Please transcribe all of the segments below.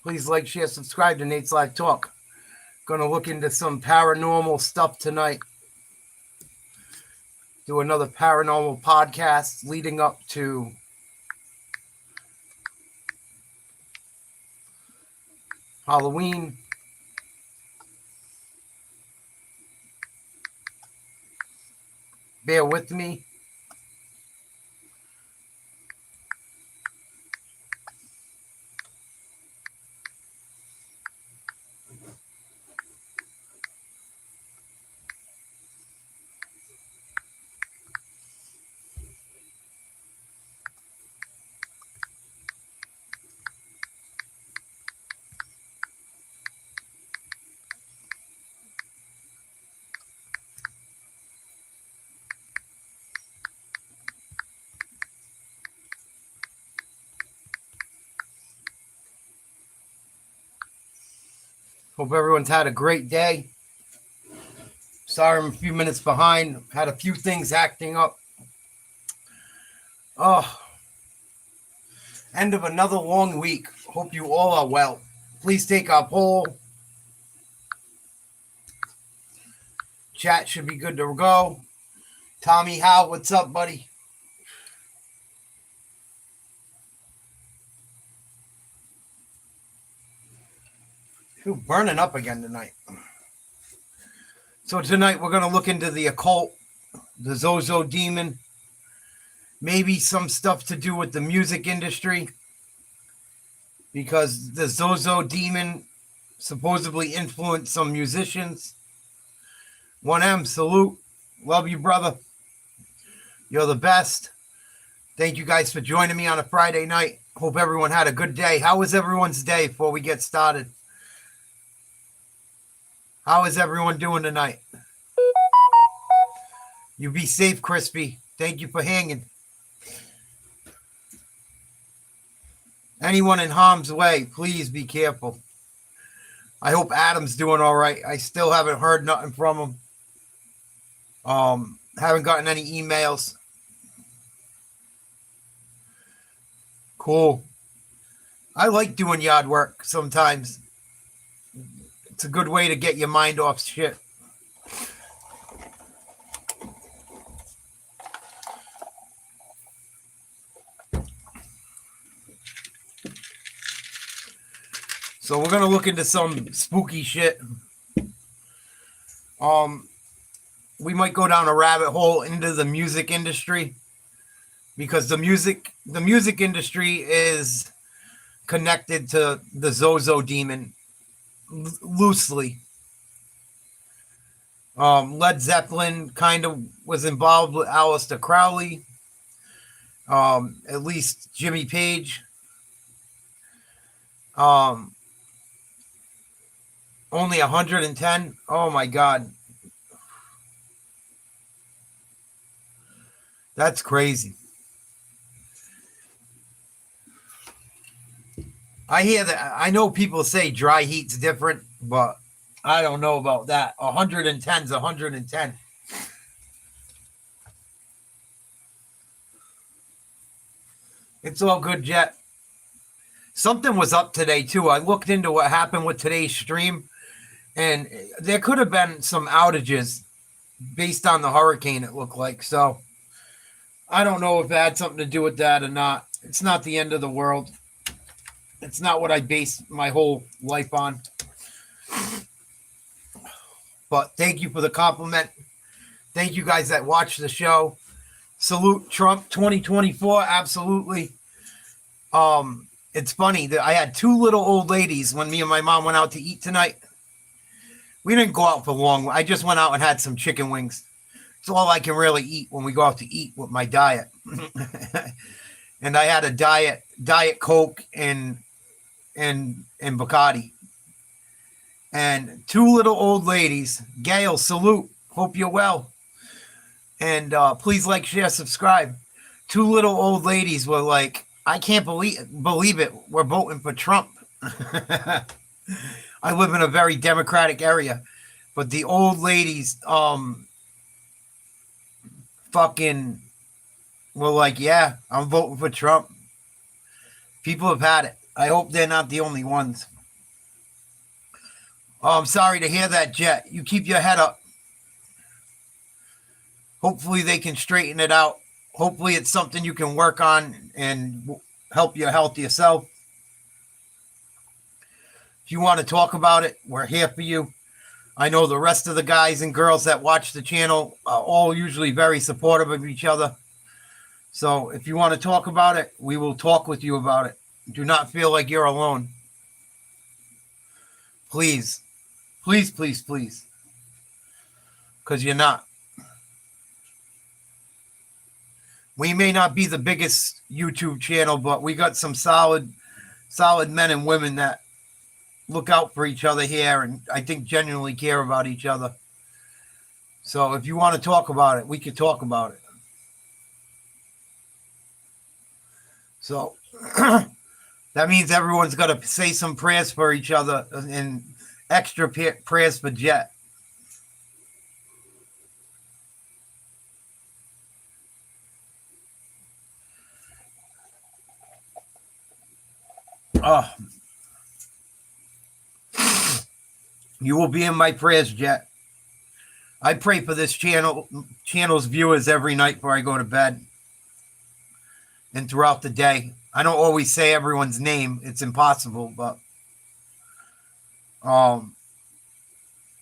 Please like, share, subscribe to Nate's Live Talk. Gonna look into some paranormal stuff tonight. Do another paranormal podcast leading up to Halloween. Bear with me. Hope everyone's had a great day. Sorry I'm a few minutes behind. Had a few things acting up. Oh, end of another long week. Hope you all are well. Please take our poll. Chat should be good to go. Tommy Howe, what's up, buddy? Whew, burning up again tonight. So tonight we're going to look into the occult, the Zozo demon, maybe some stuff to do with the music industry, because the Zozo demon supposedly influenced some musicians. 1M, salute. Love you, brother. You're the best. Thank you guys for joining me on a Friday night. Hope everyone had a good day. How was everyone's day before we get started? How is everyone doing tonight? You be safe, Crispy. Thank you for hanging. Anyone in harm's way, please be careful. I hope Adam's doing all right. I still haven't heard nothing from him. Haven't gotten any emails. Cool. I like doing yard work sometimes. It's a good way to get your mind off shit. So we're going to look into some spooky shit. We might go down a rabbit hole into the music industry, because the music industry is connected to the Zozo demon loosely. Led Zeppelin kind of was involved with Aleister Crowley. At least Jimmy Page. Only 110. Oh my God. That's crazy. I hear that. I know people say dry heat's different, but I don't know about that. 110's 110. It's all good, Jet. Something was up today, too. I looked into what happened with today's stream, and there could have been some outages based on the hurricane, it looked like. So I don't know if it had something to do with that or not. It's not the end of the world. It's not what I base my whole life on. But thank you for the compliment. Thank you guys that watch the show. Salute Trump 2024. Absolutely. It's funny that I had two little old ladies when me and my mom went out to eat tonight. We didn't go out for long. I just went out and had some chicken wings. It's all I can really eat when we go out to eat with my diet. And I had a diet Coke and Bacardi. And two little old ladies. Gail, salute. Hope you're well. And please like, share, subscribe. Two little old ladies were like, I can't believe it. We're voting for Trump. I live in a very democratic area. But the old ladies fucking were like, yeah, I'm voting for Trump. People have had it. I hope they're not the only ones. Oh, I'm sorry to hear that, Jet. You keep your head up. Hopefully they can straighten it out. Hopefully it's something you can work on and help your health yourself. If you want to talk about it, we're here for you. I know the rest of the guys and girls that watch the channel are all usually very supportive of each other. So if you want to talk about it, we will talk with you about it. Do not feel like you're alone. Please. Please, please, please. Because you're not. We may not be the biggest YouTube channel, but we got some solid men and women that look out for each other here and I think genuinely care about each other. So if you want to talk about it, we can talk about it. So that means everyone's got to say some prayers for each other and extra prayers for Jet. Oh, you will be in my prayers, Jet. I pray for this channel's viewers every night before I go to bed and throughout the day. I don't always say everyone's name. It's impossible, but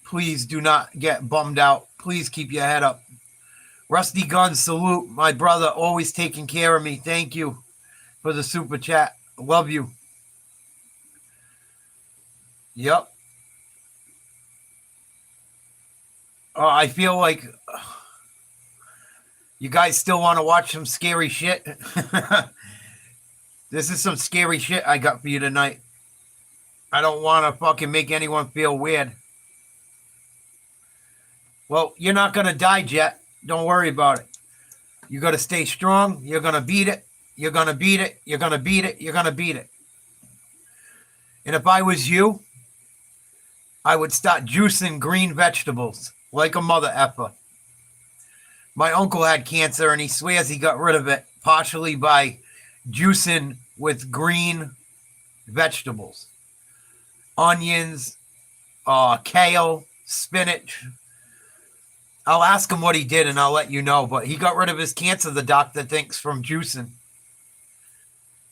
please do not get bummed out. Please keep your head up. Rusty Guns, salute. My brother, always taking care of me. Thank you for the super chat. Love you. Yep. I feel like you guys still want to watch some scary shit. This is some scary shit I got for you tonight. I don't want to fucking make anyone feel weird. Well, you're not going to die, Jet. Don't worry about it. You got to stay strong. You're going to beat it. You're going to beat it. You're going to beat it. You're going to beat it. And if I was you, I would start juicing green vegetables like a mother effer. My uncle had cancer and he swears he got rid of it partially by juicing with green vegetables. Onions, kale, spinach. I'll ask him what he did and I'll let you know. But he got rid of his cancer, the doctor thinks, from juicing.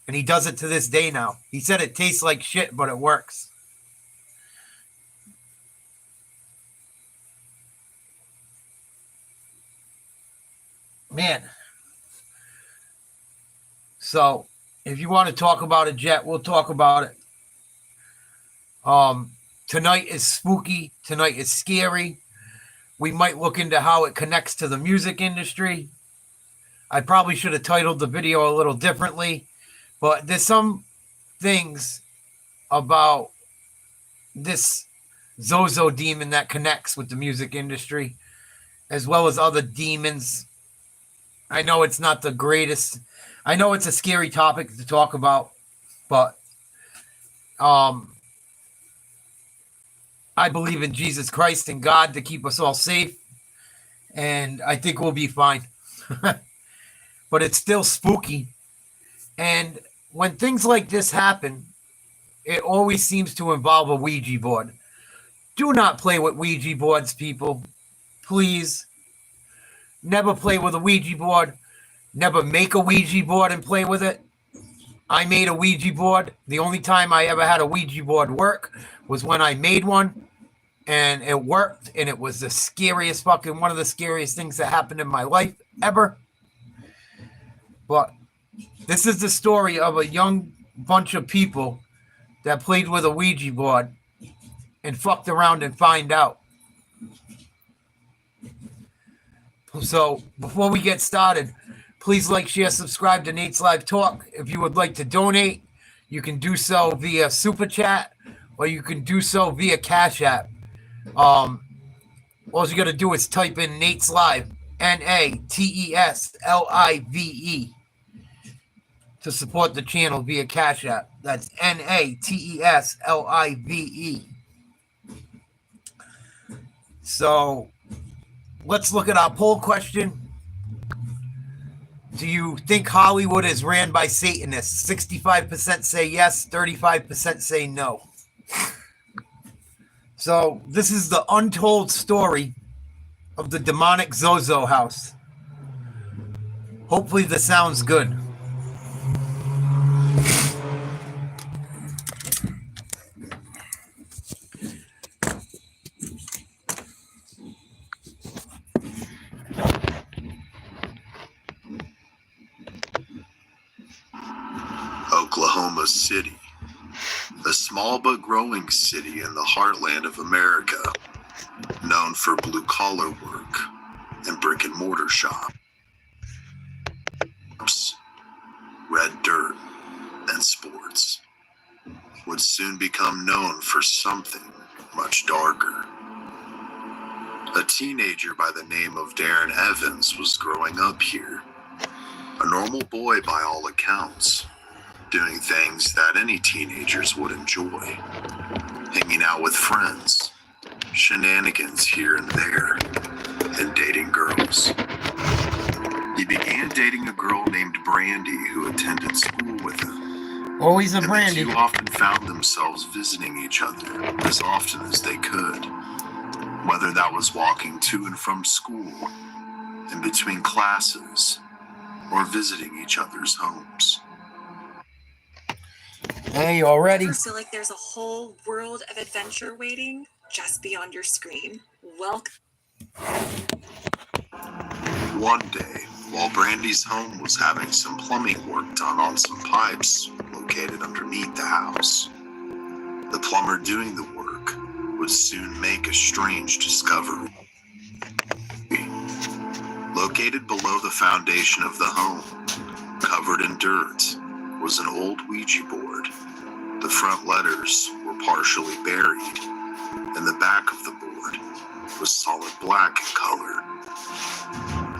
And he does it to this day now. He said it tastes like shit, but it works. Man. So, if you want to talk about it, Jet, we'll talk about it. Tonight is spooky. Tonight is scary. We might look into how it connects to the music industry. I probably should have titled the video a little differently, but there's some things about this Zozo demon that connects with the music industry, as well as other demons. I know it's not the greatest. I know it's a scary topic to talk about, but I believe in Jesus Christ and God to keep us all safe, and I think we'll be fine. But it's still spooky. And when things like this happen, it always seems to involve a Ouija board. Do not play with Ouija boards, people. Please. Never play with a Ouija board. Never make a Ouija board and play with it. I made a Ouija board. The only time I ever had a Ouija board work was when I made one. And it worked. And it was the scariest one of the scariest things that happened in my life ever. But this is the story of a young bunch of people that played with a Ouija board and fucked around and find out. So before we get started, please like, share, subscribe to Nate's Live Talk. If you would like to donate, you can do so via Super Chat or you can do so via Cash App. All you got to do is type in Nate's Live, NATESLIVE, to support the channel via Cash App. That's NATESLIVE. So let's look at our poll question. Do you think Hollywood is ran by Satanists? 65% say yes, 35% say no. So this is the untold story of the demonic Zozo house. Hopefully this sounds good. Oklahoma City, a small but growing city in the heartland of America, known for blue-collar work and brick-and-mortar shops, red dirt, and sports, would soon become known for something much darker. A teenager by the name of Darren Evans was growing up here, a normal boy by all accounts, doing things that any teenagers would enjoy, hanging out with friends, shenanigans here and there, and dating girls. He began dating a girl named Brandy who attended school with him. Always a and Brandy. The two often found themselves visiting each other as often as they could, whether that was walking to and from school, in between classes, or visiting each other's homes. Hey, already. I feel like there's a whole world of adventure waiting just beyond your screen. Welcome. One day, while Brandy's home was having some plumbing work done on some pipes located underneath the house, the plumber doing the work would soon make a strange discovery. Located below the foundation of the home, covered in dirt, was an old Ouija board. The front letters were partially buried, and the back of the board was solid black in color.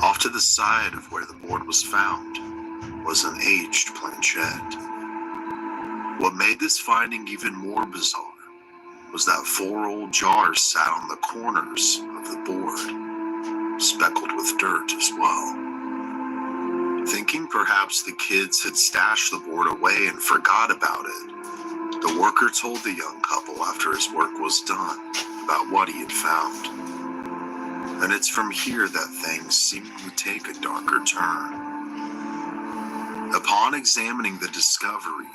Off to the side of where the board was found was an aged planchette. What made this finding even more bizarre was that 4 old jars sat on the corners of the board, speckled with dirt as well. Thinking perhaps the kids had stashed the board away and forgot about it, the worker told the young couple after his work was done about what he had found. And it's from here that things seemingly take a darker turn. Upon examining the discovery,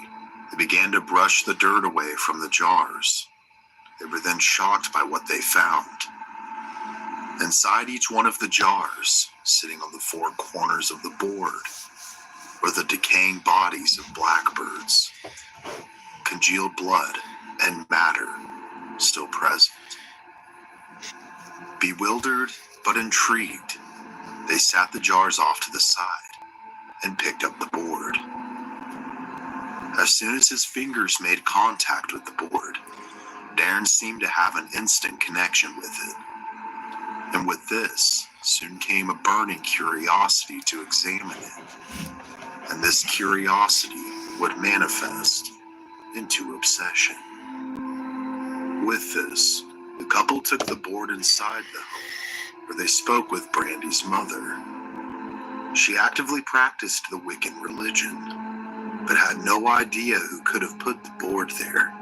they began to brush the dirt away from the jars. They were then shocked by what they found. Inside each one of the jars, sitting on the 4 corners of the board, were the decaying bodies of blackbirds, congealed blood and matter still present. Bewildered but intrigued, they sat the jars off to the side and picked up the board. As soon as his fingers made contact with the board, Darren seemed to have an instant connection with it. And with this, soon came a burning curiosity to examine it. And this curiosity would manifest into obsession. With this, the couple took the board inside the home, where they spoke with Brandy's mother. She actively practiced the Wiccan religion, but had no idea who could have put the board there.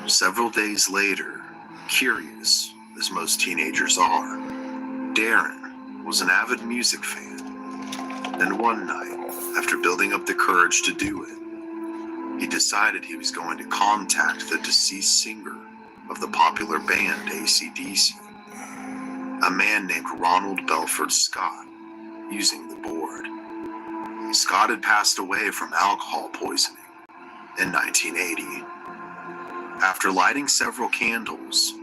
Several days later, curious as most teenagers are, Darren was an avid music fan, and one night, after building up the courage to do it, he decided he was going to contact the deceased singer of the popular band AC/DC, a man named Ronald Belford Scott, using the board. Scott had passed away from alcohol poisoning in 1980. After lighting several candles,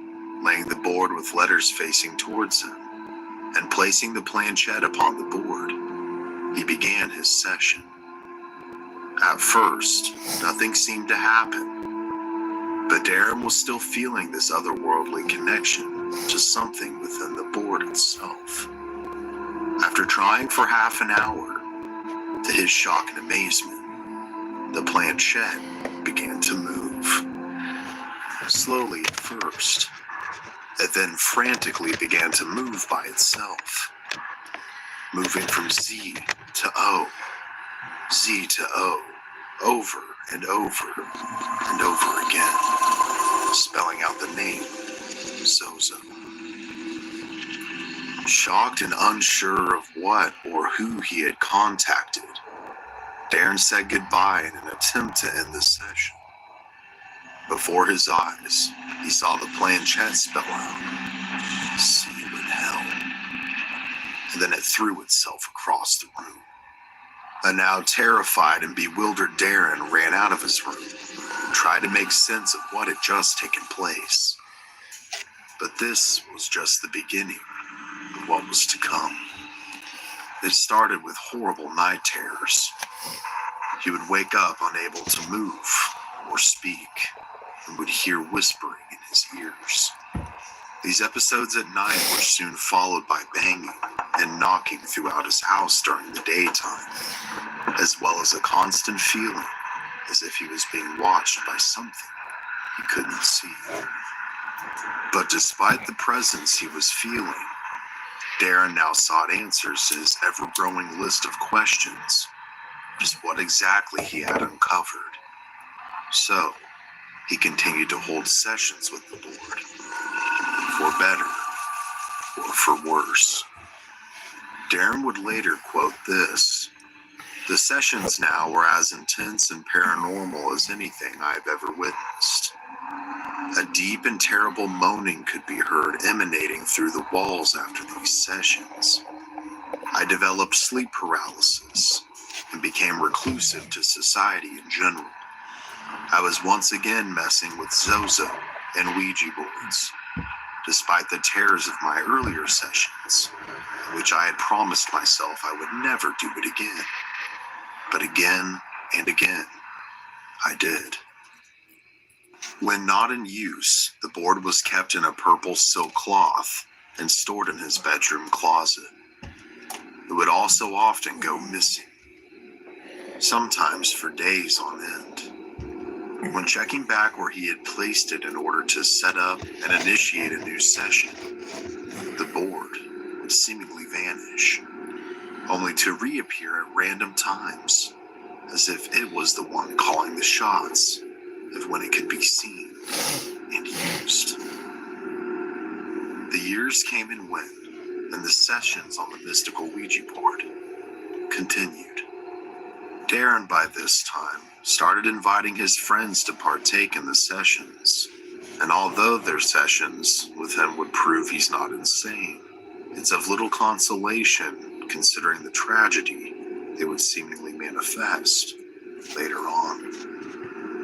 laying the board with letters facing towards him, and placing the planchette upon the board, he began his session. At first, nothing seemed to happen, but Darren was still feeling this otherworldly connection to something within the board itself. After trying for half an hour, to his shock and amazement, the planchette began to move. Slowly at first, it then frantically began to move by itself, moving from Z to O, Z to O, over and over and over again, spelling out the name Zozo. Shocked and unsure of what or who he had contacted, Darren said goodbye in an attempt to end the session. Before his eyes, he saw the planchette spell out, "See you in hell," and then it threw itself across the room. A now terrified and bewildered Darren ran out of his room and tried to make sense of what had just taken place. But this was just the beginning of what was to come. It started with horrible night terrors. He would wake up unable to move or speak and would hear whispering in his ears. These episodes at night were soon followed by banging and knocking throughout his house during the daytime, as well as a constant feeling as if he was being watched by something he couldn't see. But despite the presence he was feeling, Darren now sought answers to his ever-growing list of questions, just what exactly he had uncovered. So, he continued to hold sessions with the board, for better or for worse. Darren would later quote this: "The sessions now were as intense and paranormal as anything I've ever witnessed. A deep and terrible moaning could be heard emanating through the walls after these sessions. I developed sleep paralysis and became reclusive to society in general. I was once again messing with Zozo and Ouija boards, despite the terrors of my earlier sessions, in which I had promised myself I would never do it again. But again and again, I did." When not in use, the board was kept in a purple silk cloth and stored in his bedroom closet. It would also often go missing, sometimes for days on end. When checking back where he had placed it in order to set up and initiate a new session, the board would seemingly vanish, only to reappear at random times, as if it was the one calling the shots of when it could be seen and used. The years came and went, and the sessions on the mystical Ouija board continued. Darren, by this time, started inviting his friends to partake in the sessions, and although their sessions with him would prove he's not insane, it's of little consolation considering the tragedy they would seemingly manifest later on.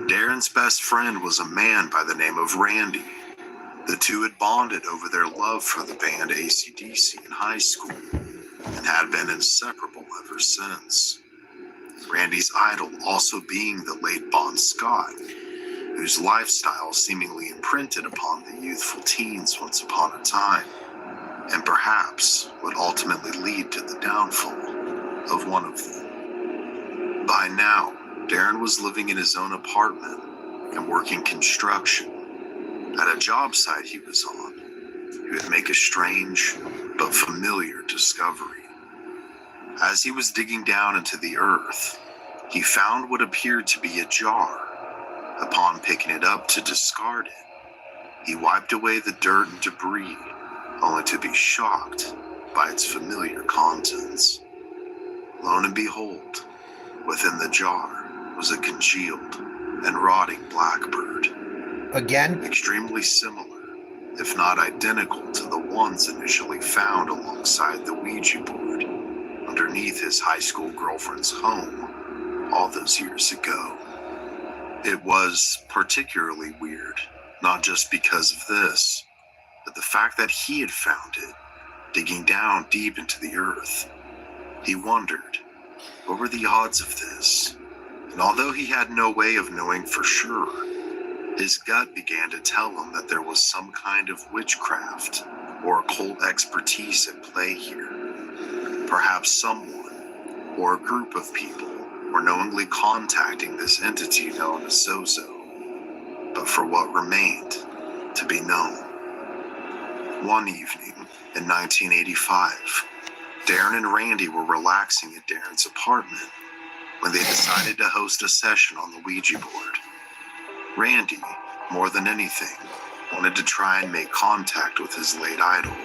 Darren's best friend was a man by the name of Randy. The two had bonded over their love for the band AC/DC in high school and had been inseparable ever since. Randy's idol also being the late Bon Scott, whose lifestyle seemingly imprinted upon the youthful teens once upon a time, and perhaps would ultimately lead to the downfall of one of them. By now, Darren was living in his own apartment and working construction. At a job site he was on, he would make a strange but familiar discovery. As he was digging down into the earth, he found what appeared to be a jar. Upon picking it up to discard it, he wiped away the dirt and debris, only to be shocked by its familiar contents. Lo and behold, within the jar was a congealed and rotting blackbird. Again? Extremely similar, if not identical to the ones initially found alongside the Ouija board underneath his high school girlfriend's home all those years ago. It was particularly weird, not just because of this, but the fact that he had found it, digging down deep into the earth. He wondered, what were the odds of this? And although he had no way of knowing for sure, his gut began to tell him that there was some kind of witchcraft or occult expertise at play here. Perhaps someone or a group of people were knowingly contacting this entity known as Zozo, but for what remained to be known. One evening in 1985, Darren and Randy were relaxing at Darren's apartment when they decided to host a session on the Ouija board. Randy, more than anything, wanted to try and make contact with his late idol,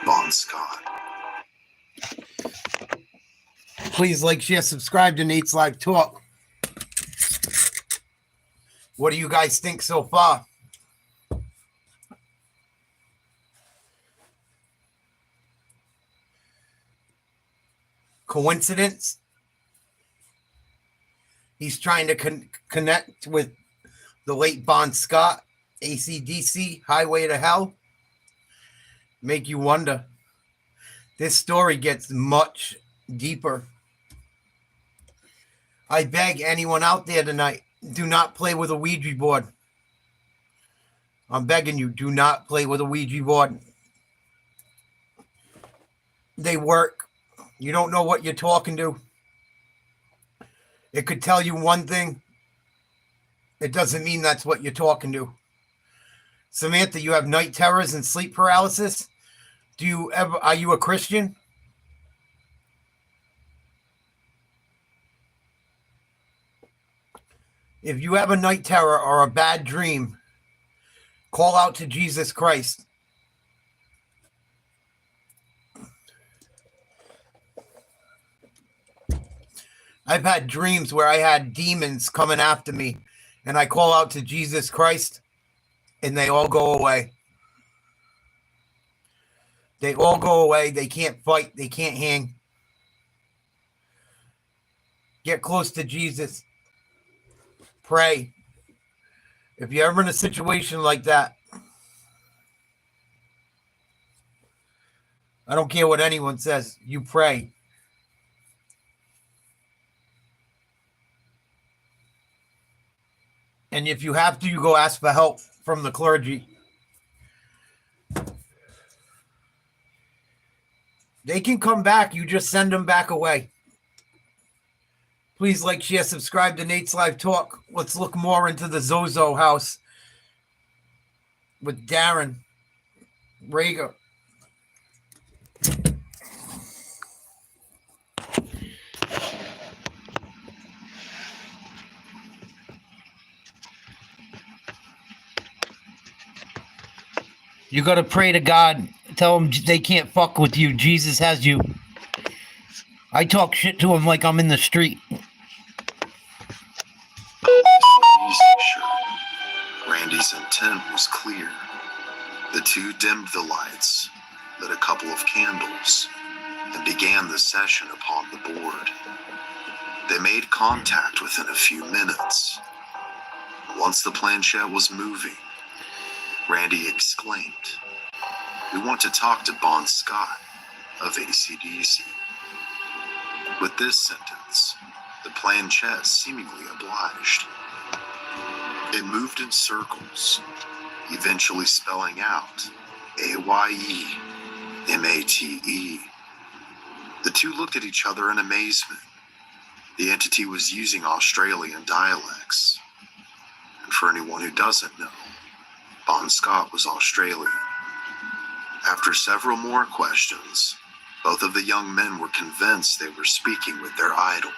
Bon Scott. Please like, share, subscribe to Nate's Live Talk. What do you guys think so far? Coincidence? He's trying to connect with the late Bon Scott, AC/DC, Highway to Hell. Make you wonder. This story gets much deeper. I beg anyone out there tonight, do not play with a Ouija board. I'm begging you, do not play with a Ouija board. They work. You don't know what you're talking to. It could tell you one thing. It doesn't mean that's what you're talking to. Samantha, you have night terrors and sleep paralysis? Are you a Christian? If you have a night terror or a bad dream, call out to Jesus Christ. I've had dreams where I had demons coming after me, and I call out to Jesus Christ, and they all go away. They all go away. They can't fight. They can't hang. Get close to Jesus. Pray. If you're ever in a situation like that, I don't care what anyone says, you pray. And if you have to, you go ask for help from the clergy. They can come back. You just send them back away. Please like, share, subscribe to Nate's Live Talk. Let's look more into the Zozo house with Darren Rager. You got to pray to God. Tell them they can't fuck with you. Jesus has you. I talk shit to him like I'm in the street. Sure. Randy's intent was clear. The two dimmed the lights, lit a couple of candles, and began the session upon the board. They made contact within a few minutes. Once the planchette was moving, Randy exclaimed, "We want to talk to Bon Scott of AC/DC." With this sentence, the planchette seemingly obliged. It moved in circles, eventually spelling out AYEMATE. The two looked at each other in amazement. The entity was using Australian dialects. And for anyone who doesn't know, Bon Scott was Australian. After several more questions, both of the young men were convinced they were speaking with their idol.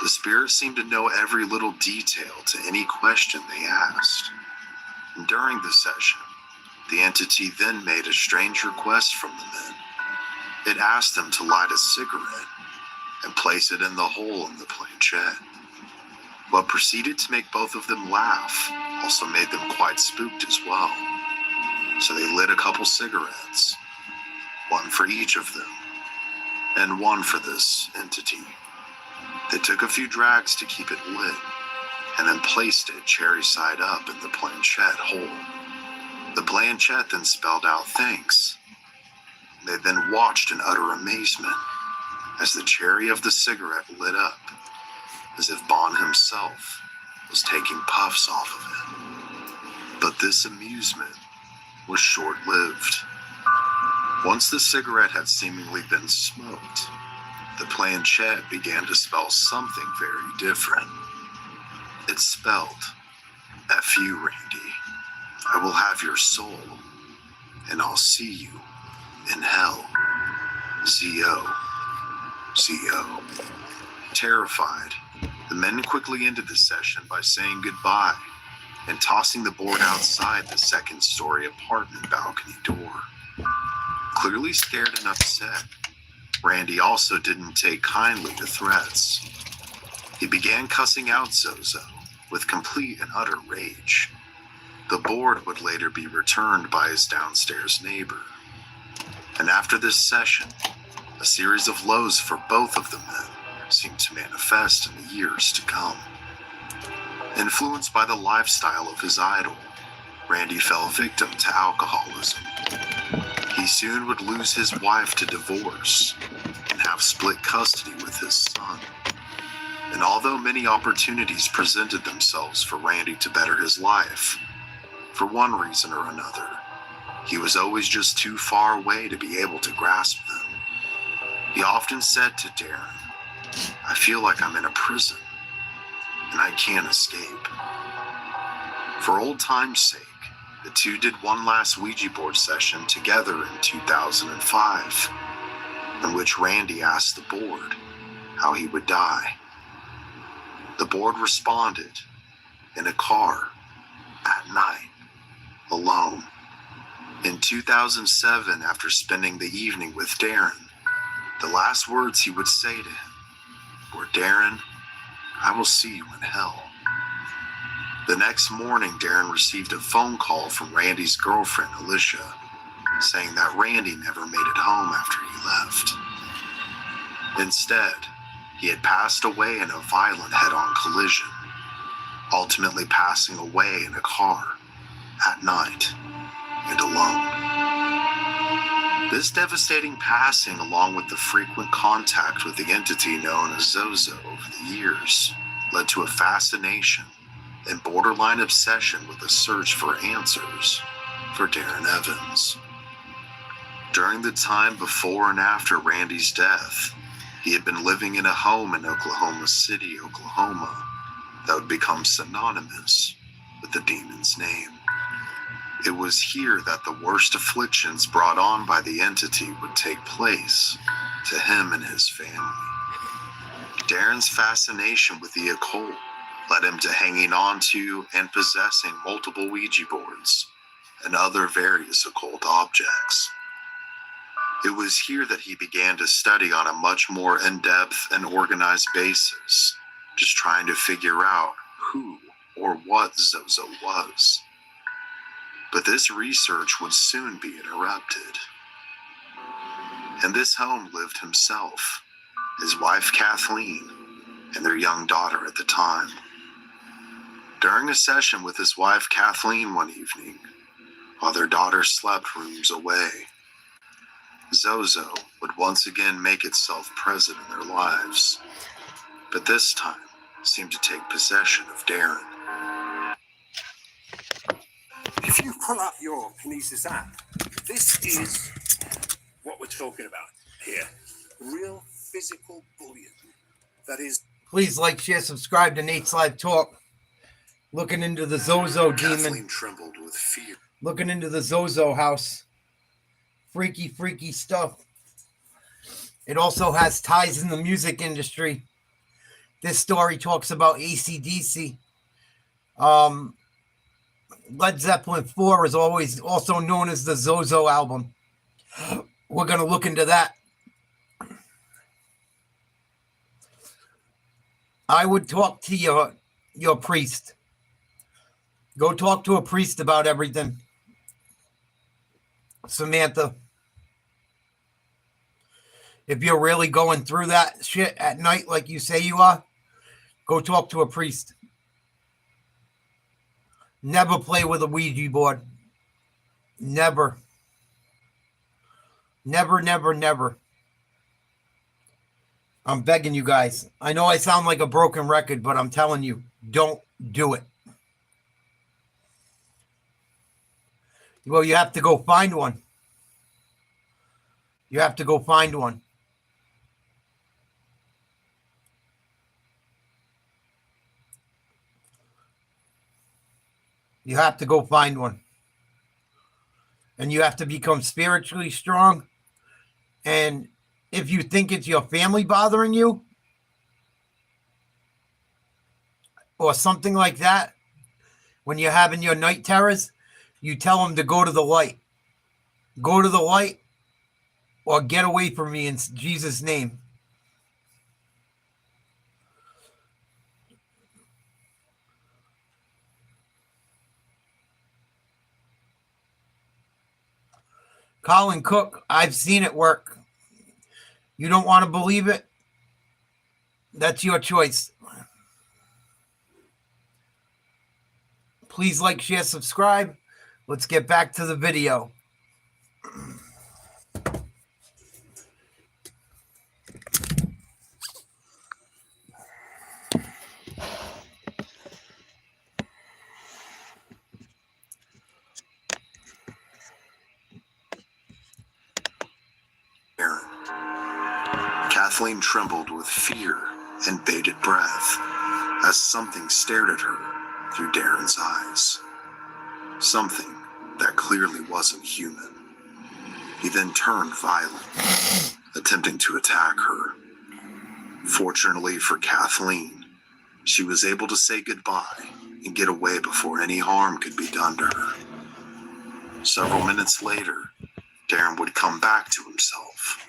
The spirit seemed to know every little detail to any question they asked. And during the session, the entity then made a strange request from the men. It asked them to light a cigarette and place it in the hole in the planchette. What proceeded to make both of them laugh also made them quite spooked as well. So they lit a couple cigarettes, one for each of them, and one for this entity. They took a few drags to keep it lit, and then placed it cherry side up in the planchette hole. The planchette then spelled out thanks. They then watched in utter amazement as the cherry of the cigarette lit up, as if Bon himself was taking puffs off of it. But this amusement was short-lived. Once the cigarette had seemingly been smoked, the planchette began to spell something very different. It spelled, "F you, Randy. I will have your soul, and I'll see you in hell." ZO. ZO. Terrified, the men quickly ended the session by saying goodbye and tossing the board outside the second-story apartment balcony door. Clearly scared and upset, Randy also didn't take kindly to threats. He began cussing out Zozo with complete and utter rage. The board would later be returned by his downstairs neighbor. And after this session, a series of lows for both of the men seemed to manifest in the years to come. Influenced by the lifestyle of his idol, Randy fell victim to alcoholism. He soon would lose his wife to divorce and have split custody with his son. And although many opportunities presented themselves for Randy to better his life, for one reason or another, he was always just too far away to be able to grasp them. He often said to Darren, "I feel like I'm in a prison, and I can't escape." For old time's sake, the two did one last Ouija board session together in 2005, in which Randy asked the board how he would die. The board responded, in a car, at night, alone. In 2007, after spending the evening with Darren, the last words he would say to him were, "Darren, I will see you in hell." The next morning, Darren received a phone call from Randy's girlfriend, Alicia, saying that Randy never made it home after he left. Instead, he had passed away in a violent head-on collision, ultimately passing away in a car at night and alone. This devastating passing, along with the frequent contact with the entity known as Zozo over the years, led to a fascination and borderline obsession with a search for answers for Darren Evans. During the time before and after Randy's death, he had been living in a home in Oklahoma City, Oklahoma, that would become synonymous with the demon's name. It was here that the worst afflictions brought on by the entity would take place to him and his family. Darren's fascination with the occult led him to hanging on to and possessing multiple Ouija boards and other various occult objects. It was here that he began to study on a much more in-depth and organized basis, just trying to figure out who or what Zozo was. But this research would soon be interrupted. In this home lived himself, his wife Kathleen, and their young daughter at the time. During a session with his wife Kathleen one evening, while their daughter slept rooms away, Zozo would once again make itself present in their lives, but this time seemed to take possession of Darren. If you pull up your Kinesis app, this is what we're talking about here. Real physical bullion. That is... Please like, share, subscribe to Nate's Live Talk. Looking into the Zozo demon. Kathleen trembled with fear. Looking into the Zozo house. Freaky, freaky stuff. It also has ties in the music industry. This story talks about AC/DC. Led Zeppelin 4 is always also known as the Zozo album. We're going to look into that. I would talk to your priest. Go talk to a priest about everything. Samantha. If you're really going through that shit at night like you say you are, go talk to a priest. Never play with a Ouija board. Never. Never, never, never. I'm begging you guys. I know I sound like a broken record, but I'm telling you, don't do it. Well, you have to go find one. You have to go find one. You have to go find one. And you have to become spiritually strong and if you think it's your family bothering you or something like that, when you're having your night terrors, you tell them to go to the light. Go to the light or get away from me in Jesus' name. Colin Cook, I've seen it work. You don't want to believe it? That's your choice. Please like, share, subscribe. Let's get back to the video. Kathleen trembled with fear and bated breath as something stared at her through Darren's eyes. Something that clearly wasn't human. He then turned violent, attempting to attack her. Fortunately for Kathleen, she was able to say goodbye and get away before any harm could be done to her. Several minutes later, Darren would come back to himself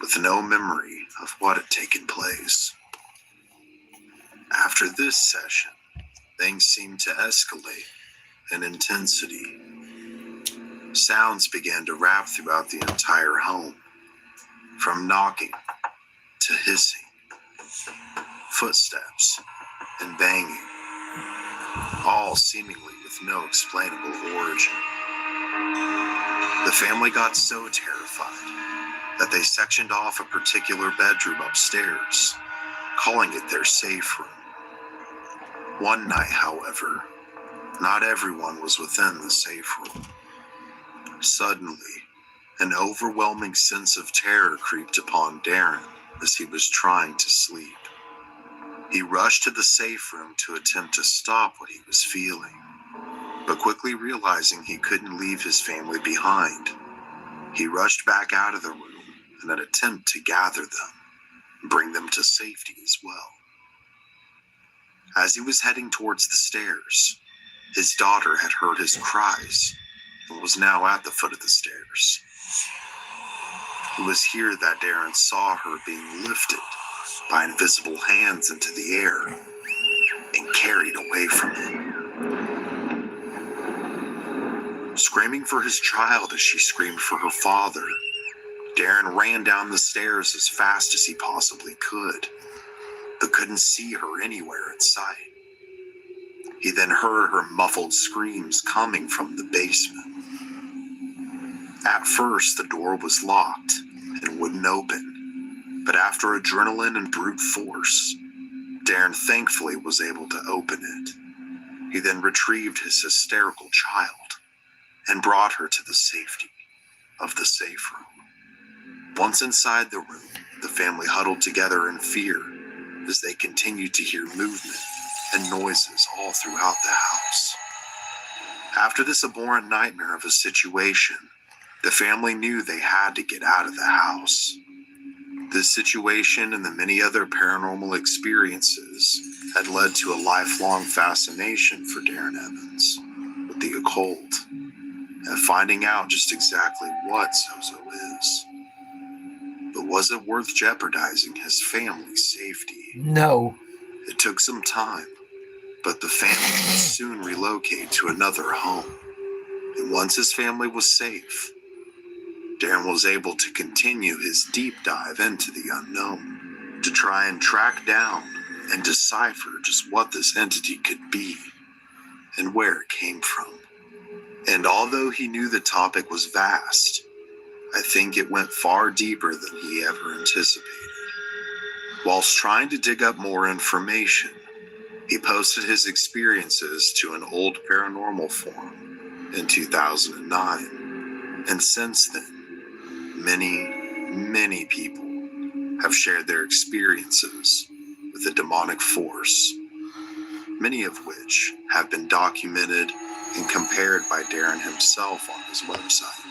with no memory of what had taken place. After this session, things seemed to escalate in intensity. Sounds began to wrap throughout the entire home, from knocking to hissing, footsteps and banging, all seemingly with no explainable origin. The family got so terrified that they sectioned off a particular bedroom upstairs, calling it their safe room. One night, however, not everyone was within the safe room. Suddenly, an overwhelming sense of terror creeped upon Darren as he was trying to sleep. He rushed to the safe room to attempt to stop what he was feeling, but quickly realizing he couldn't leave his family behind, he rushed back out of the room in an attempt to gather them and bring them to safety as well. As he was heading towards the stairs, his daughter had heard his cries and was now at the foot of the stairs. It was here that Darren saw her being lifted by invisible hands into the air and carried away from him. Screaming for his child as she screamed for her father, Darren ran down the stairs as fast as he possibly could, but couldn't see her anywhere in sight. He then heard her muffled screams coming from the basement. At first, the door was locked and wouldn't open, but after adrenaline and brute force, Darren thankfully was able to open it. He then retrieved his hysterical child and brought her to the safety of the safe room. Once inside the room, the family huddled together in fear as they continued to hear movement and noises all throughout the house. After this abhorrent nightmare of a situation, the family knew they had to get out of the house. This situation and the many other paranormal experiences had led to a lifelong fascination for Darren Evans with the occult and finding out just exactly what Zozo is. But was it worth jeopardizing his family's safety? No. It took some time, but the family would soon relocate to another home. And once his family was safe, Darren was able to continue his deep dive into the unknown to try and track down and decipher just what this entity could be and where it came from. And although he knew the topic was vast, I think it went far deeper than he ever anticipated. Whilst trying to dig up more information, he posted his experiences to an old paranormal forum in 2009. And since then, many people have shared their experiences with a demonic force, many of which have been documented and compared by Darren himself on his website.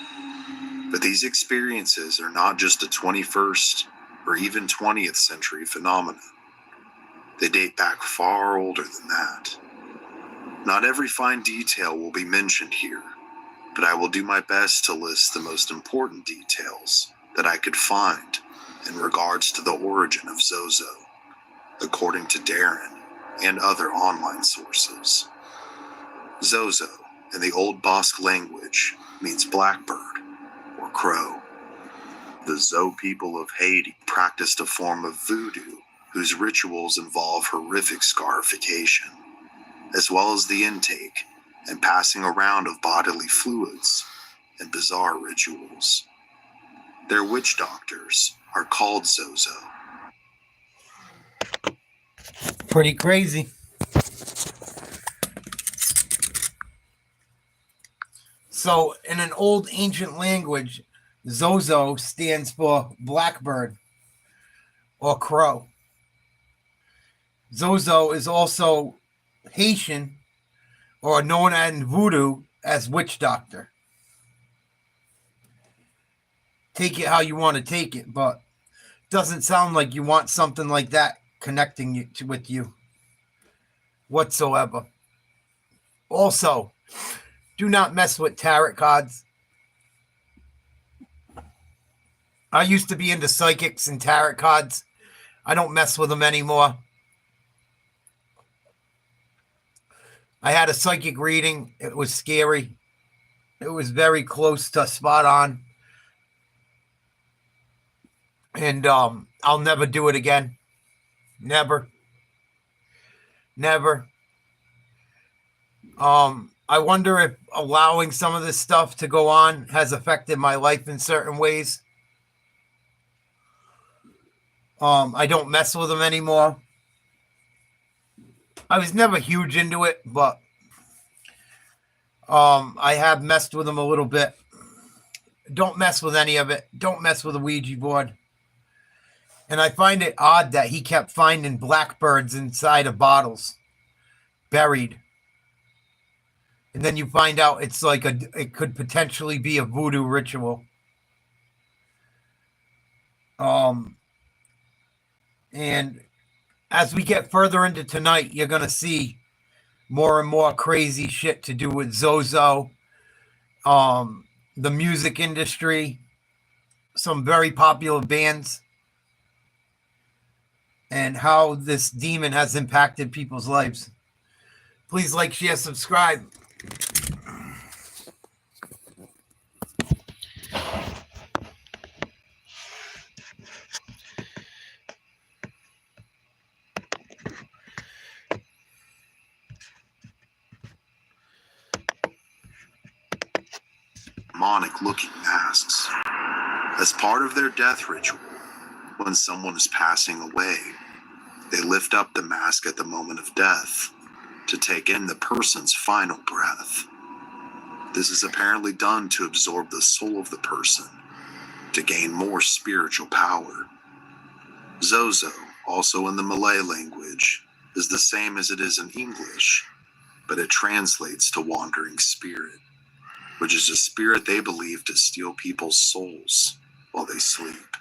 But these experiences are not just a 21st or even 20th century phenomenon. They date back far older than that. Not every fine detail will be mentioned here, but I will do my best to list the most important details that I could find in regards to the origin of Zozo, according to Darren and other online sources. Zozo, in the Old Basque language, means blackbird or crow. The Zo people of Haiti practiced a form of voodoo whose rituals involve horrific scarification, as well as the intake and passing around of bodily fluids and bizarre rituals. Their witch doctors are called Zozo. Pretty crazy. So, in an old ancient language, Zozo stands for blackbird or crow. Zozo is also Haitian, or known in voodoo as witch doctor. Take it how you want to take it, but doesn't sound like you want something like that connecting you with you whatsoever. Also, do not mess with tarot cards. I used to be into psychics and tarot cards. I don't mess with them anymore. I had a psychic reading. It was scary. It was very close to spot on. And I'll never do it again. Never. Never. I wonder if allowing some of this stuff to go on has affected my life in certain ways. I don't mess with them anymore. I was never huge into it, but I have messed with them a little bit. Don't mess with any of it. Don't mess with a Ouija board. And I find it odd that he kept finding blackbirds inside of bottles, buried. And then you find out it's like it could potentially be a voodoo ritual. And as we get further into tonight, you're going to see more and more crazy shit to do with Zozo, the music industry, some very popular bands, and how this demon has impacted people's lives. Please like, share, subscribe. Demonic-looking masks. As part of their death ritual, when someone is passing away, they lift up the mask at the moment of death to take in the person's final breath. This is apparently done to absorb the soul of the person to gain more spiritual power. Zozo, also in the Malay language, is the same as it is in English, but it translates to wandering spirit, which is a spirit they believe to steal people's souls while they sleep,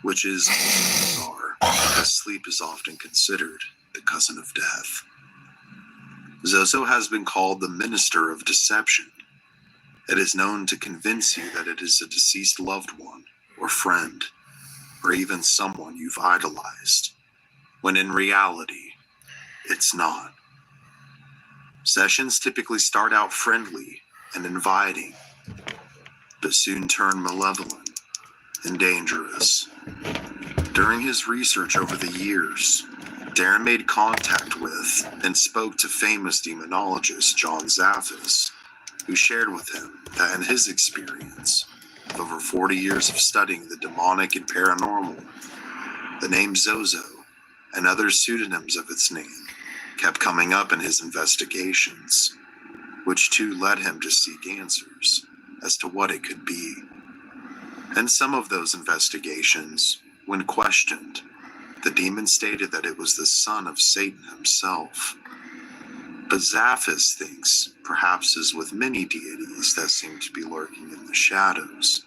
which is bizarre, because sleep is often considered the cousin of death. Zozo has been called the minister of deception. It is known to convince you that it is a deceased loved one or friend, or even someone you've idolized, when in reality, it's not. Sessions typically start out friendly and inviting, but soon turn malevolent and dangerous. During his research over the years, Darren made contact with and spoke to famous demonologist John Zaffis, who shared with him that in his experience of over 40 years of studying the demonic and paranormal, the name Zozo and other pseudonyms of its name kept coming up in his investigations, which too led him to seek answers as to what it could be. In some of those investigations, when questioned, the demon stated that it was the son of Satan himself. But Zaffis thinks, perhaps as with many deities that seem to be lurking in the shadows,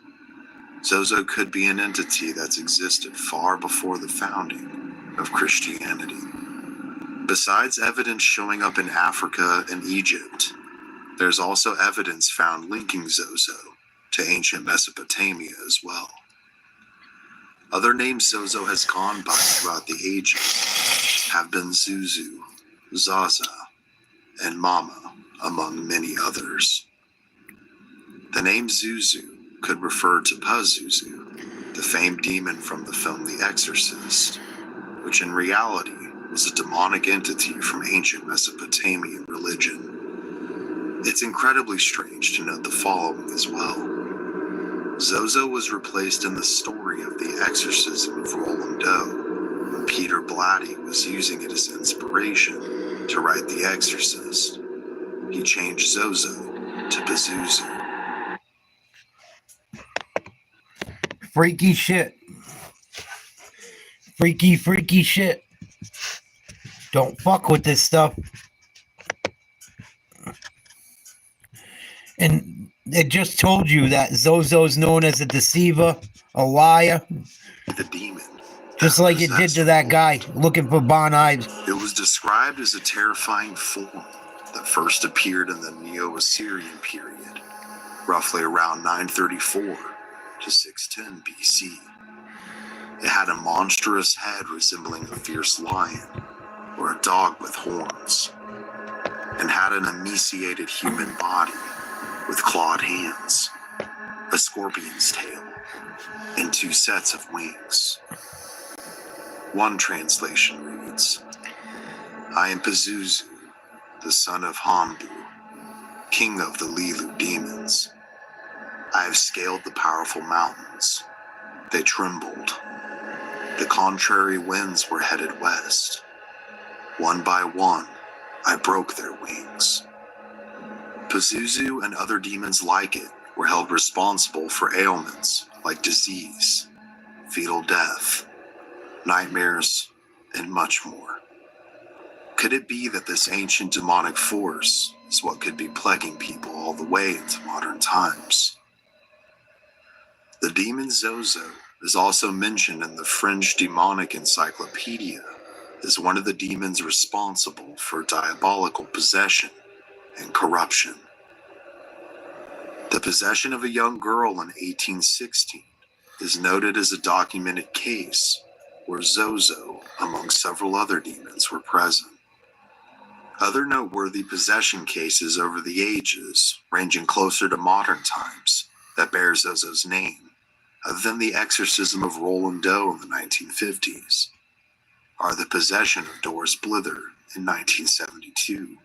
Zozo could be an entity that's existed far before the founding of Christianity. Besides evidence showing up in Africa and Egypt, there's also evidence found linking Zozo to ancient Mesopotamia as well. Other names Zozo has gone by throughout the ages have been Zuzu, Zaza, and Mama, among many others. The name Zuzu could refer to Pazuzu, the famed demon from the film The Exorcist, which in reality was a demonic entity from ancient Mesopotamian religion. It's incredibly strange to note the following as well. Zozo was replaced in the story of the exorcism of Roland Doe when Peter Blatty was using it as inspiration to write The Exorcist. He changed Zozo to Pazuzu. Freaky shit. Freaky shit. Don't fuck with this stuff. And it just told you that Zozo's known as a deceiver, a liar. The demon. Just like it did to that guy looking for Bon Ives. It was described as a terrifying form that first appeared in the Neo-Assyrian period, roughly around 934 to 610 BC. It had a monstrous head resembling a fierce lion or a dog with horns, and had an emaciated human body with clawed hands, a scorpion's tail, and 2 sets of wings. One translation reads, I am Pazuzu, the son of Hambu, king of the Lilu demons. I have scaled the powerful mountains. They trembled. The contrary winds were headed west. One by one, I broke their wings. Pazuzu and other demons like it were held responsible for ailments like disease, fetal death, nightmares, and much more. Could it be that this ancient demonic force is what could be plaguing people all the way into modern times? The demon Zozo is also mentioned in the French demonic encyclopedia as one of the demons responsible for diabolical possession and corruption. The possession of a young girl in 1816 is noted as a documented case where Zozo, among several other demons, were present. Other noteworthy possession cases over the ages, ranging closer to modern times, that bear Zozo's name, other than the exorcism of Roland Doe in the 1950s, are the possession of Doris Blither in 1972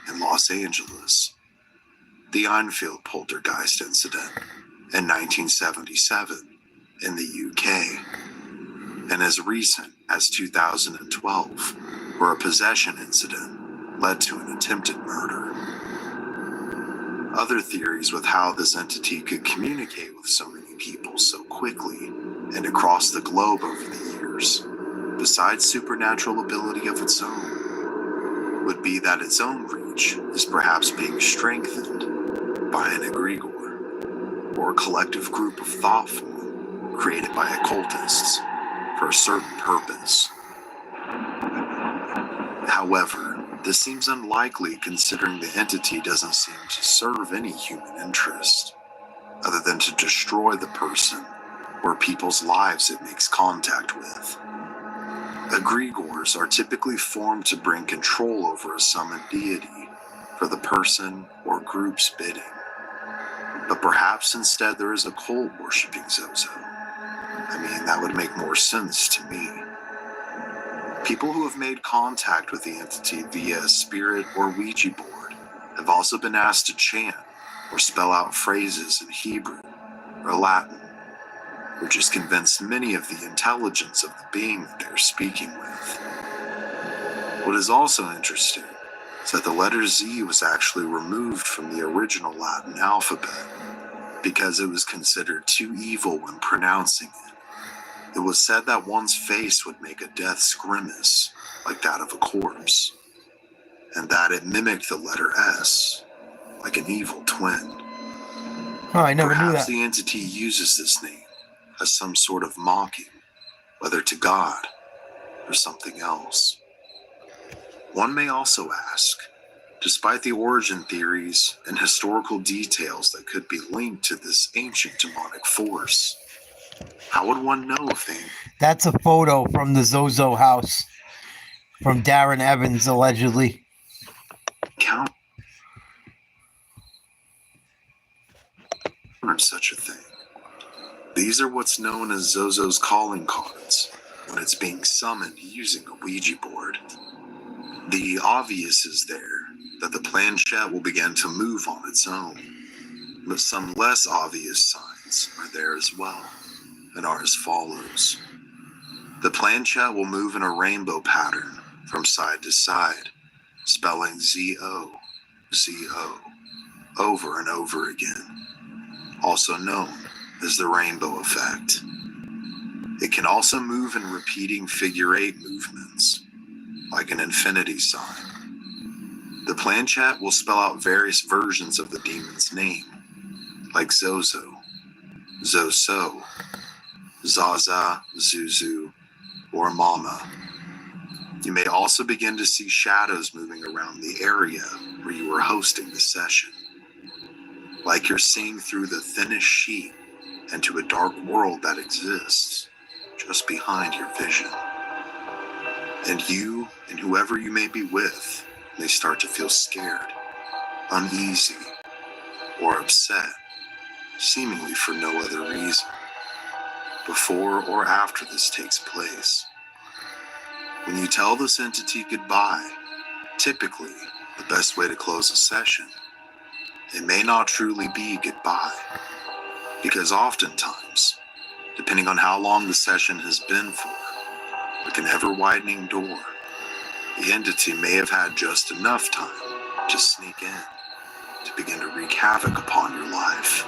in Los Angeles, the Enfield poltergeist incident in 1977 in the UK, and as recent as 2012, where a possession incident led to an attempted murder. Other theories with how this entity could communicate with so many people so quickly and across the globe over the years, besides supernatural ability of its own, would be that its own reach is perhaps being strengthened by an egregore, or a collective group of thought form created by occultists for a certain purpose. However, this seems unlikely considering the entity doesn't seem to serve any human interest, other than to destroy the person or people's lives it makes contact with. Egregores are typically formed to bring control over a summoned deity for the person or group's bidding. But perhaps instead there is a cult worshipping Zozo. I mean, that would make more sense to me. People who have made contact with the entity via a spirit or Ouija board have also been asked to chant or spell out phrases in Hebrew or Latin, which has convinced many of the intelligence of the being that they're speaking with. What is also interesting is that the letter Z was actually removed from the original Latin alphabet because it was considered too evil when pronouncing it. It was said that one's face would make a death's grimace, like that of a corpse, and that it mimicked the letter S, like an evil twin. Oh, I never knew Perhaps that. the entity uses this name as some sort of mocking, whether to God or something else. One may also ask, despite the origin theories and historical details that could be linked to this ancient demonic force, how would one know if they That's a photo from the Zozo house from Darren Evans, allegedly. encountered such a thing? These are what's known as Zozo's calling cards when it's being summoned using a Ouija board. The obvious is there that the planchette will begin to move on its own, but some less obvious signs are there as well, and are as follows. The planchette will move in a rainbow pattern from side to side, spelling Z-O, Z-O, over and over again, also known as the rainbow effect. It can also move in repeating figure-8 movements, like an infinity sign. The planchette will spell out various versions of the demon's name, like Zozo, Zoso, Zaza, Zuzu, or Mama. You may also begin to see shadows moving around the area where you are hosting the session, like you're seeing through the thinnest sheet into a dark world that exists just behind your vision. And you and whoever you may be with may start to feel scared, uneasy, or upset, seemingly for no other reason, before or after this takes place. When you tell this entity goodbye, typically the best way to close a session, it may not truly be goodbye, because oftentimes, depending on how long the session has been for, like an ever-widening door, the entity may have had just enough time to sneak in to begin to wreak havoc upon your life.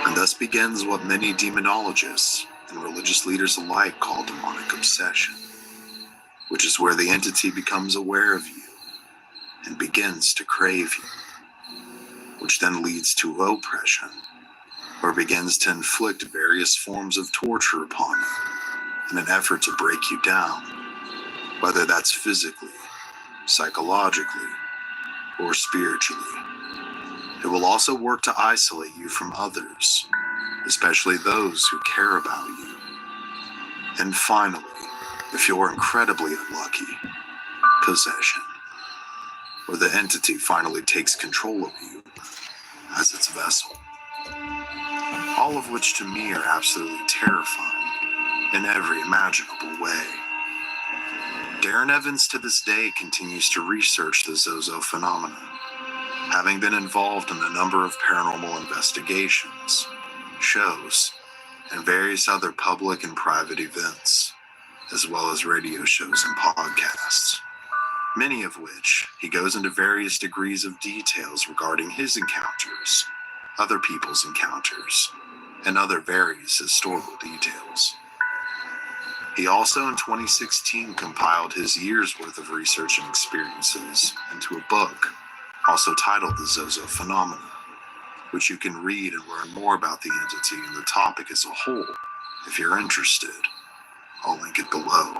And thus begins what many demonologists and religious leaders alike call demonic obsession, which is where the entity becomes aware of you and begins to crave you, which then leads to oppression, or begins to inflict various forms of torture upon you in an effort to break you down, whether that's physically, psychologically, or spiritually. It will also work to isolate you from others, especially those who care about you. And finally, if you're incredibly unlucky, possession, where the entity finally takes control of you as its vessel. All of which to me are absolutely terrifying in every imaginable way. Darren Evans to this day continues to research the Zozo phenomenon, having been involved in a number of paranormal investigations, shows, and various other public and private events, as well as radio shows and podcasts, many of which he goes into various degrees of details regarding his encounters, other people's encounters, and other various historical details. He also in 2016 compiled his year's worth of research and experiences into a book, also titled The Zozo Phenomena, which you can read and learn more about the entity and the topic as a whole if you're interested. I'll link it below.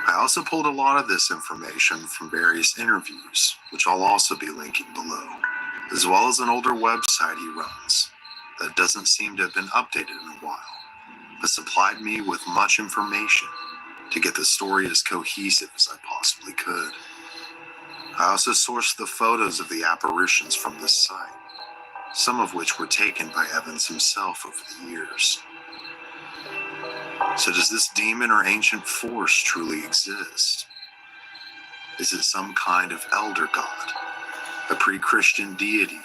I also pulled a lot of this information from various interviews, which I'll also be linking below, as well as an older website he runs that doesn't seem to have been updated in a while, but supplied me with much information to get the story as cohesive as I possibly could. I also sourced the photos of the apparitions from this site, some of which were taken by Evans himself over the years. So does this demon or ancient force truly exist? Is it some kind of elder god, a pre-Christian deity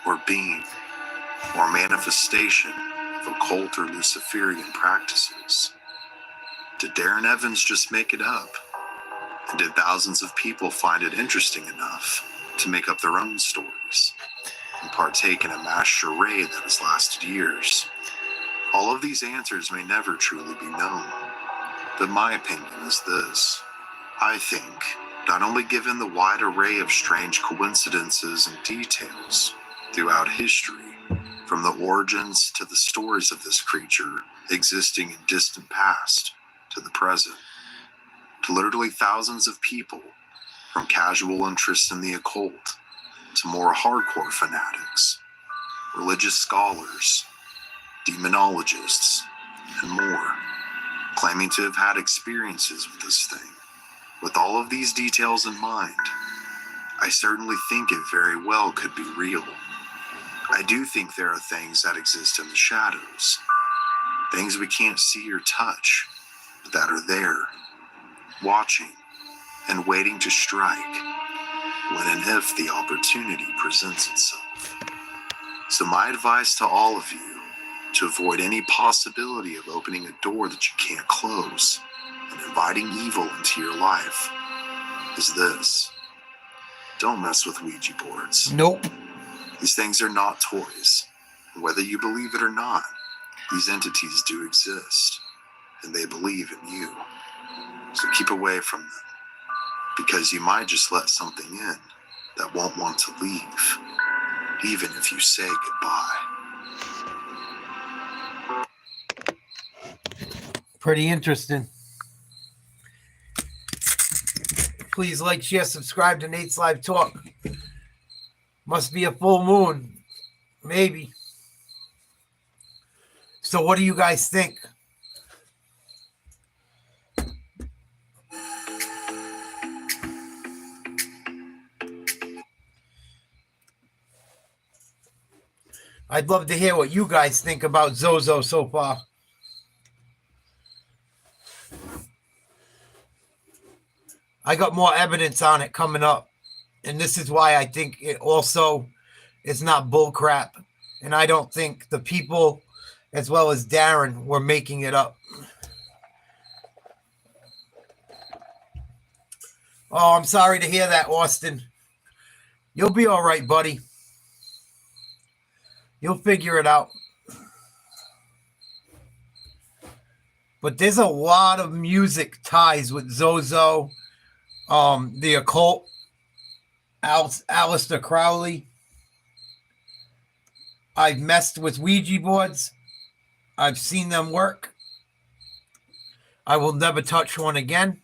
or being, or manifestation of occult or Luciferian practices? Did Darren Evans just make it up? And did thousands of people find it interesting enough to make up their own stories and partake in a mass charade that has lasted years? All of these answers may never truly be known, but my opinion is this. I think, not only given the wide array of strange coincidences and details throughout history, from the origins to the stories of this creature existing in distant past to the present, to literally thousands of people, from casual interests in the occult to more hardcore fanatics, religious scholars, demonologists, and more, claiming to have had experiences with this thing. With all of these details in mind, I certainly think it very well could be real. I do think there are things that exist in the shadows, things we can't see or touch, but that are there, watching and waiting to strike when and if the opportunity presents itself. So my advice to all of you, to avoid any possibility of opening a door that you can't close and inviting evil into your life, is this: don't mess with Ouija boards. Nope. These things are not toys. Whether you believe it or not, these entities do exist, and they believe in you. So keep away from them, because you might just let something in that won't want to leave, even if you say goodbye. Pretty interesting. Please like, share, subscribe to Nate's Live Talk. Must be a full moon. Maybe. So what do you guys think? I'd love to hear what you guys think about Zozo so far. I got more evidence on it coming up. And this is why I think it also is not bullcrap. And I don't think the people, as well as Darren, were making it up. Oh, I'm sorry to hear that, Austin. You'll be all right, buddy. You'll figure it out. But there's a lot of music ties with Zozo, the occult, Aleister Crowley. I've messed with Ouija boards. I've seen them work. I will never touch one again.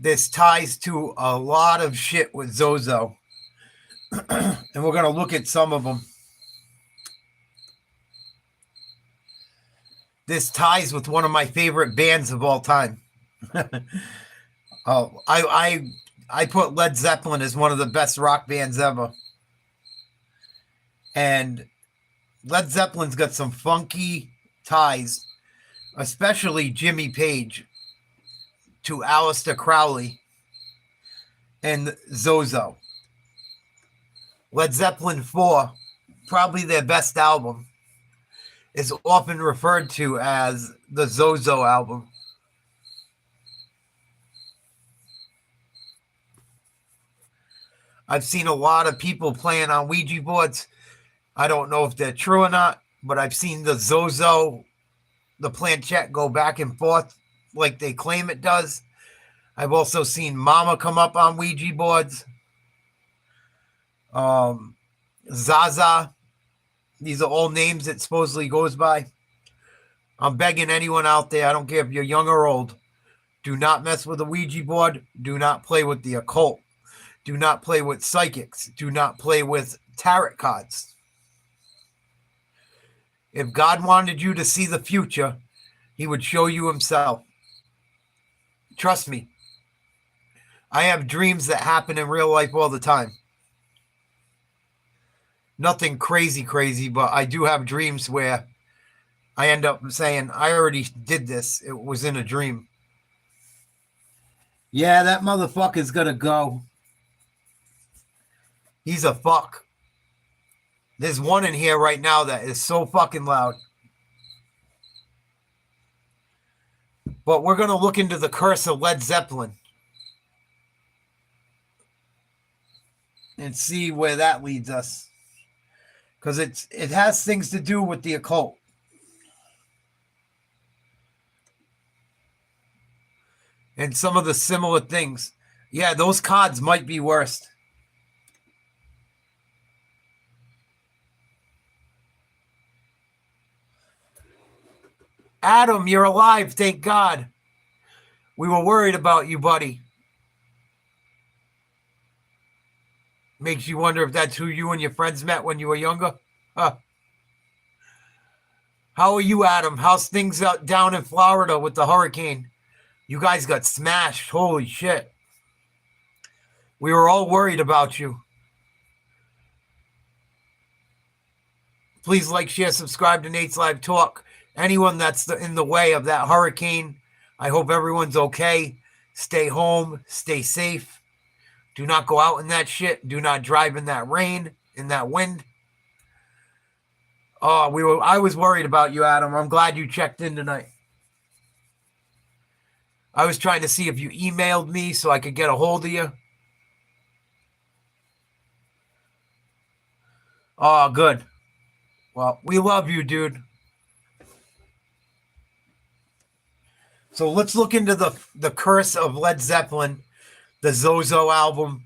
There's ties to a lot of shit with Zozo. And we're going to look at some of them. This ties with one of my favorite bands of all time. I put Led Zeppelin as one of the best rock bands ever. And Led Zeppelin's got some funky ties, especially Jimmy Page, to Aleister Crowley and Zozo. Led Zeppelin 4, probably their best album, is often referred to as the Zozo album. I've seen a lot of people playing on Ouija boards. I don't know if they're true or not, but I've seen the Zozo, the planchette, go back and forth like they claim it does. I've also seen Mama come up on Ouija boards. Zaza. These are all names it supposedly goes by. I'm begging anyone out there, I don't care if you're young or old, do not mess with a Ouija board. Do not play with the occult. Do not play with psychics. Do not play with tarot cards. If God wanted you to see the future, he would show you himself. Trust me. I have dreams that happen in real life all the time. Nothing crazy, but I do have dreams where I end up saying, I already did this. It was in a dream. Yeah, that motherfucker's gonna go. He's a fuck. There's one in here right now that is so fucking loud. But we're going to look into the curse of Led Zeppelin and see where that leads us. Because it has things to do with the occult. And some of the similar things. Yeah, those cards might be worst. Adam, you're alive, thank God. We were worried about you, buddy. Makes you wonder if that's who you and your friends met when you were younger. Huh. How are you, Adam? How's things out down in Florida with the hurricane? You guys got smashed. Holy shit. We were all worried about you. Please like, share, subscribe to Nate's Live Talk. Anyone that's in the way of that hurricane, I hope everyone's okay. Stay home. Stay safe. Do not go out in that shit. Do not drive in that rain, in that wind. Oh, I was worried about you, Adam. I'm glad you checked in tonight. I was trying to see if you emailed me so I could get a hold of you. Oh, good. Well, we love you, dude. So let's look into the curse of Led Zeppelin, the Zozo album.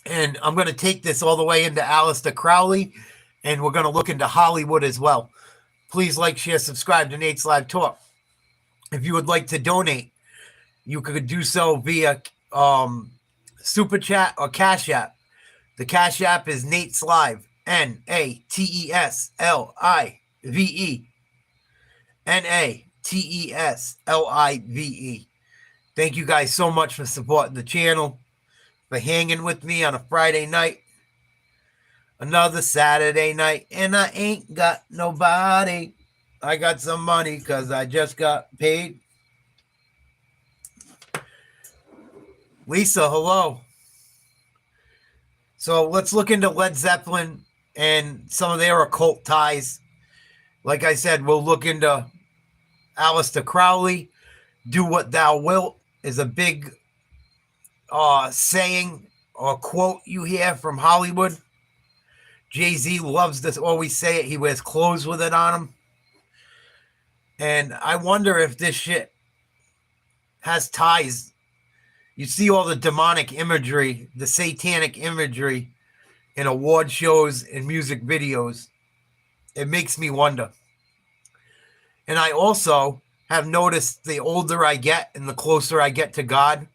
And I'm going to take this all the way into Aleister Crowley, and we're going to look into Hollywood as well. Please like, share, subscribe to Nate's Live Talk. If you would like to donate, you could do so via Super Chat or Cash App. The Cash App is Nate's Live, NATESLIVE. NATESLIVE. Thank you guys so much for supporting the channel, for hanging with me on a Friday night. Another Saturday night, and I ain't got nobody. I got some money because I just got paid. Lisa, hello. So let's look into Led Zeppelin and some of their occult ties. Like I said, we'll look into Aleister Crowley. Do what thou wilt is a big saying or quote you hear from Hollywood. Jay-Z loves to always say it. He wears clothes with it on him. And I wonder if this shit has ties. You see all the demonic imagery, the satanic imagery in award shows and music videos. It makes me wonder. And I also have noticed the older I get and the closer I get to God,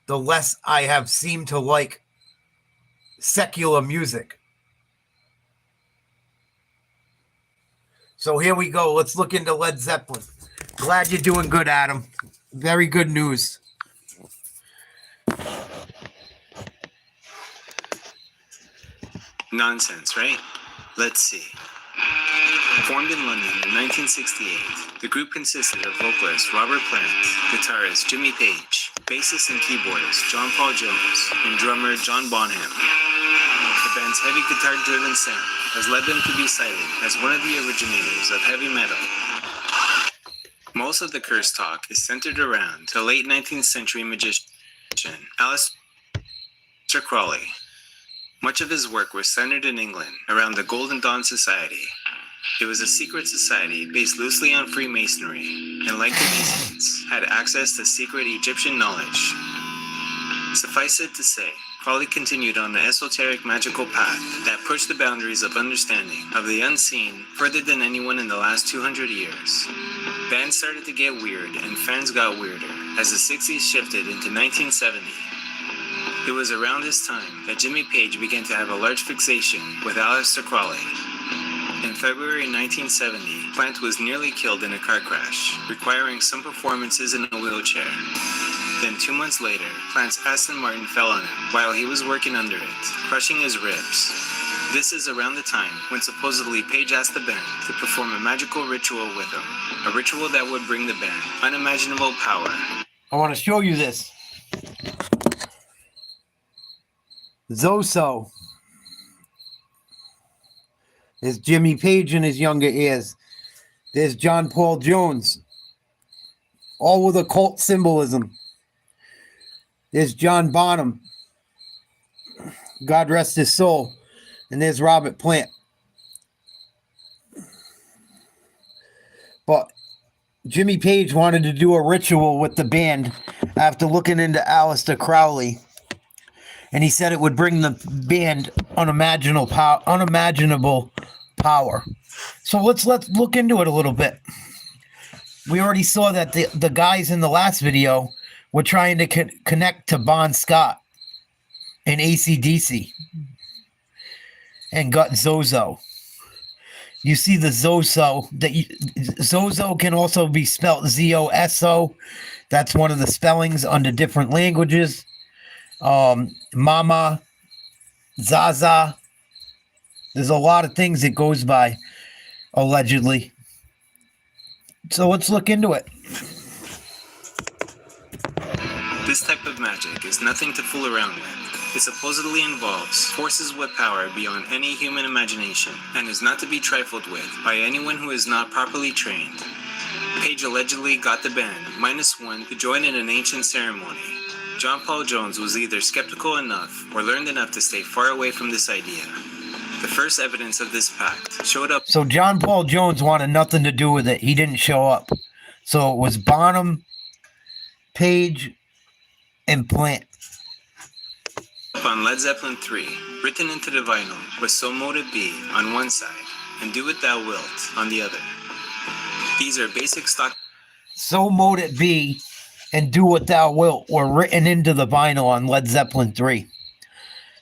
the less I have seemed to like secular music. So here we go. Let's look into Led Zeppelin. Glad you're doing good, Adam. Very good news. Nonsense, right? Let's see. Formed in London in 1968, the group consisted of vocalist Robert Plant, guitarist Jimmy Page, bassist and keyboardist John Paul Jones, and drummer John Bonham. The band's heavy guitar-driven sound has led them to be cited as one of the originators of heavy metal. Most of the curse talk is centered around the late 19th century magician Aleister Crowley. Much of his work was centered in England around the Golden Dawn Society. It was a secret society based loosely on Freemasonry, and like the Masons, had access to secret Egyptian knowledge. Suffice it to say, Crowley continued on the esoteric magical path that pushed the boundaries of understanding of the unseen further than anyone in the last 200 years. Bands started to get weird and fans got weirder as the 60s shifted into 1970. It was around this time that Jimmy Page began to have a large fixation with Aleister Crowley. In February 1970, Plant was nearly killed in a car crash, requiring some performances in a wheelchair. Then 2 months later, Plant's Aston Martin fell on him while he was working under it, crushing his ribs. This is around the time when supposedly Page asked the band to perform a magical ritual with him, a ritual that would bring the band unimaginable power. I want to show you this. Zozo. There's Jimmy Page in his younger years. There's John Paul Jones. All with occult symbolism. There's John Bonham. God rest his soul. And there's Robert Plant. But Jimmy Page wanted to do a ritual with the band after looking into Aleister Crowley, and he said it would bring the band unimaginable power. So let's look into it a little bit. We already saw that the guys in the last video were trying to connect to Bon Scott and AC/DC and got Zozo. You see the Zozo. Zozo can also be spelled Zoso. That's one of the spellings under different languages. Mama, Zaza. There's a lot of things it goes by, allegedly. So let's look into it. This type of magic is nothing to fool around with. It supposedly involves forces with power beyond any human imagination and is not to be trifled with by anyone who is not properly trained. Page allegedly got the band, -1, to join in an ancient ceremony. John Paul Jones was either skeptical enough or learned enough to stay far away from this idea. The first evidence of this pact showed up. So John Paul Jones wanted nothing to do with it. He didn't show up. So it was Bonham, Page, and Plant. On Led Zeppelin 3, written into the vinyl was "So Mote It Be" on one side and "Do What Thou Wilt" on the other. These are basic stock. So Mote It Be and "Do What Thou Wilt" were written into the vinyl on Led Zeppelin 3.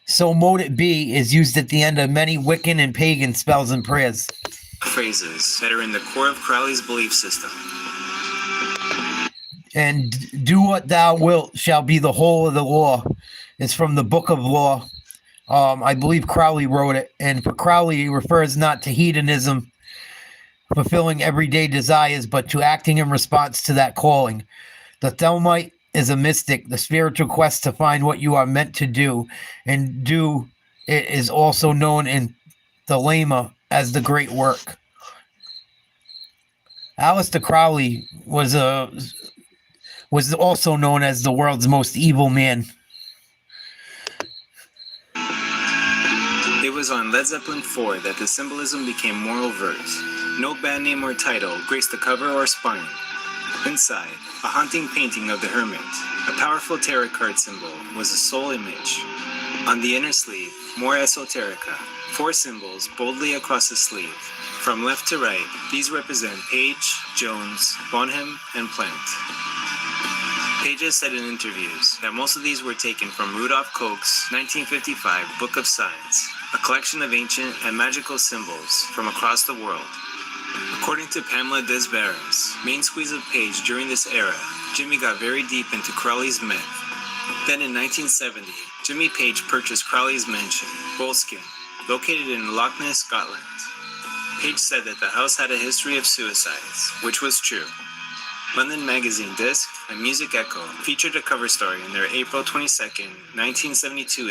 So Mote It Be is used at the end of many Wiccan and pagan spells and prayers. Phrases that are in the core of Crowley's belief system. And "Do What Thou Wilt" shall be the whole of the law. It's from the Book of Law. I believe Crowley wrote it. And for Crowley, he refers not to hedonism, fulfilling everyday desires, but to acting in response to that calling. The Thelmite is a mystic, the spiritual quest to find what you are meant to do. And do it is also known in the Lama as the great work. Aleister Crowley was also known as the world's most evil man. It was on Led Zeppelin 4 that the symbolism became more overt. No band name or title graced the cover or spine. Inside, a haunting painting of the Hermit, a powerful tarot card symbol, was a soul image. On the inner sleeve, more esoterica, 4 symbols boldly across the sleeve. From left to right, these represent Page, Jones, Bonham, and Plant. Page has said in interviews that most of these were taken from Rudolf Koch's 1955 Book of Signs, a collection of ancient and magical symbols from across the world. According to Pamela Desbarres, main squeeze of Page during this era, Jimmy got very deep into Crowley's myth. Then in 1970, Jimmy Page purchased Crowley's mansion, Boleskine, located in Loch Ness, Scotland. Page said that the house had a history of suicides, which was true. London Magazine Disc and Music Echo featured a cover story in their April 22, 1972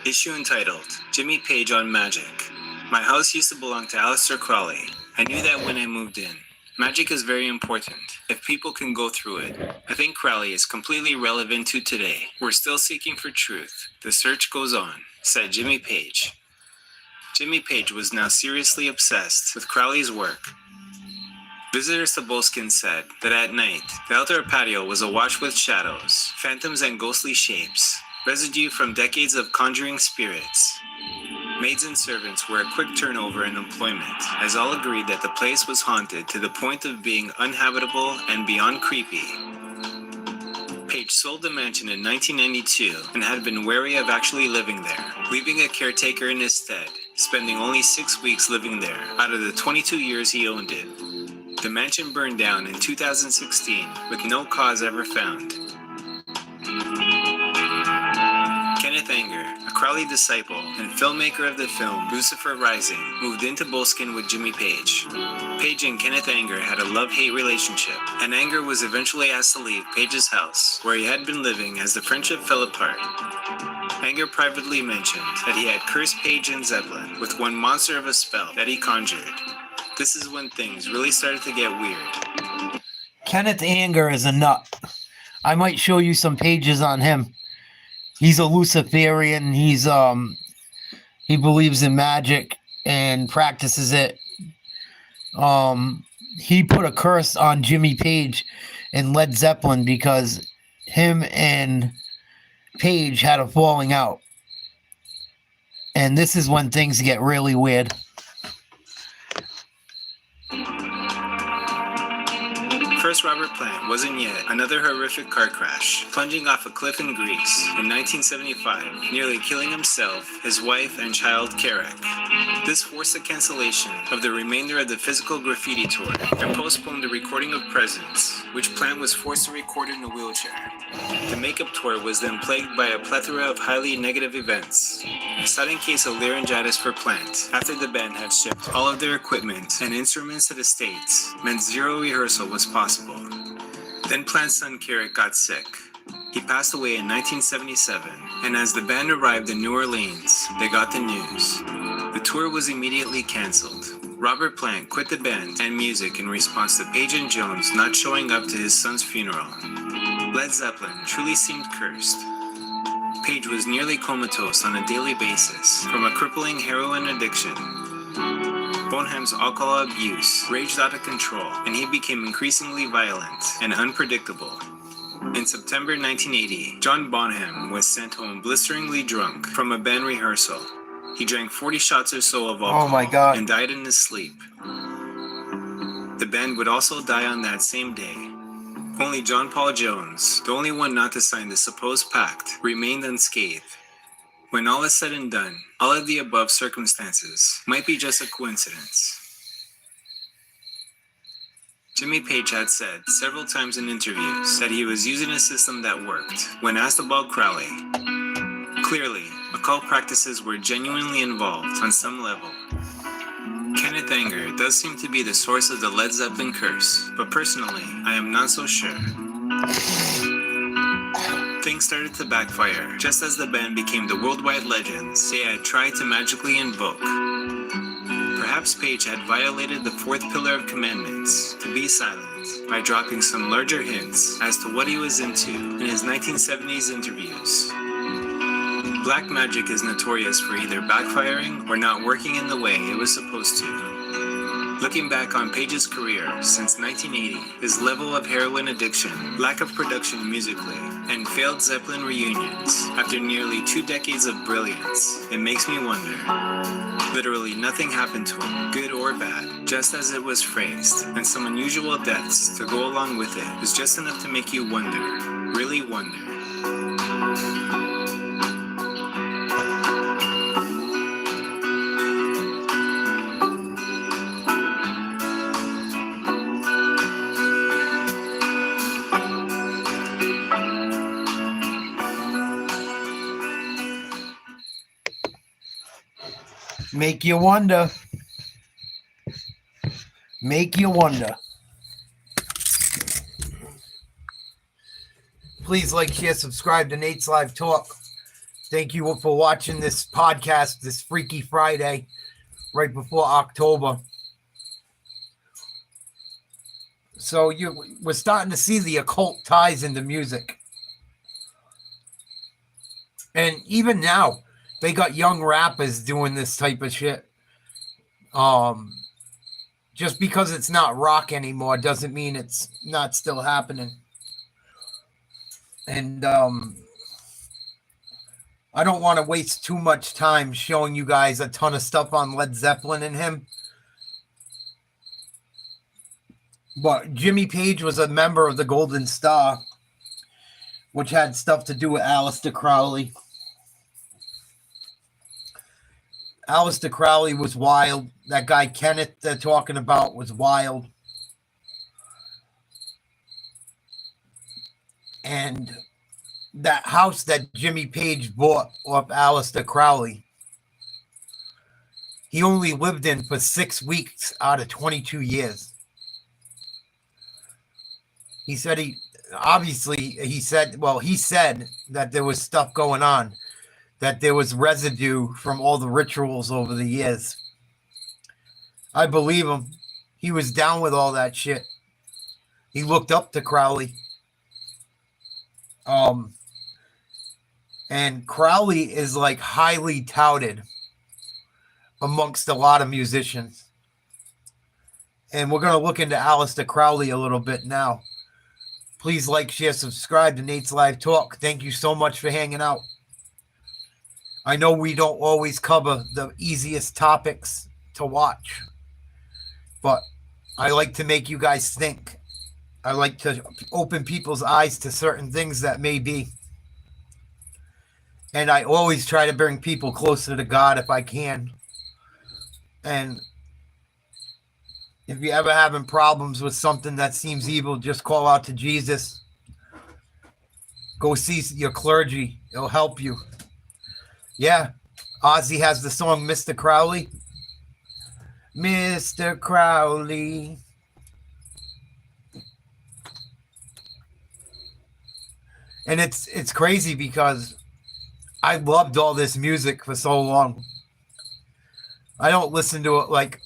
issue entitled Jimmy Page on Magic. My house used to belong to Aleister Crowley. I knew that when I moved in. Magic is very important, if people can go through it. I think Crowley is completely relevant to today. We're still seeking for truth. The search goes on, said Jimmy Page. Jimmy Page was now seriously obsessed with Crowley's work. Visitors to Boleskine said that at night, the outdoor patio was awash with shadows, phantoms and ghostly shapes, residue from decades of conjuring spirits. Maids and servants were a quick turnover in employment, as all agreed that the place was haunted to the point of being uninhabitable and beyond creepy. Page sold the mansion in 1992 and had been wary of actually living there, leaving a caretaker in his stead, spending only 6 weeks living there out of the 22 years he owned it. The mansion burned down in 2016 with no cause ever found. Kenneth Anger, a Crowley disciple and filmmaker of the film Lucifer Rising, moved into Boleskine with Jimmy Page. Page and Kenneth Anger had a love-hate relationship, and Anger was eventually asked to leave Page's house, where he had been living as the friendship fell apart. Anger privately mentioned that he had cursed Page and Zeppelin with one monster of a spell that he conjured. This is when things really started to get weird. Kenneth Anger is a nut. I might show you some pages on him. He's a Luciferian. He believes in magic and practices it. he put a curse on Jimmy Page and Led Zeppelin because him and Page had a falling out. And this is when things get really weird. First Robert Plant was in yet another horrific car crash, plunging off a cliff in Greece in 1975, nearly killing himself, his wife, and child Carrey. This forced the cancellation of the remainder of the physical graffiti tour and postponed the recording of Presence, which Plant was forced to record in a wheelchair. The makeup tour was then plagued by a plethora of highly negative events. A sudden case of laryngitis for Plant, after the band had shipped all of their equipment and instruments to the States, meant zero rehearsal was possible. Then Plant's son Carrey got sick. He passed away in 1977, and as the band arrived in New Orleans, they got the news. The tour was immediately canceled. Robert Plant quit the band and music in response to Page and Jones not showing up to his son's funeral. Led Zeppelin truly seemed cursed. Page was nearly comatose on a daily basis from a crippling heroin addiction. Bonham's alcohol abuse raged out of control, and he became increasingly violent and unpredictable. In September 1980, John Bonham was sent home blisteringly drunk from a band rehearsal. He drank 40 shots or so of alcohol and died in his sleep. The band would also die on that same day. Only John Paul Jones, the only one not to sign the supposed pact, remained unscathed. When all is said and done, all of the above circumstances might be just a coincidence. Jimmy Page had said several times in interviews that he was using a system that worked when asked about Crowley. Clearly, occult practices were genuinely involved on some level. Kenneth Anger does seem to be the source of the Led Zeppelin curse, but personally, I am not so sure. Things started to backfire just as the band became the worldwide legends they had tried to magically invoke. Perhaps Page had violated the fourth pillar of commandments, to be silent, by dropping some larger hints as to what he was into in his 1970s interviews. Black magic is notorious for either backfiring or not working in the way it was supposed to. Looking back on Page's career since 1980, his level of heroin addiction, lack of production musically, and failed Zeppelin reunions after nearly 2 decades of brilliance, it makes me wonder. Literally nothing happened to him, good or bad, just as it was phrased, and some unusual deaths to go along with it was just enough to make you wonder, really wonder. Make you wonder. Make you wonder. Please like, share, subscribe to Nate's Live Talk. Thank you for watching this podcast this Freaky Friday, right before October. So we're starting to see the occult ties into music. And even now, they got young rappers doing this type of shit. Just because it's not rock anymore doesn't mean it's not still happening. And I don't want to waste too much time showing you guys a ton of stuff on Led Zeppelin and him. But Jimmy Page was a member of the Golden Star, which had stuff to do with Aleister Crowley. Aleister Crowley was wild. That guy Kenneth they're talking about was wild. And that house that Jimmy Page bought off Aleister Crowley, he only lived in for 6 weeks out of 22 years. He said he said that there was stuff going on, that there was residue from all the rituals over the years. I believe him. He was down with all that shit. He looked up to Crowley. And Crowley is like highly touted amongst a lot of musicians. And we're going to look into Aleister Crowley a little bit now. Please like, share, subscribe to Nate's Live Talk. Thank you so much for hanging out. I know we don't always cover the easiest topics to watch, but I like to make you guys think. I like to open people's eyes to certain things that may be. And I always try to bring people closer to God if I can. And if you're ever having problems with something that seems evil, just call out to Jesus. Go see your clergy. It'll help you. Yeah, Ozzy has the song Mr. Crowley. Mr. Crowley. And it's crazy because I loved all this music for so long. I don't listen to it like,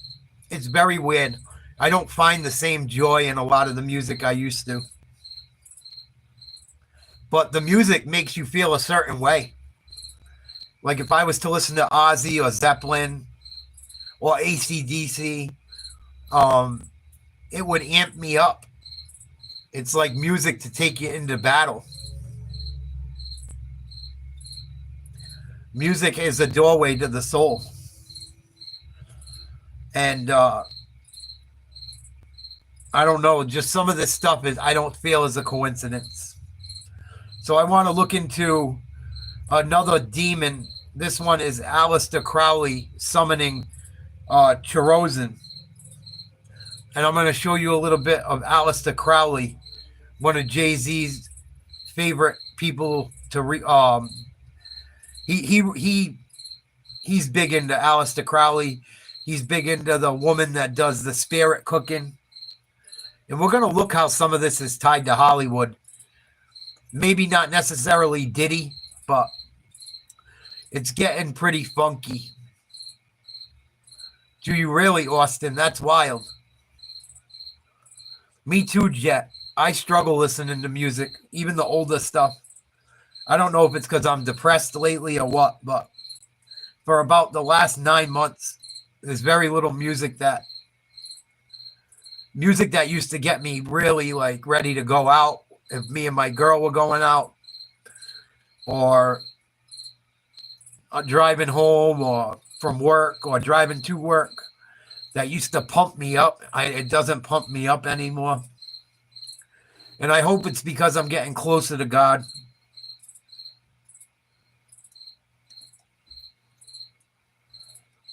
it's very weird. I don't find the same joy in a lot of the music I used to. But the music makes you feel a certain way. Like if I was to listen to Ozzy or Zeppelin or AC/DC, it would amp me up. It's like music to take you into battle. Music is a doorway to the soul. And I don't know, just some of this stuff I don't feel is a coincidence. So I want to look into another demon. This one is Aleister Crowley summoning Coronzon. And I'm going to show you a little bit of Aleister Crowley, one of Jay-Z's favorite people to he's big into Aleister Crowley. He's big into the woman that does the spirit cooking. And we're going to look how some of this is tied to Hollywood. Maybe not necessarily Diddy, but it's getting pretty funky. Do you really, Austin? That's wild. Me too, Jet. I struggle listening to music, even the older stuff. I don't know if it's because I'm depressed lately or what, but for about the last 9 months, there's very little music that used to get me really like ready to go out. If me and my girl were going out or driving home or from work or driving to work, that used to pump me up. It doesn't pump me up anymore. And I hope it's because I'm getting closer to God.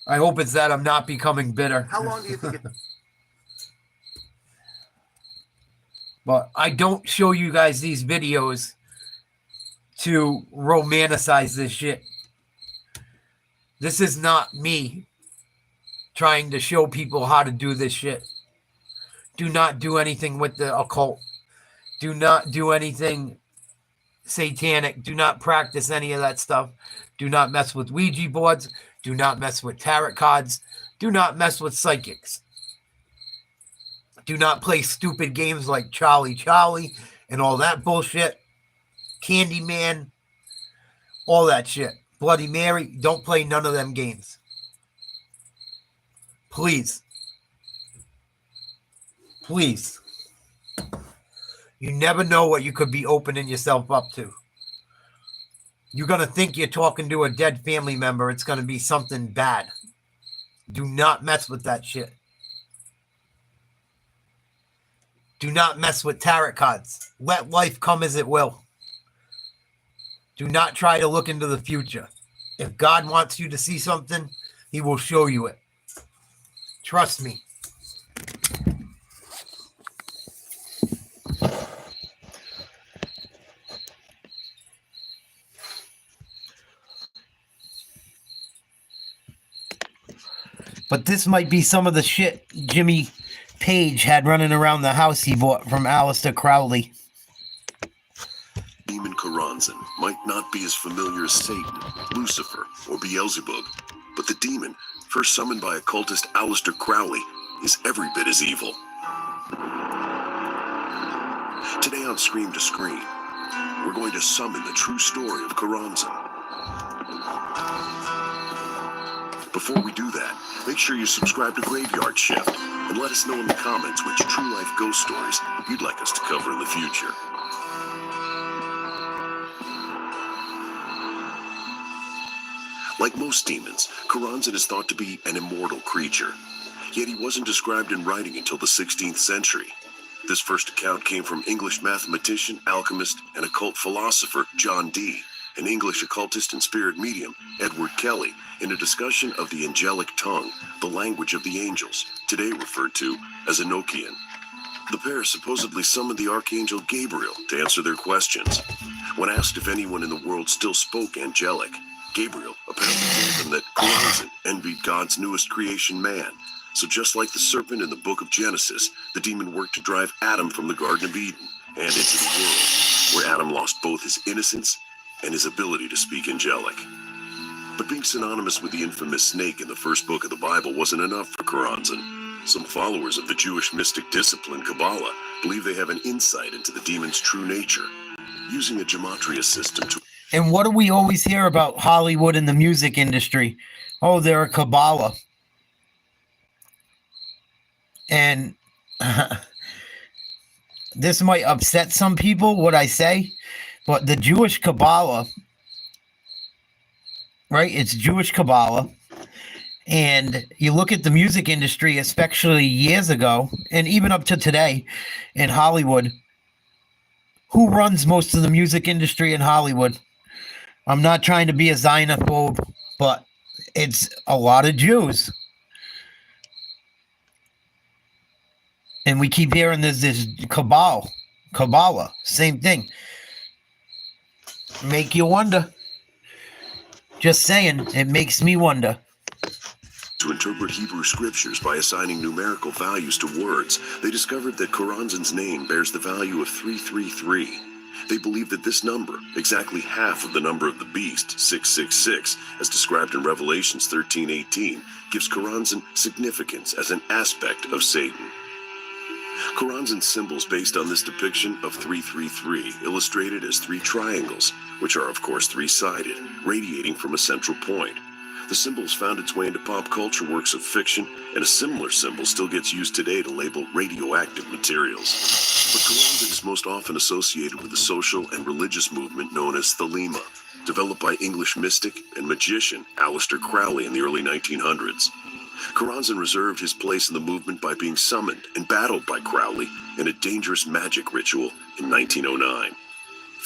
I hope it's that I'm not becoming bitter. How long do you think it... But I don't show you guys these videos to romanticize this shit. This is not me trying to show people how to do this shit. Do not do anything with the occult. Do not do anything satanic. Do not practice any of that stuff. Do not mess with Ouija boards. Do not mess with tarot cards. Do not mess with psychics. Do not play stupid games like Charlie and all that bullshit. Candyman. All that shit. Bloody Mary. Don't play none of them games. Please. Please. You never know what you could be opening yourself up to. You're going to think you're talking to a dead family member. It's going to be something bad. Do not mess with that shit. Do not mess with tarot cards. Let life come as it will. Do not try to look into the future. If God wants you to see something, he will show you it. Trust me. But this might be some of the shit Jimmy Page had running around the house he bought from Aleister Crowley. Demon Coronzon might not be as familiar as Satan, Lucifer, or Beelzebub, but the demon, first summoned by occultist Aleister Crowley, is every bit as evil. Today on Scream to Scream, we're going to summon the true story of Coronzon. Before we do that, make sure you subscribe to Graveyard Shift and let us know in the comments which true life ghost stories you'd like us to cover in the future. Like most demons, Coronzon is thought to be an immortal creature, yet he wasn't described in writing until the 16th century. This first account came from English mathematician, alchemist, and occult philosopher John Dee, and English occultist and spirit medium Edward Kelly, in a discussion of the angelic tongue, the language of the angels, today referred to as Enochian. The pair supposedly summoned the archangel Gabriel to answer their questions. When asked if anyone in the world still spoke angelic, Gabriel apparently told them that Coronzon envied God's newest creation, man. So just like the serpent in the book of Genesis, the demon worked to drive Adam from the Garden of Eden and into the world, where Adam lost both his innocence and his ability to speak angelic. But being synonymous with the infamous snake in the first book of the Bible wasn't enough for Coronzon. Some followers of the Jewish mystic discipline Kabbalah believe they have an insight into the demon's true nature, using a gematria system to... And what do we always hear about Hollywood and the music industry? Oh, they're a Kabbalah. And this might upset some people, what I say, but the Jewish Kabbalah, right? It's Jewish Kabbalah. And you look at the music industry, especially years ago, and even up to today in Hollywood, who runs most of the music industry in Hollywood? I'm not trying to be a xenophobe, but it's a lot of Jews. And we keep hearing there's this Kabbalah, same thing. Make you wonder. Just saying, it makes me wonder. To interpret Hebrew scriptures by assigning numerical values to words, they discovered that Coronzon's name bears the value of 333. They believe that this number, exactly half of the number of the beast, 666, as described in Revelations 13:18, gives Coronzon significance as an aspect of Satan. Coronzon's symbols based on this depiction of 333, illustrated as three triangles, which are of course three-sided, radiating from a central point. The symbols found its way into pop culture works of fiction, and a similar symbol still gets used today to label radioactive materials. But Coronzon is most often associated with the social and religious movement known as Thelema, developed by English mystic and magician Aleister Crowley in the early 1900s. Coronzon reserved his place in the movement by being summoned and battled by Crowley in a dangerous magic ritual in 1909.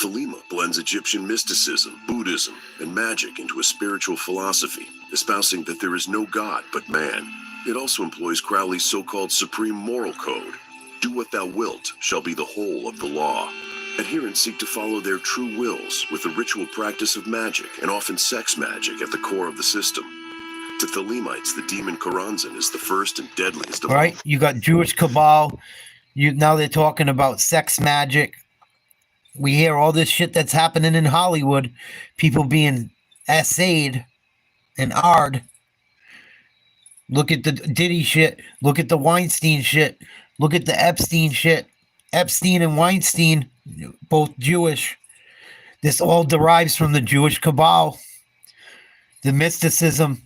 Thelema blends Egyptian mysticism, Buddhism, and magic into a spiritual philosophy, espousing that there is no God but man. It also employs Crowley's so-called supreme moral code. Do what thou wilt shall be the whole of the law. Adherents seek to follow their true wills with the ritual practice of magic, and often sex magic, at the core of the system. To Thelemites, the demon Coronzon is the first and deadliest of all. Right? You got Jewish Cabal. Now they're talking about sex magic. We hear all this shit that's happening in Hollywood. People being essayed and R'd. Look at the Diddy shit. Look at the Weinstein shit. Look at the Epstein shit. Epstein and Weinstein, both Jewish. This all derives from the Jewish Cabal. The mysticism.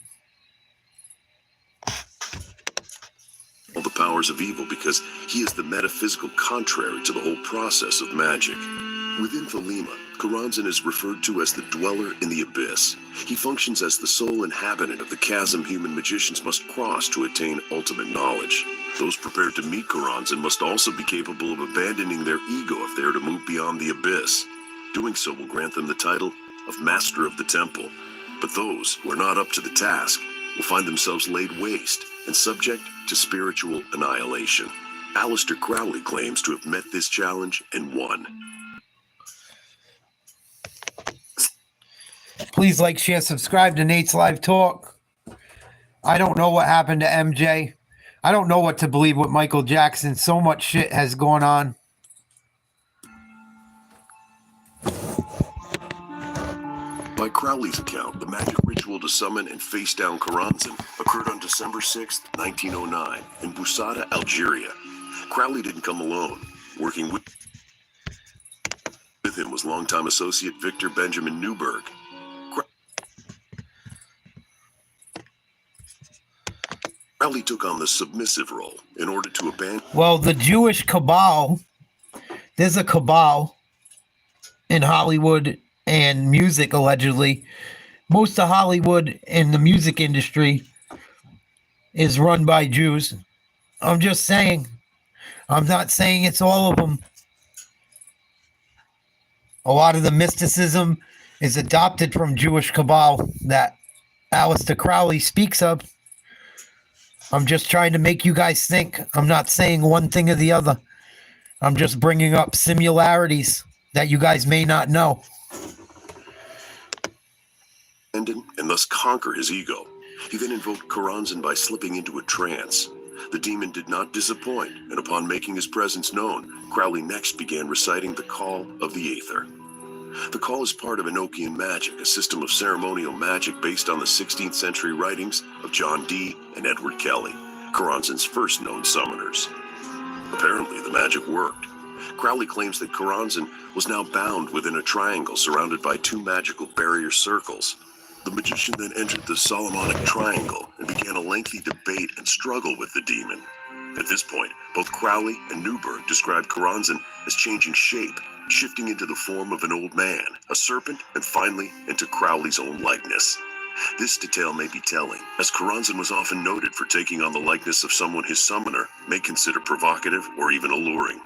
All the powers of evil, because he is the metaphysical contrary to the whole process of magic. Within Thelema, Coronzon is referred to as the dweller in the abyss. He functions as the sole inhabitant of the chasm human magicians must cross to attain ultimate knowledge. Those prepared to meet Coronzon must also be capable of abandoning their ego if they are to move beyond the abyss. Doing so will grant them the title of Master of the Temple. But those who are not up to the task will find themselves laid waste and subject to spiritual annihilation. Aleister Crowley claims to have met this challenge and won. Please like, share, subscribe to Nate's Live Talk. I don't know what happened to MJ. I don't know what to believe with Michael Jackson. So much shit has gone on. By Crowley's account, the magic ritual to summon and face down Coronzon occurred on December 6, 1909, in Busada, Algeria. Crowley didn't come alone. Working with him was longtime associate Victor Benjamin Newberg. Crowley took on the submissive role in order to abandon. Well, the Jewish cabal, there's a cabal in Hollywood and music, allegedly. Most of Hollywood and the music industry is run by Jews. I'm just saying. I'm not saying it's all of them. A lot of the mysticism is adopted from Jewish cabal that Aleister Crowley speaks of. I'm just trying to make you guys think. I'm not saying one thing or the other. I'm just bringing up similarities that you guys may not know. And thus conquer his ego. He then invoked Coronzon by slipping into a trance. The demon did not disappoint, and upon making his presence known, Crowley next began reciting the Call of the Aether. The call is part of Enochian magic, a system of ceremonial magic based on the 16th century writings of John Dee and Edward Kelly, Coronzon's first known summoners. Apparently, the magic worked. Crowley claims that Coronzon was now bound within a triangle surrounded by two magical barrier circles. The magician then entered the Solomonic Triangle and began a lengthy debate and struggle with the demon. At this point, both Crowley and Newberg described Coronzon as changing shape, shifting into the form of an old man, a serpent, and finally into Crowley's own likeness. This detail may be telling, as Coronzon was often noted for taking on the likeness of someone his summoner may consider provocative or even alluring.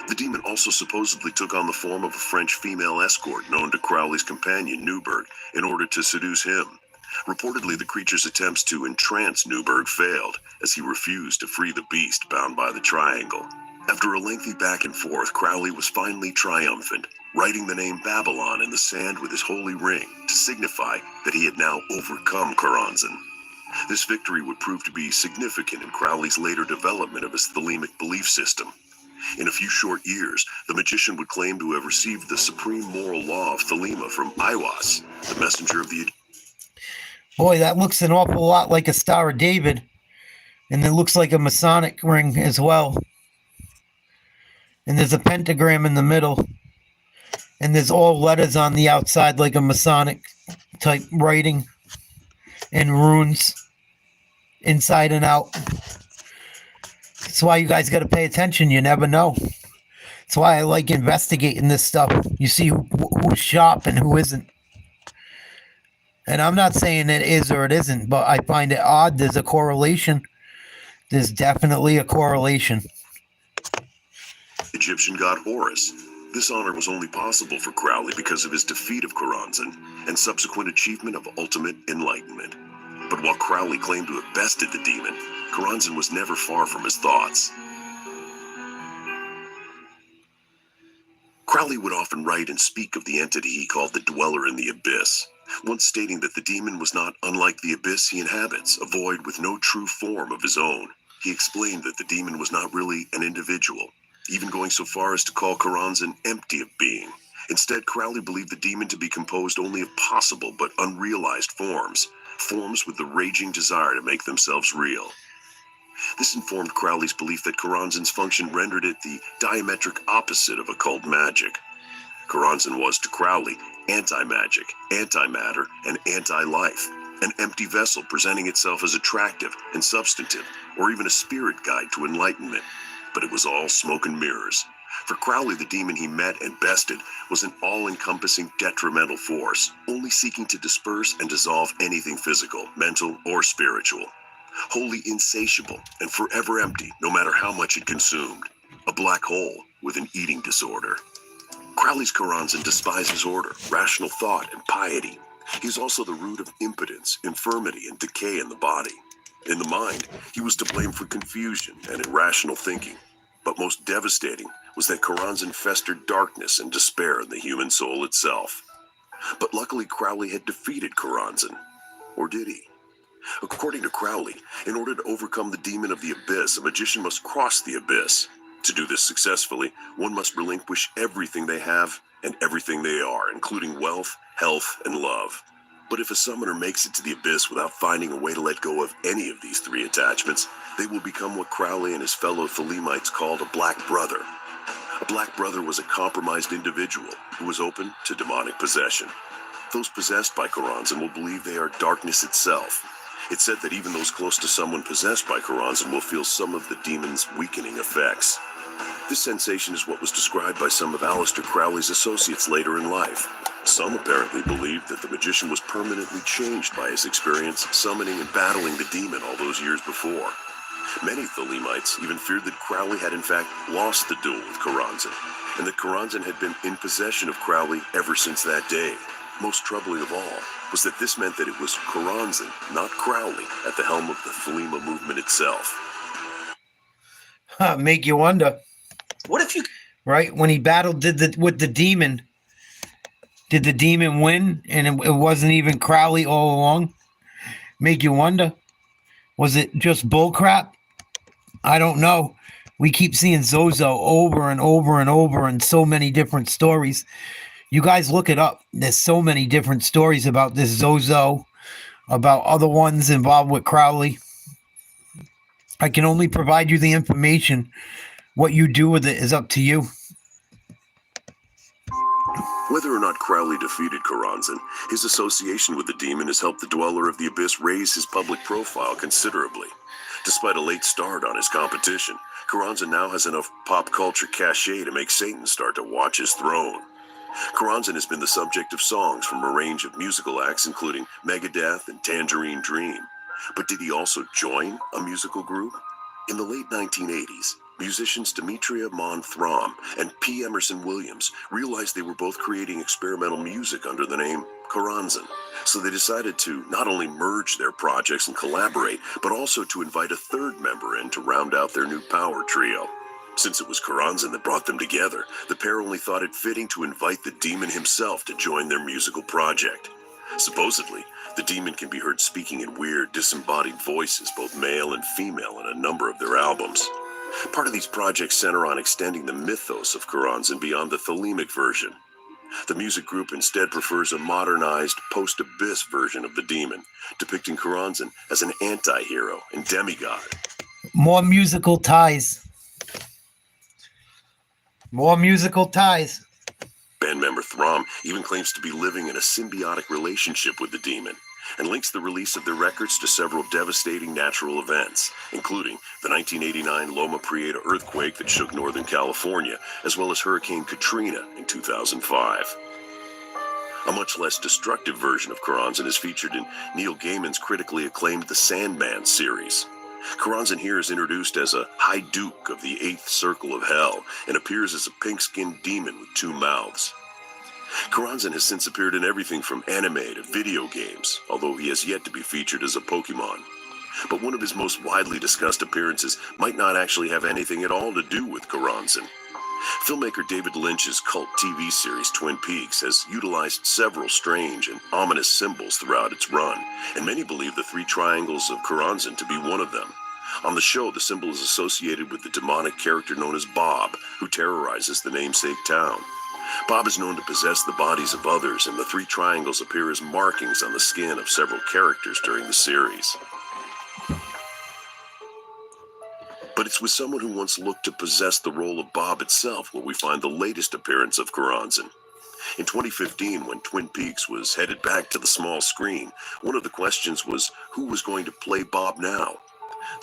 The demon also supposedly took on the form of a French female escort known to Crowley's companion Newberg in order to seduce him. Reportedly, the creature's attempts to entrance Newberg failed, as he refused to free the beast bound by the triangle. After a lengthy back and forth, Crowley was finally triumphant, writing the name Babylon in the sand with his holy ring to signify that he had now overcome Coronzon. This victory would prove to be significant in Crowley's later development of his Thelemic belief system. In a few short years, the magician would claim to have received the supreme moral law of Thelema from Aiwass, the messenger of the... Boy, that looks an awful lot like a Star of David. And it looks like a Masonic ring as well. And there's a pentagram in the middle. And there's all letters on the outside like a Masonic type writing. And runes inside and out. That's why you guys got to pay attention. You never know. That's why I like investigating this stuff. You see who's sharp and who isn't. And I'm not saying it is or it isn't, but I find it odd. There's a correlation. There's definitely a correlation. Egyptian god Horus. This honor was only possible for Crowley because of his defeat of Coronzon and subsequent achievement of ultimate enlightenment. But while Crowley claimed to have bested the demon, Coronzon was never far from his thoughts. Crowley would often write and speak of the entity he called the Dweller in the Abyss, once stating that the demon was not unlike the abyss he inhabits, a void with no true form of his own. He explained that the demon was not really an individual, even going so far as to call Coronzon empty of being. Instead, Crowley believed the demon to be composed only of possible but unrealized forms with the raging desire to make themselves real. This informed Crowley's belief that Coronzon's function rendered it the diametric opposite of occult magic. Coronzon was, to Crowley, anti-magic, anti-matter, and anti-life, an empty vessel presenting itself as attractive and substantive, or even a spirit guide to enlightenment. But it was all smoke and mirrors. For Crowley, the demon he met and bested was an all-encompassing detrimental force, only seeking to disperse and dissolve anything physical, mental, or spiritual. Wholly insatiable and forever empty, no matter how much it consumed. A black hole with an eating disorder. Crowley's Coronzon despises order, rational thought, and piety. He is also the root of impotence, infirmity, and decay in the body. In the mind, he was to blame for confusion and irrational thinking. But most devastating was that Coronzon festered darkness and despair in the human soul itself. But luckily, Crowley had defeated Coronzon. Or did he? According to Crowley, in order to overcome the demon of the abyss, a magician must cross the abyss. To do this successfully, one must relinquish everything they have and everything they are, including wealth, health, and love. But if a summoner makes it to the abyss without finding a way to let go of any of these three attachments, they will become what Crowley and his fellow Thelemites called a black brother. A black brother was a compromised individual who was open to demonic possession. Those possessed by Coronzon will believe they are darkness itself. It's said that even those close to someone possessed by Coronzon will feel some of the demon's weakening effects. This sensation is what was described by some of Aleister Crowley's associates later in life. Some apparently believed that the magician was permanently changed by his experience summoning and battling the demon all those years before. Many Thelemites even feared that Crowley had in fact lost the duel with Coronzon, and that Coronzon had been in possession of Crowley ever since that day. Most troubling of all was that this meant that it was Coronzon, not Crowley, at the helm of the Thelema movement itself. Make you wonder. What if you... Right? When he battled with the demon, did the demon win and it wasn't even Crowley all along? Make you wonder. Was it just bullcrap? I don't know. We keep seeing Zozo over and over and over in so many different stories. You guys look it up. There's so many different stories about this Zozo, about other ones involved with Crowley. I can only provide you the information. What you do with it is up to you. Whether or not Crowley defeated Coronzon, his association with the demon has helped the Dweller of the Abyss raise his public profile considerably. Despite a late start on his competition, Coronzon now has enough pop culture cachet to make Satan start to watch his throne. Coronzon has been the subject of songs from a range of musical acts including Megadeth and Tangerine Dream. But did he also join a musical group? In the late 1980s, musicians Demetria Mon Throm and P. Emerson Williams realized they were both creating experimental music under the name Coronzon. So they decided to not only merge their projects and collaborate, but also to invite a third member in to round out their new power trio. Since it was Coronzon that brought them together, the pair only thought it fitting to invite the demon himself to join their musical project. Supposedly, the demon can be heard speaking in weird, disembodied voices, both male and female, in a number of their albums. Part of these projects center on extending the mythos of Coronzon beyond the Thelemic version. The music group instead prefers a modernized, post-abyss version of the demon, depicting Coronzon as an anti-hero and demigod. More musical ties. More musical ties. Band member Throm even claims to be living in a symbiotic relationship with the demon, and links the release of their records to several devastating natural events, including the 1989 Loma Prieta earthquake that shook Northern California, as well as Hurricane Katrina in 2005. A much less destructive version of Coronzon is featured in Neil Gaiman's critically acclaimed The Sandman series. Coronzon here is introduced as a High Duke of the Eighth Circle of Hell and appears as a pink-skinned demon with two mouths. Coronzon has since appeared in everything from anime to video games, although he has yet to be featured as a Pokemon. But one of his most widely discussed appearances might not actually have anything at all to do with Coronzon. Filmmaker David Lynch's cult TV series Twin Peaks has utilized several strange and ominous symbols throughout its run, and many believe the three triangles of Coronzon to be one of them. On the show, the symbol is associated with the demonic character known as Bob, who terrorizes the namesake town. Bob is known to possess the bodies of others, and the three triangles appear as markings on the skin of several characters during the series. But it's with someone who once looked to possess the role of Bob itself where we find the latest appearance of Coronzon. In 2015, when Twin Peaks was headed back to the small screen, one of the questions was who was going to play Bob now?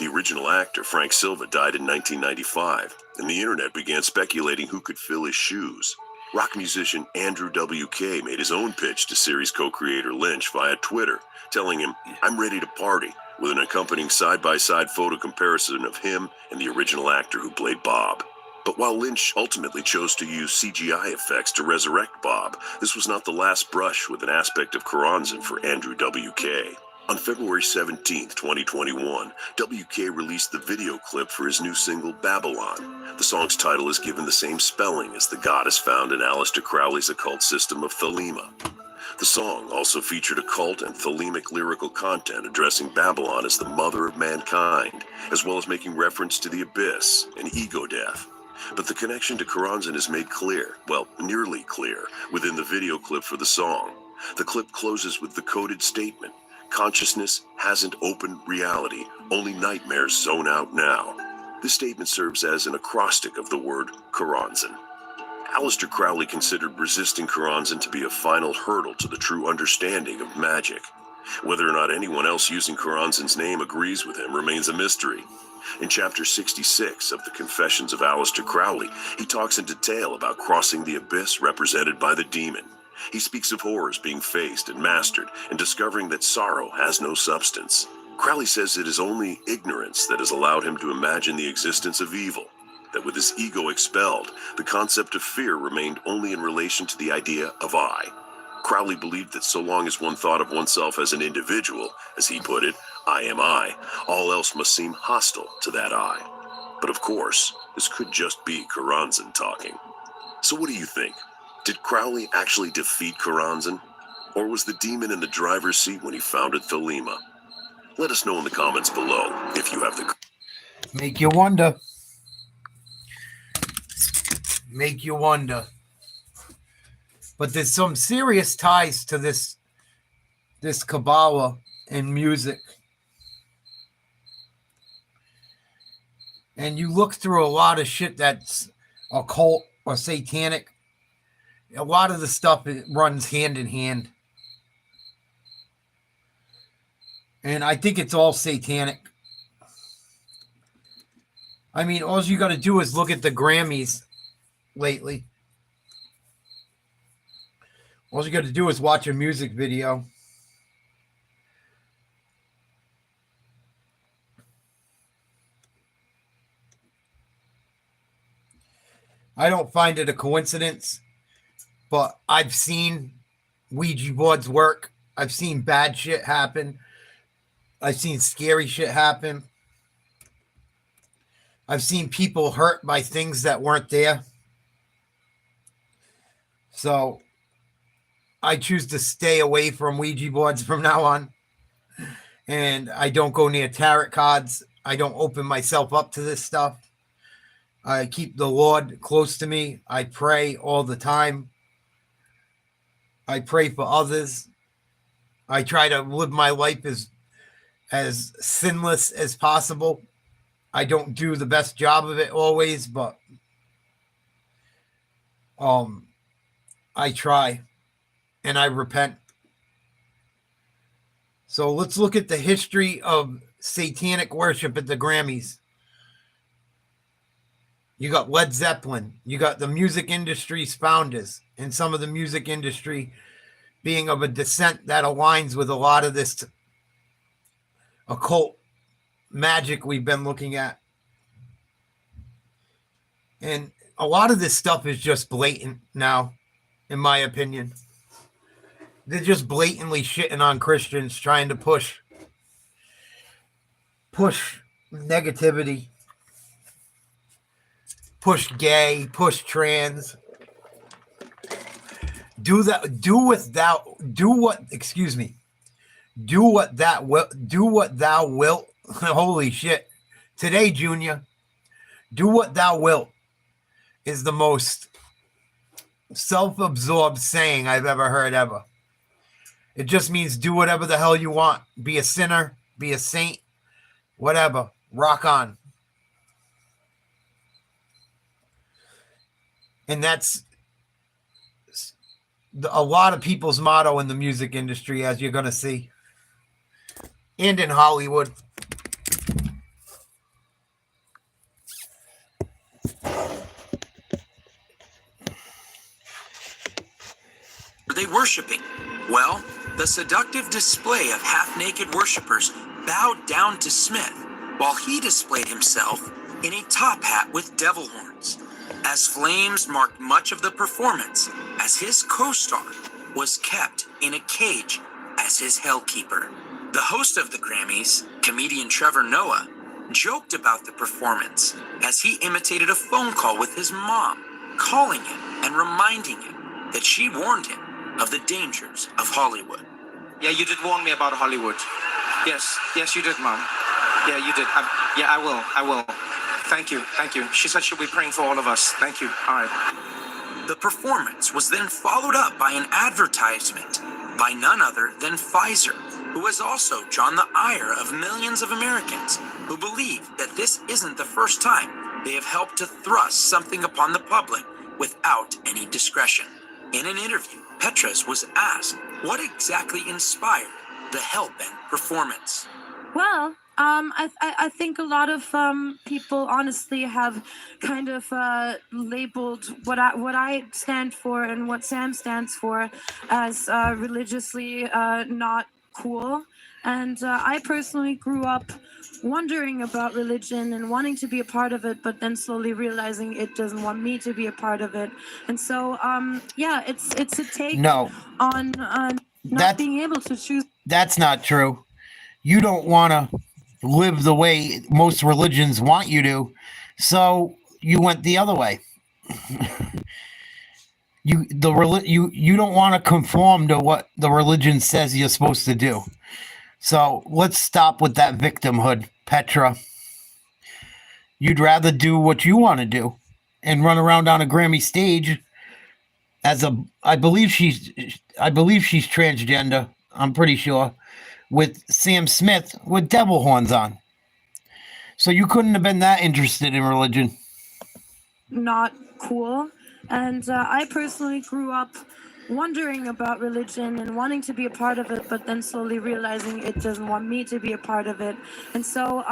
The original actor, Frank Silva, died in 1995, and the internet began speculating who could fill his shoes. Rock musician Andrew W.K. made his own pitch to series co-creator Lynch via Twitter, telling him, "I'm ready to party," with an accompanying side-by-side photo comparison of him and the original actor who played Bob. But while Lynch ultimately chose to use CGI effects to resurrect Bob, this was not the last brush with an aspect of Coronzon for Andrew W.K. On February 17, 2021, W.K. released the video clip for his new single, Babylon. The song's title is given the same spelling as the goddess found in Aleister Crowley's occult system of Thelema. The song also featured occult and Thelemic lyrical content addressing Babylon as the mother of mankind, as well as making reference to the abyss and ego death. But the connection to Coronzon is made clear, well, nearly clear, within the video clip for the song. The clip closes with the coded statement, "Consciousness hasn't opened reality, only nightmares zone out now." This statement serves as an acrostic of the word Coronzon. Aleister Crowley considered resisting Coronzon to be a final hurdle to the true understanding of magic. Whether or not anyone else using Coronzon's name agrees with him remains a mystery. In chapter 66 of the Confessions of Aleister Crowley, he talks in detail about crossing the abyss represented by the demon. He speaks of horrors being faced and mastered, and discovering that sorrow has no substance. Crowley says it is only ignorance that has allowed him to imagine the existence of evil, that with his ego expelled, the concept of fear remained only in relation to the idea of I. Crowley believed that so long as one thought of oneself as an individual, as he put it, I am I, all else must seem hostile to that I. But of course, this could just be Coronzon talking. So what do you think? Did Crowley actually defeat Coronzon? Or was the demon in the driver's seat when he founded Thelema? Let us know in the comments below if you have the... Make you wonder. Make you wonder. But there's some serious ties to this Kabbalah and music. And you look through a lot of shit that's occult or satanic. A lot of the stuff, it runs hand in hand. And I think it's all satanic. I mean, all you got to do is look at the Grammys lately. All you got to do is watch a music video. I don't find it a coincidence, but I've seen Ouija boards work. I've seen bad shit happen. I've seen scary shit happen. I've seen people hurt by things that weren't there. So I choose to stay away from Ouija boards from now on. And I don't go near tarot cards. I don't open myself up to this stuff. I keep the Lord close to me. I pray all the time. I pray for others. I try to live my life as sinless as possible. I don't do the best job of it always, but I try and I repent. So let's look at the history of satanic worship at the Grammys. You got Led Zeppelin. You got the music industry's founders, and some of the music industry being of a descent that aligns with a lot of this occult magic we've been looking at. And a lot of this stuff is just blatant now, in my opinion. They're just blatantly shitting on Christians, trying to push negativity. Push gay, push trans. Do what thou wilt. Holy shit. Today, Junior, do what thou wilt is the most self-absorbed saying I've ever heard ever. It just means do whatever the hell you want. Be a sinner, be a saint, whatever. Rock on. And that's a lot of people's motto in the music industry, as you're going to see. And in Hollywood. Are they worshiping? Well, the seductive display of half-naked worshipers bowed down to Smith while he displayed himself in a top hat with devil horns, as flames marked much of the performance, as his co-star was kept in a cage as his hellkeeper. The host of the Grammys, comedian Trevor Noah, joked about the performance as he imitated a phone call with his mom, calling him and reminding him that she warned him of the dangers of Hollywood. Yeah, you did warn me about Hollywood. Yes, you did, Mom. Yeah, you did. I will. Thank you. She said she'll be praying for all of us. Thank you. All right. The performance was then followed up by an advertisement by none other than Pfizer, who has also drawn the ire of millions of Americans who believe that this isn't the first time they have helped to thrust something upon the public without any discretion. In an interview, Petras was asked what exactly inspired the Hellbent performance. Well, I think a lot of people honestly have kind of labeled what I stand for and what Sam stands for as religiously not cool. And I personally grew up wondering about religion and wanting to be a part of it, but then slowly realizing it doesn't want me to be a part of it. And so, yeah, it's a take No, on not being able to choose. that's not true. You don't want to live the way most religions want you to, so you went the other way. You don't want to conform to what the religion says you're supposed to do. So let's stop with that victimhood, Petra. You'd rather do what you want to do and run around on a Grammy stage as a, I believe she's transgender, I'm pretty sure, with Sam Smith with devil horns on. So you couldn't have been that interested in religion. Not cool. And I personally grew up wondering about religion and wanting to be a part of it, but then slowly realizing it doesn't want me to be a part of it. And so,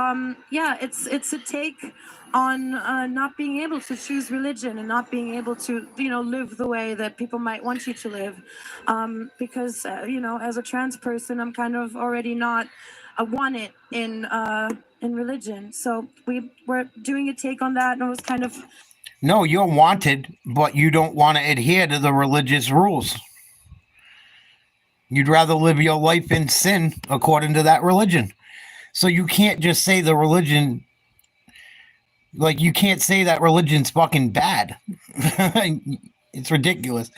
yeah, it's a take on not being able to choose religion and not being able to, live the way that people might want you to live. Because, as a trans person, I'm kind of already not wanted in religion. So we were doing a take on that, and it was kind of... No, you're wanted, but you don't want to adhere to the religious rules. You'd rather live your life in sin according to that religion. So you can't just say the religion, like you can't say that religion's fucking bad. It's ridiculous.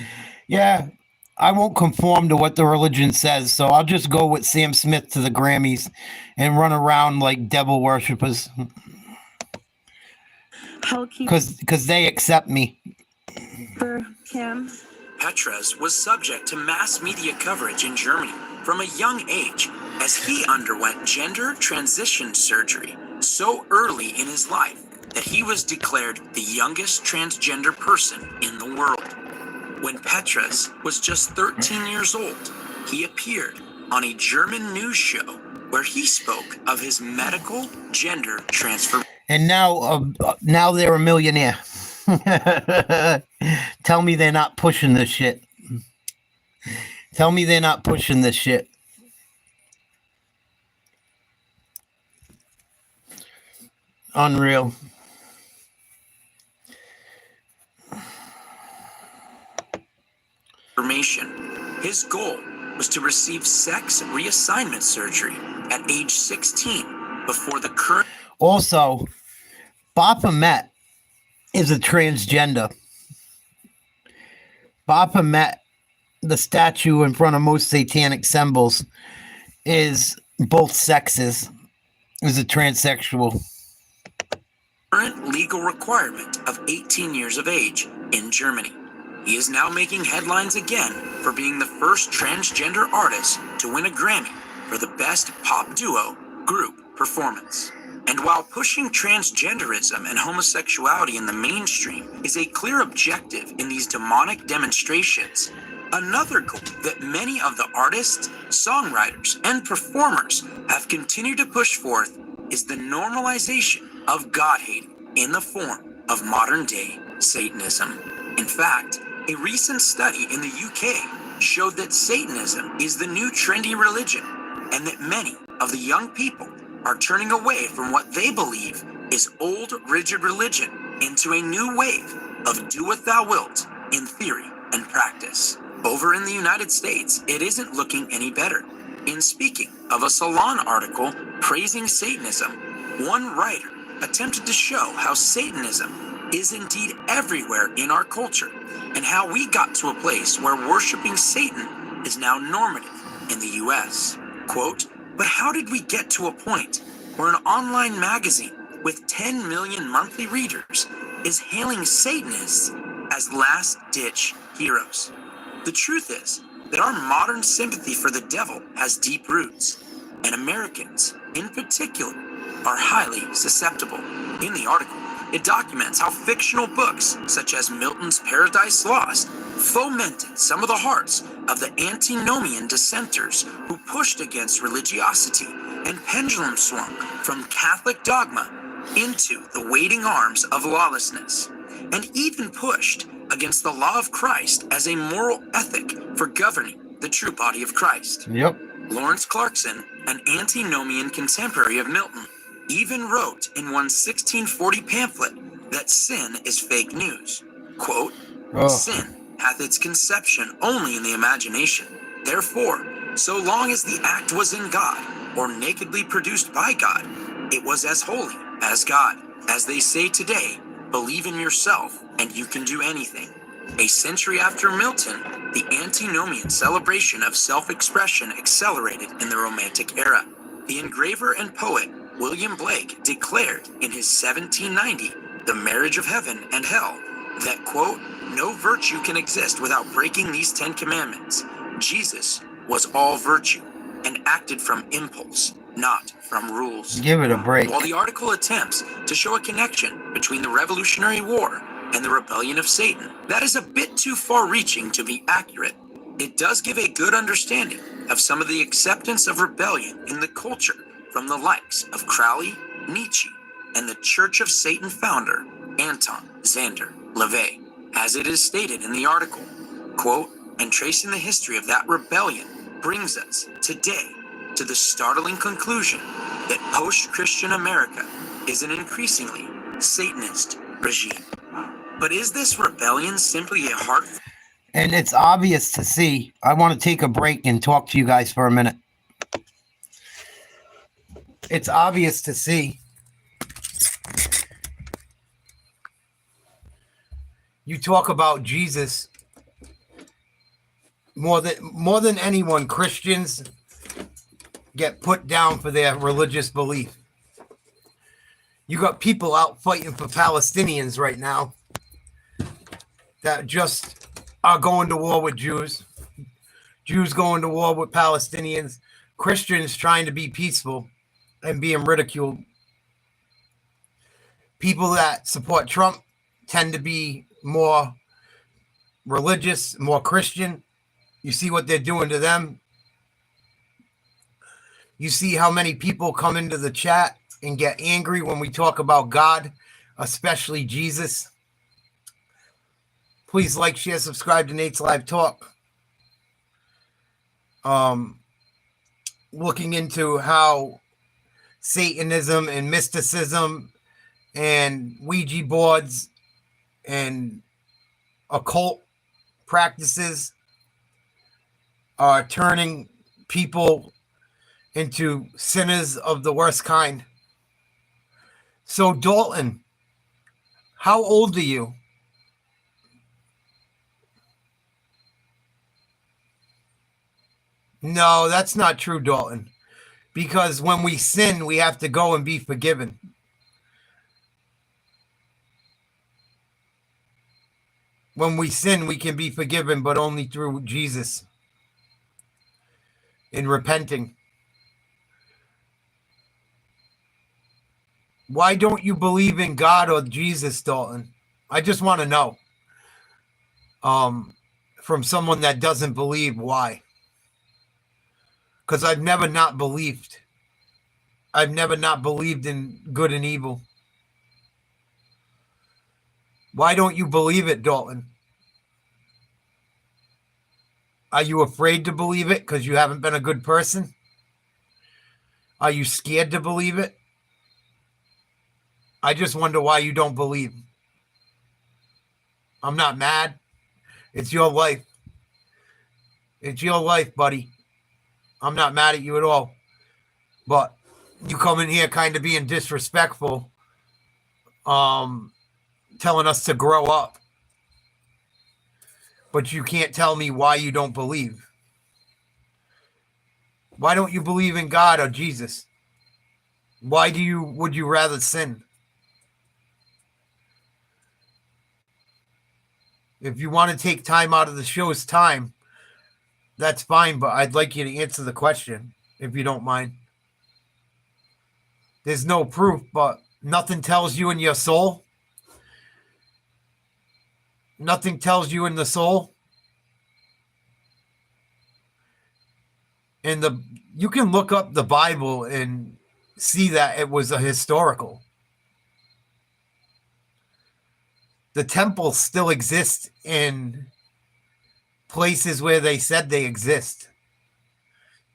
Yeah, I won't conform to what the religion says, so I'll just go with Sam Smith to the Grammys and run around like devil worshippers. Because they accept me. Cam. Petras was subject to mass media coverage in Germany from a young age as he underwent gender transition surgery so early in his life that he was declared the youngest transgender person in the world. When Petras was just 13 years old, he appeared on a German news show where he spoke of his medical gender transformation. And now they're a millionaire. Tell me they're not pushing this shit. Tell me they're not pushing this shit. Unreal. His goal was to receive sex reassignment surgery at age 16 before the current... Also, Baphomet is a transgender. Baphomet, the statue in front of most satanic symbols, is both sexes, is a transsexual. Current legal requirement of 18 years of age in Germany. He is now making headlines again for being the first transgender artist to win a Grammy for the Best Pop Duo Group Performance. And while pushing transgenderism and homosexuality in the mainstream is a clear objective in these demonic demonstrations, another goal that many of the artists, songwriters, and performers have continued to push forth is the normalization of God-hating in the form of modern-day Satanism. In fact, a recent study in the UK showed that Satanism is the new trendy religion, and that many of the young people are turning away from what they believe is old, rigid religion into a new wave of do what thou wilt in theory and practice. Over in the United States, it isn't looking any better. In speaking of a Salon article praising Satanism, one writer attempted to show how Satanism is indeed everywhere in our culture, and how we got to a place where worshiping Satan is now normative in the US. Quote, "But how did we get to a point where an online magazine with 10 million monthly readers is hailing Satanists as last-ditch heroes? The truth is that our modern sympathy for the devil has deep roots, and Americans, in particular, are highly susceptible." In the article, It documents how fictional books, such as Milton's Paradise Lost, fomented some of the hearts of the antinomian dissenters who pushed against religiosity and pendulum swung from Catholic dogma into the waiting arms of lawlessness, and even pushed against the law of Christ as a moral ethic for governing the true body of Christ. Yep. Lawrence Clarkson, an antinomian contemporary of Milton, even wrote in one 1640 pamphlet that sin is fake news. Quote, Sin hath its conception only in the imagination. Therefore, so long as the act was in God, or nakedly produced by God, it was as holy as God. As they say today, believe in yourself and you can do anything. A century after Milton, the antinomian celebration of self-expression accelerated in the Romantic era. The engraver and poet William Blake declared in his 1790 The Marriage of Heaven and Hell that, quote, no virtue can exist without breaking these 10 commandments. Jesus was all virtue and acted from impulse, not from rules. Give it a break. While the article attempts to show a connection between the Revolutionary War and the rebellion of Satan, that is a bit too far-reaching to be accurate. It does give a good understanding of some of the acceptance of rebellion in the culture from the likes of Crowley, Nietzsche, and the Church of Satan founder, Anton Xander LaVey. As it is stated in the article, quote, and tracing the history of that rebellion brings us today to the startling conclusion that post-Christian America is an increasingly Satanist regime. But is this rebellion simply a heart? And it's obvious to see. I want to take a break and talk to you guys for a minute. It's obvious to see. You talk about Jesus more than anyone. Christians get put down for their religious belief. You got people out fighting for Palestinians right now that just are going to war with Jews. Jews going to war with Palestinians. Christians trying to be peaceful and being ridiculed. People that support Trump tend to be more religious, more Christian. You see what they're doing to them. You see how many people come into the chat and get angry when we talk about God, especially Jesus. Please like, share, subscribe to Nate's Live Talk. Looking into how Satanism and mysticism and Ouija boards and occult practices are turning people into sinners of the worst kind. So, Dalton, how old are you? No, that's not true, Dalton. Because when we sin, we have to go and be forgiven. When we sin, we can be forgiven, but only through Jesus. In repenting. Why don't you believe in God or Jesus, Dalton? I just want to know. From someone that doesn't believe, why? Because I've never not believed. I've never not believed in good and evil. Why don't you believe it, Dalton? Are you afraid to believe it because you haven't been a good person? Are you scared to believe it? I just wonder why you don't believe. I'm not mad. It's your life. It's your life, buddy. I'm not mad at you at all. But you come in here kind of being disrespectful, telling us to grow up. But you can't tell me why you don't believe. Why don't you believe in God or Jesus? Why would you rather sin? If you want to take time out of the show's time, that's fine, but I'd like you to answer the question, if you don't mind. There's no proof, but nothing tells you in your soul Nothing tells you in the soul. And you can look up the Bible and see that it was a historical. The temples still exist in places where they said they exist.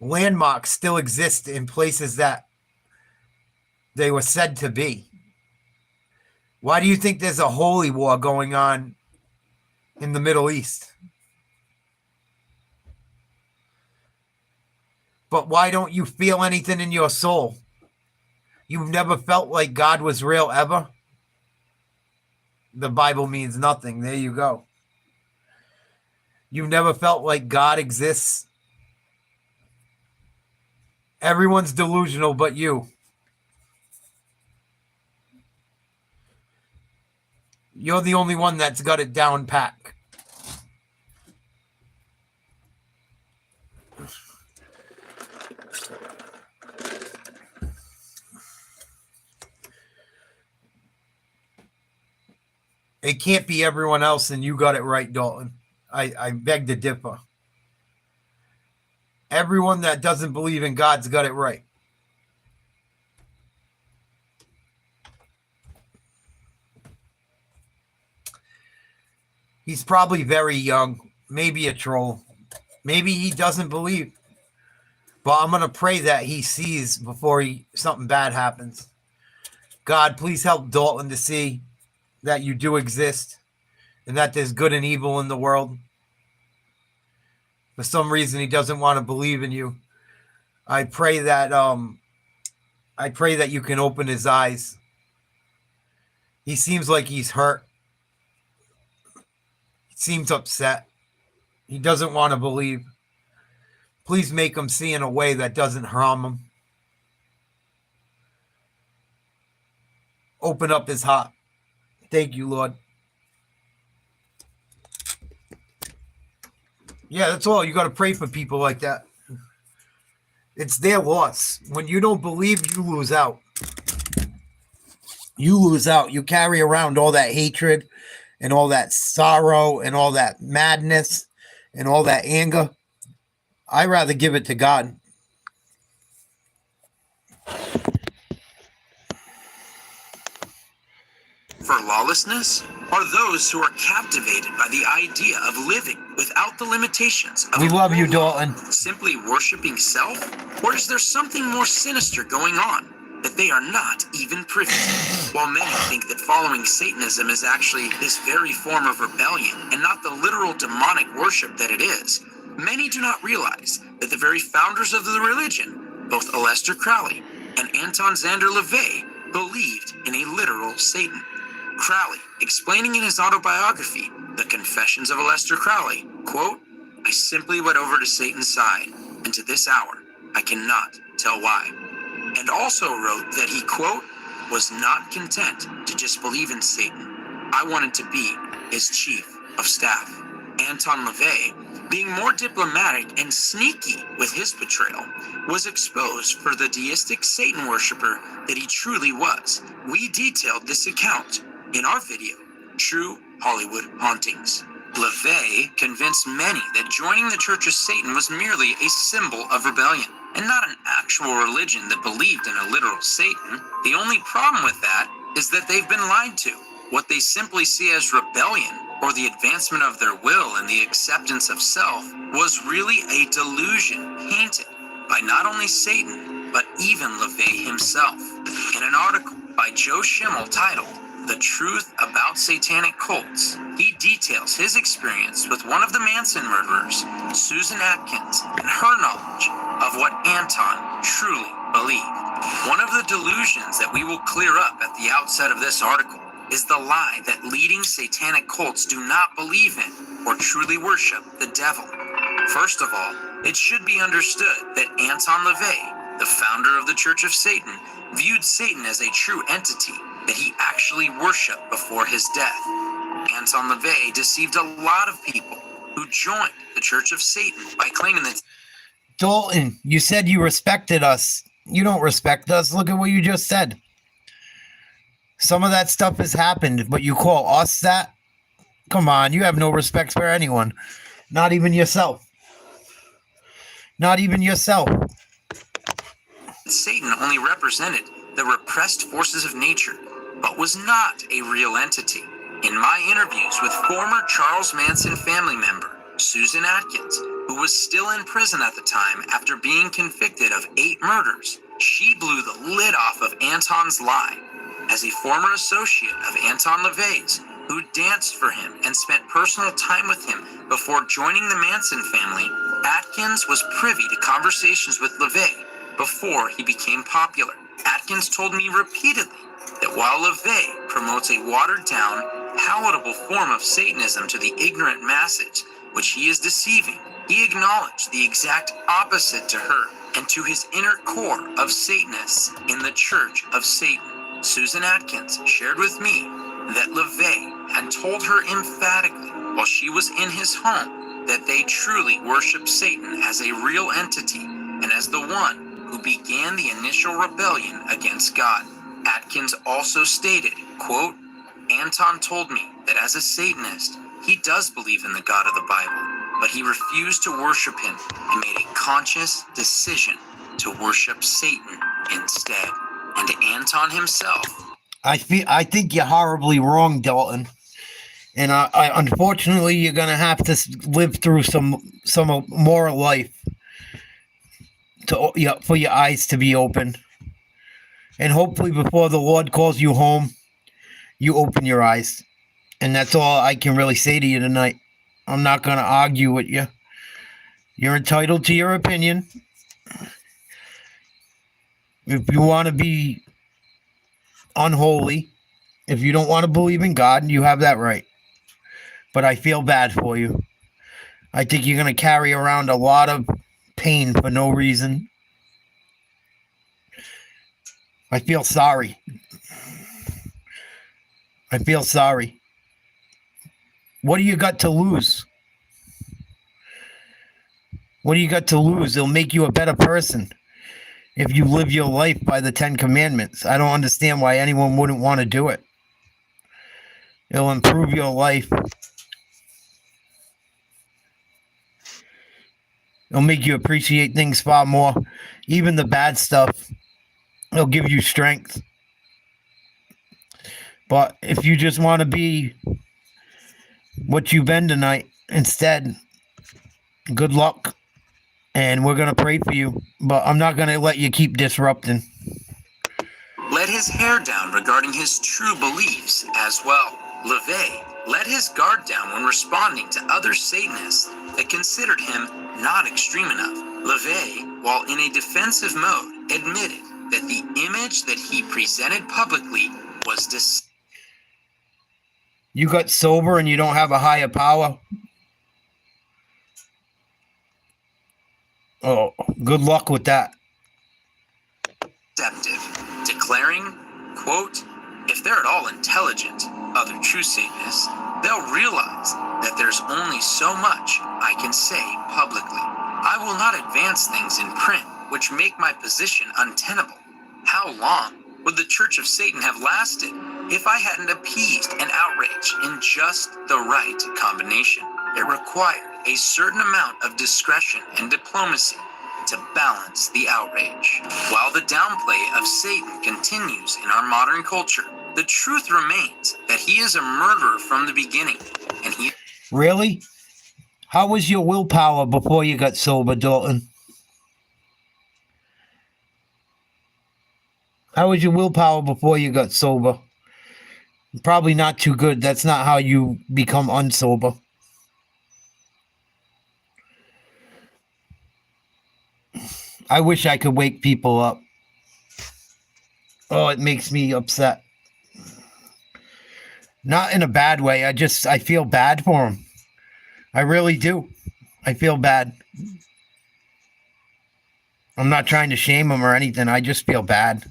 Landmarks still exist in places that they were said to be. Why do you think there's a holy war going on in the Middle East? But why don't you feel anything in your soul? You've never felt like God was real ever? The Bible means nothing. There you go. You've never felt like God exists? Everyone's delusional but you. You're the only one that's got it down pat. It can't be everyone else, and you got it right, Dalton. I beg to differ. Everyone that doesn't believe in God's got it right. He's probably very young, maybe a troll. Maybe he doesn't believe. But I'm going to pray that he sees before something bad happens. God, please help Dalton to see that you do exist and that there's good and evil in the world. For some reason, he doesn't want to believe in you. I pray that you can open his eyes. He seems like he's hurt. He seems upset. He doesn't want to believe. Please make him see in a way that doesn't harm him. Open up his heart. Thank you, Lord. Yeah, that's all. You got to pray for people like that. It's their loss. When you don't believe, you lose out. You lose out. You carry around all that hatred and all that sorrow and all that madness and all that anger. I'd rather give it to God. For lawlessness are those who are captivated by the idea of living without the limitations of We love you, Dalton. simply worshiping self? Or is there something more sinister going on that they are not even privy to? While many think that following Satanism is actually this very form of rebellion and not the literal demonic worship that it is, many do not realize that the very founders of the religion, both Aleister Crowley and Anton Szandor LaVey, believed in a literal Satan. Crowley, explaining in his autobiography, The Confessions of Aleister Crowley, quote, "I simply went over to Satan's side, and to this hour, I cannot tell why." And also wrote that he, quote, "was not content to just believe in Satan. I wanted to be his chief of staff." Anton LaVey, being more diplomatic and sneaky with his betrayal, was exposed for the deistic Satan worshiper that he truly was. We detailed this account in our video, True Hollywood Hauntings. LaVey convinced many that joining the Church of Satan was merely a symbol of rebellion and not an actual religion that believed in a literal Satan. The only problem with that is that they've been lied to. What they simply see as rebellion or the advancement of their will and the acceptance of self was really a delusion painted by not only Satan, but even LaVey himself. In an article by Joe Schimmel titled The Truth About Satanic Cults, he details his experience with one of the Manson murderers, Susan Atkins, and her knowledge of what Anton truly believed. One of the delusions that we will clear up at the outset of this article is the lie that leading satanic cults do not believe in or truly worship the devil. First of all, it should be understood that Anton LaVey, the founder of the Church of Satan, viewed Satan as a true entity that he actually worshiped before his death. Anton LaVey deceived a lot of people who joined the Church of Satan by claiming that... Dalton, you said you respected us. You don't respect us. Look at what you just said. Some of that stuff has happened, but you call us that? Come on, you have no respect for anyone. Not even yourself. Not even yourself. Satan only represented the repressed forces of nature, but was not a real entity. In my interviews with former Charles Manson family member Susan Atkins, who was still in prison at the time after being convicted of 8 murders, she blew the lid off of Anton's lie. As a former associate of Anton LaVey's, who danced for him and spent personal time with him before joining the Manson family, Atkins was privy to conversations with LaVey before he became popular. Atkins told me repeatedly that while LaVey promotes a watered-down, palatable form of Satanism to the ignorant masses, which he is deceiving, he acknowledged the exact opposite to her and to his inner core of Satanists in the Church of Satan. Susan Atkins shared with me that LaVey had told her emphatically while she was in his home that they truly worship Satan as a real entity and as the one who began the initial rebellion against God. Atkins also stated, quote, Anton told me that as a Satanist, he does believe in the God of the Bible, but he refused to worship him and made a conscious decision to worship Satan instead. And Anton himself. I think you're horribly wrong, Dalton. And I unfortunately, you're gonna have to live through some more life for your eyes to be open. And hopefully, before the Lord calls you home, you open your eyes. And that's all I can really say to you tonight. I'm not gonna argue with you. You're entitled to your opinion. If you want to be unholy, if you don't want to believe in God, you have that right. But I feel bad for you. I think you're going to carry around a lot of pain for no reason. I feel sorry. I feel sorry. What do you got to lose? What do you got to lose? It'll make you a better person if you live your life by the 10 Commandments. I don't understand why anyone wouldn't want to do it. It'll improve your life. It'll make you appreciate things far more. Even the bad stuff. It'll give you strength. But if you just want to be what you've been tonight, instead, good luck. And we're going to pray for you, but I'm not going to let you keep disrupting. Let his hair down regarding his true beliefs as well. LaVey let his guard down when responding to other Satanists that considered him not extreme enough. LaVey, while in a defensive mode, admitted that the image that he presented publicly was You got sober and you don't have a higher power? Oh, good luck with that. Deceptive, declaring, quote, if they're at all intelligent, other true Satanists, they'll realize that there's only so much I can say publicly. I will not advance things in print which make my position untenable. How long would the Church of Satan have lasted if I hadn't appeased an outrage in just the right combination? It required a certain amount of discretion and diplomacy to balance the outrage. While the downplay of Satan continues in our modern culture, the truth remains that he is a murderer from the beginning, and he... Really? How was your willpower before you got sober, Dalton? How was your willpower before you got sober? Probably not too good. That's not how you become unsober. I wish I could wake people up. Oh, it makes me upset. Not in a bad way. I feel bad for them. I really do. I feel bad. I'm not trying to shame them or anything. I just feel bad.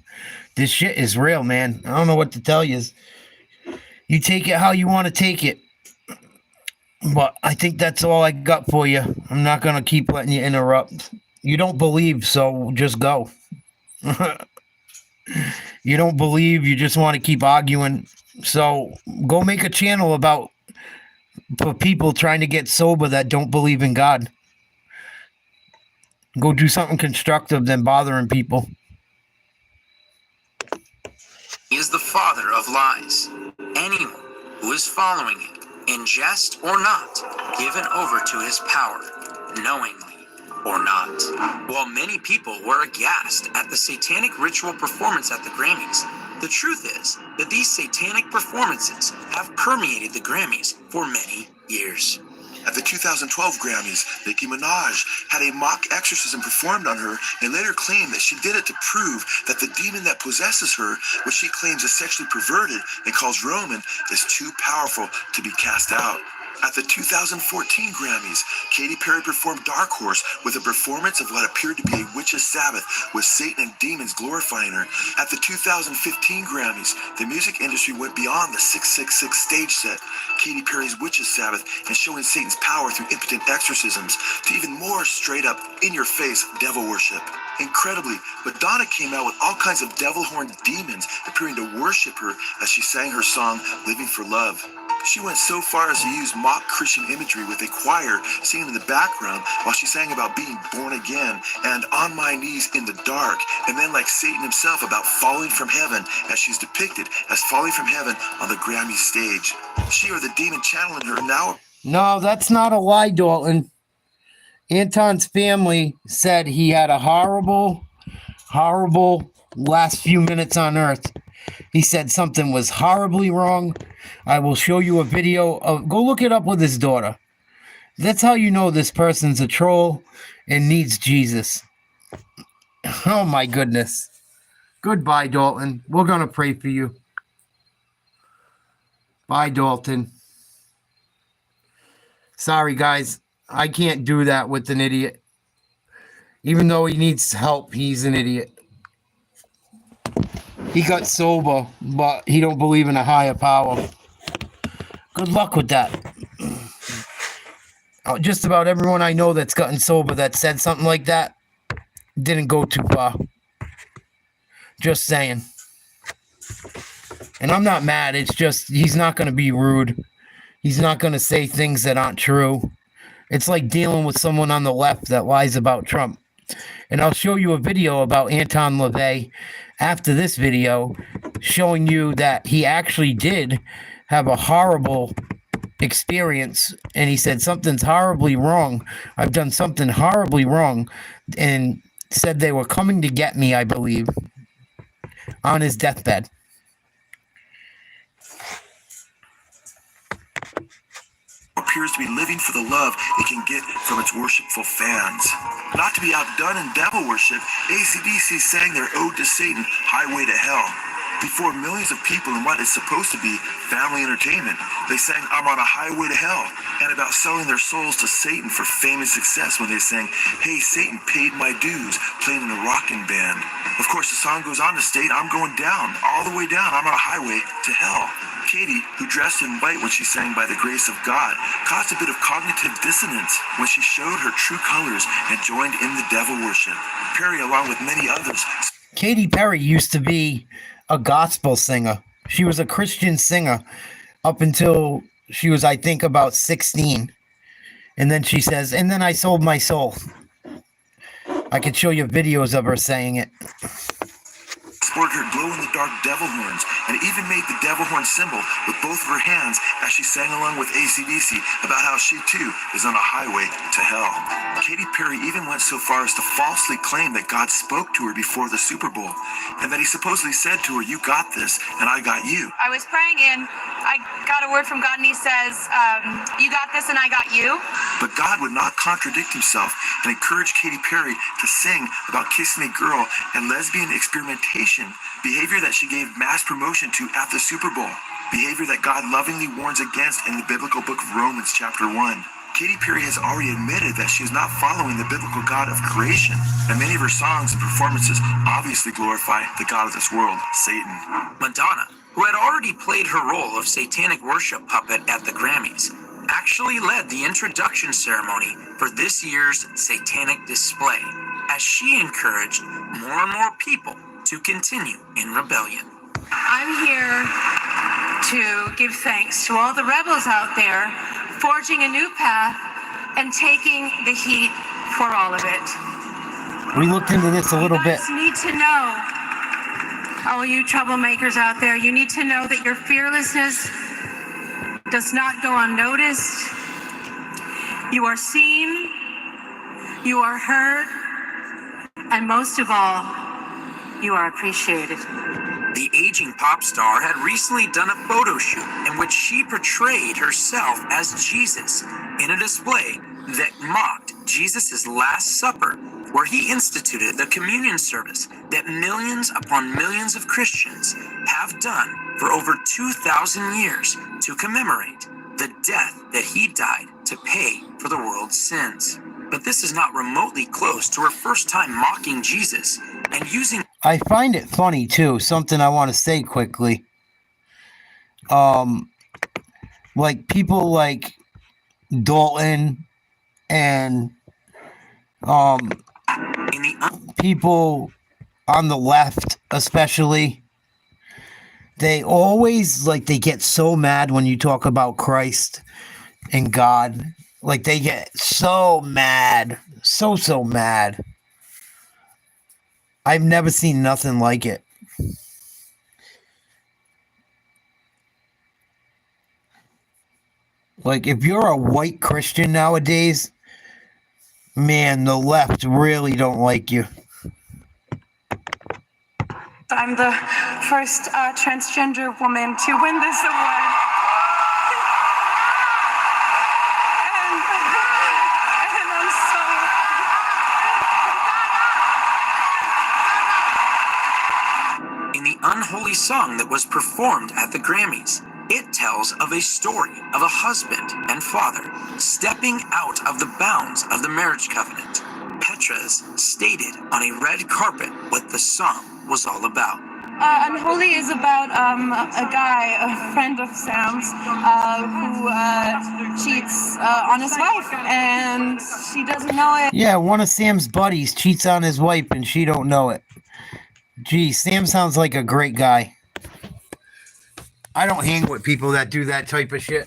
This shit is real, man. I don't know what to tell you. You take it how you want to take it. But I think that's all I got for you. I'm not going to keep letting you interrupt. You don't believe, so just go. You don't believe, you just want to keep arguing. So go make a channel about for people trying to get sober that don't believe in God. Go do something constructive than bothering people. He is the father of lies. Anyone who is following it, in jest or not, given over to his power, knowingly or not. While many people were aghast at the satanic ritual performance at the Grammys, the truth is that these satanic performances have permeated the Grammys for many years. At the 2012 Grammys, Nicki Minaj had a mock exorcism performed on her and later claimed that she did it to prove that the demon that possesses her, which she claims is sexually perverted and calls Roman, is too powerful to be cast out. At the 2014 Grammys, Katy Perry performed Dark Horse with a performance of what appeared to be a witch's Sabbath, with Satan and demons glorifying her. At the 2015 Grammys, the music industry went beyond the 666 stage set, Katy Perry's witch's Sabbath, and showing Satan's power through impotent exorcisms, to even more straight-up, in-your-face devil worship. Incredibly, Madonna came out with all kinds of devil-horned demons appearing to worship her as she sang her song, Living for Love. She went so far as to use mock Christian imagery with a choir singing in the background while she sang about being born again and on my knees in the dark, and then like Satan himself about falling from heaven as she's depicted as falling from heaven on the Grammy stage. She or the demon channeling her now. No, that's not a lie, Dalton. Anton's family said he had a horrible last few minutes on Earth. He said something was horribly wrong. I will show you a video of, go look it up with his daughter. That's how you know this person's a troll and needs Jesus. Oh my goodness. Goodbye, Dalton. We're going to pray for you. Bye, Dalton. Sorry, guys. I can't do that with an idiot. Even though he needs help, he's an idiot. He got sober, but he don't believe in a higher power. Good luck with that. Just about everyone I know that's gotten sober that said something like that didn't go too far. Just saying. And I'm not mad. It's just he's not going to be rude. He's not going to say things that aren't true. It's like dealing with someone on the left that lies about Trump. And I'll show you a video about Anton LaVey after this video, showing you that he actually did have a horrible experience, and he said something's horribly wrong. I've done something horribly wrong, and said they were coming to get me, I believe, on his deathbed. Appears to be living for the love it can get from its worshipful fans. Not to be outdone in devil worship, AC/DC sang their ode to Satan, Highway to Hell. Before millions of people in what is supposed to be family entertainment, they sang I'm on a highway to hell, and about selling their souls to Satan for fame and success when they sang Hey Satan paid my dues, playing in a rockin' band. Of course, the song goes on to state I'm going down, all the way down, I'm on a highway to hell. Katy, who dressed in white when she sang By the Grace of God, caused a bit of cognitive dissonance when she showed her true colors and joined in the devil worship. Perry, along with many others. Katy Perry used to be a gospel singer. She was a Christian singer up until she was, I think, about 16. And then she says, and then I sold my soul. I could show you videos of her saying it. Sported her glow-in-the-dark devil horns and even made the devil horn symbol with both of her hands as she sang along with AC/DC about how she too is on a highway to hell. Katy Perry even went so far as to falsely claim that God spoke to her before the Super Bowl and that he supposedly said to her, you got this and I got you. I was praying and I got a word from God and he says, you got this and I got you. But God would not contradict himself and encouraged Katy Perry to sing about kissing a girl and lesbian experimentation, behavior that she gave mass promotion to at the Super Bowl, behavior that God lovingly warns against in the biblical book of Romans chapter 1. Katy Perry has already admitted that she is not following the biblical God of creation, and many of her songs and performances obviously glorify the God of this world, Satan. Madonna, who had already played her role of satanic worship puppet at the Grammys, actually led the introduction ceremony for this year's satanic display, as she encouraged more and more people to continue in rebellion. I'm here to give thanks to all the rebels out there forging a new path, and taking the heat for all of it. We looked into this a little bit. You need to know, all you troublemakers out there, you need to know that your fearlessness does not go unnoticed. You are seen, you are heard, and most of all, you are appreciated. The aging pop star had recently done a photo shoot in which she portrayed herself as Jesus in a display that mocked Jesus' Last Supper, where he instituted the communion service that millions upon millions of Christians have done for over 2,000 years to commemorate the death that he died to pay for the world's sins. But this is not remotely close to her first time mocking Jesus and using... I find it funny too, something I want to say quickly. Like people like Dalton and people on the left especially, they always they get so mad when you talk about Christ and God. Like they get so mad, so mad. I've never seen nothing like it. Like if you're a white Christian nowadays, man, the left really don't like you. I'm the first transgender woman to win this award. And I'm In the unholy song that was performed at the Grammys, it tells of a story of a husband and father stepping out of the bounds of the marriage covenant. Petras stated on a red carpet what the song was all about. Unholy is about a guy, a friend of Sam's, who cheats on his wife, and she doesn't know it. Yeah, one of Sam's buddies cheats on his wife, and she don't know it. Gee, Sam sounds like a great guy. I don't hang with people that do that type of shit.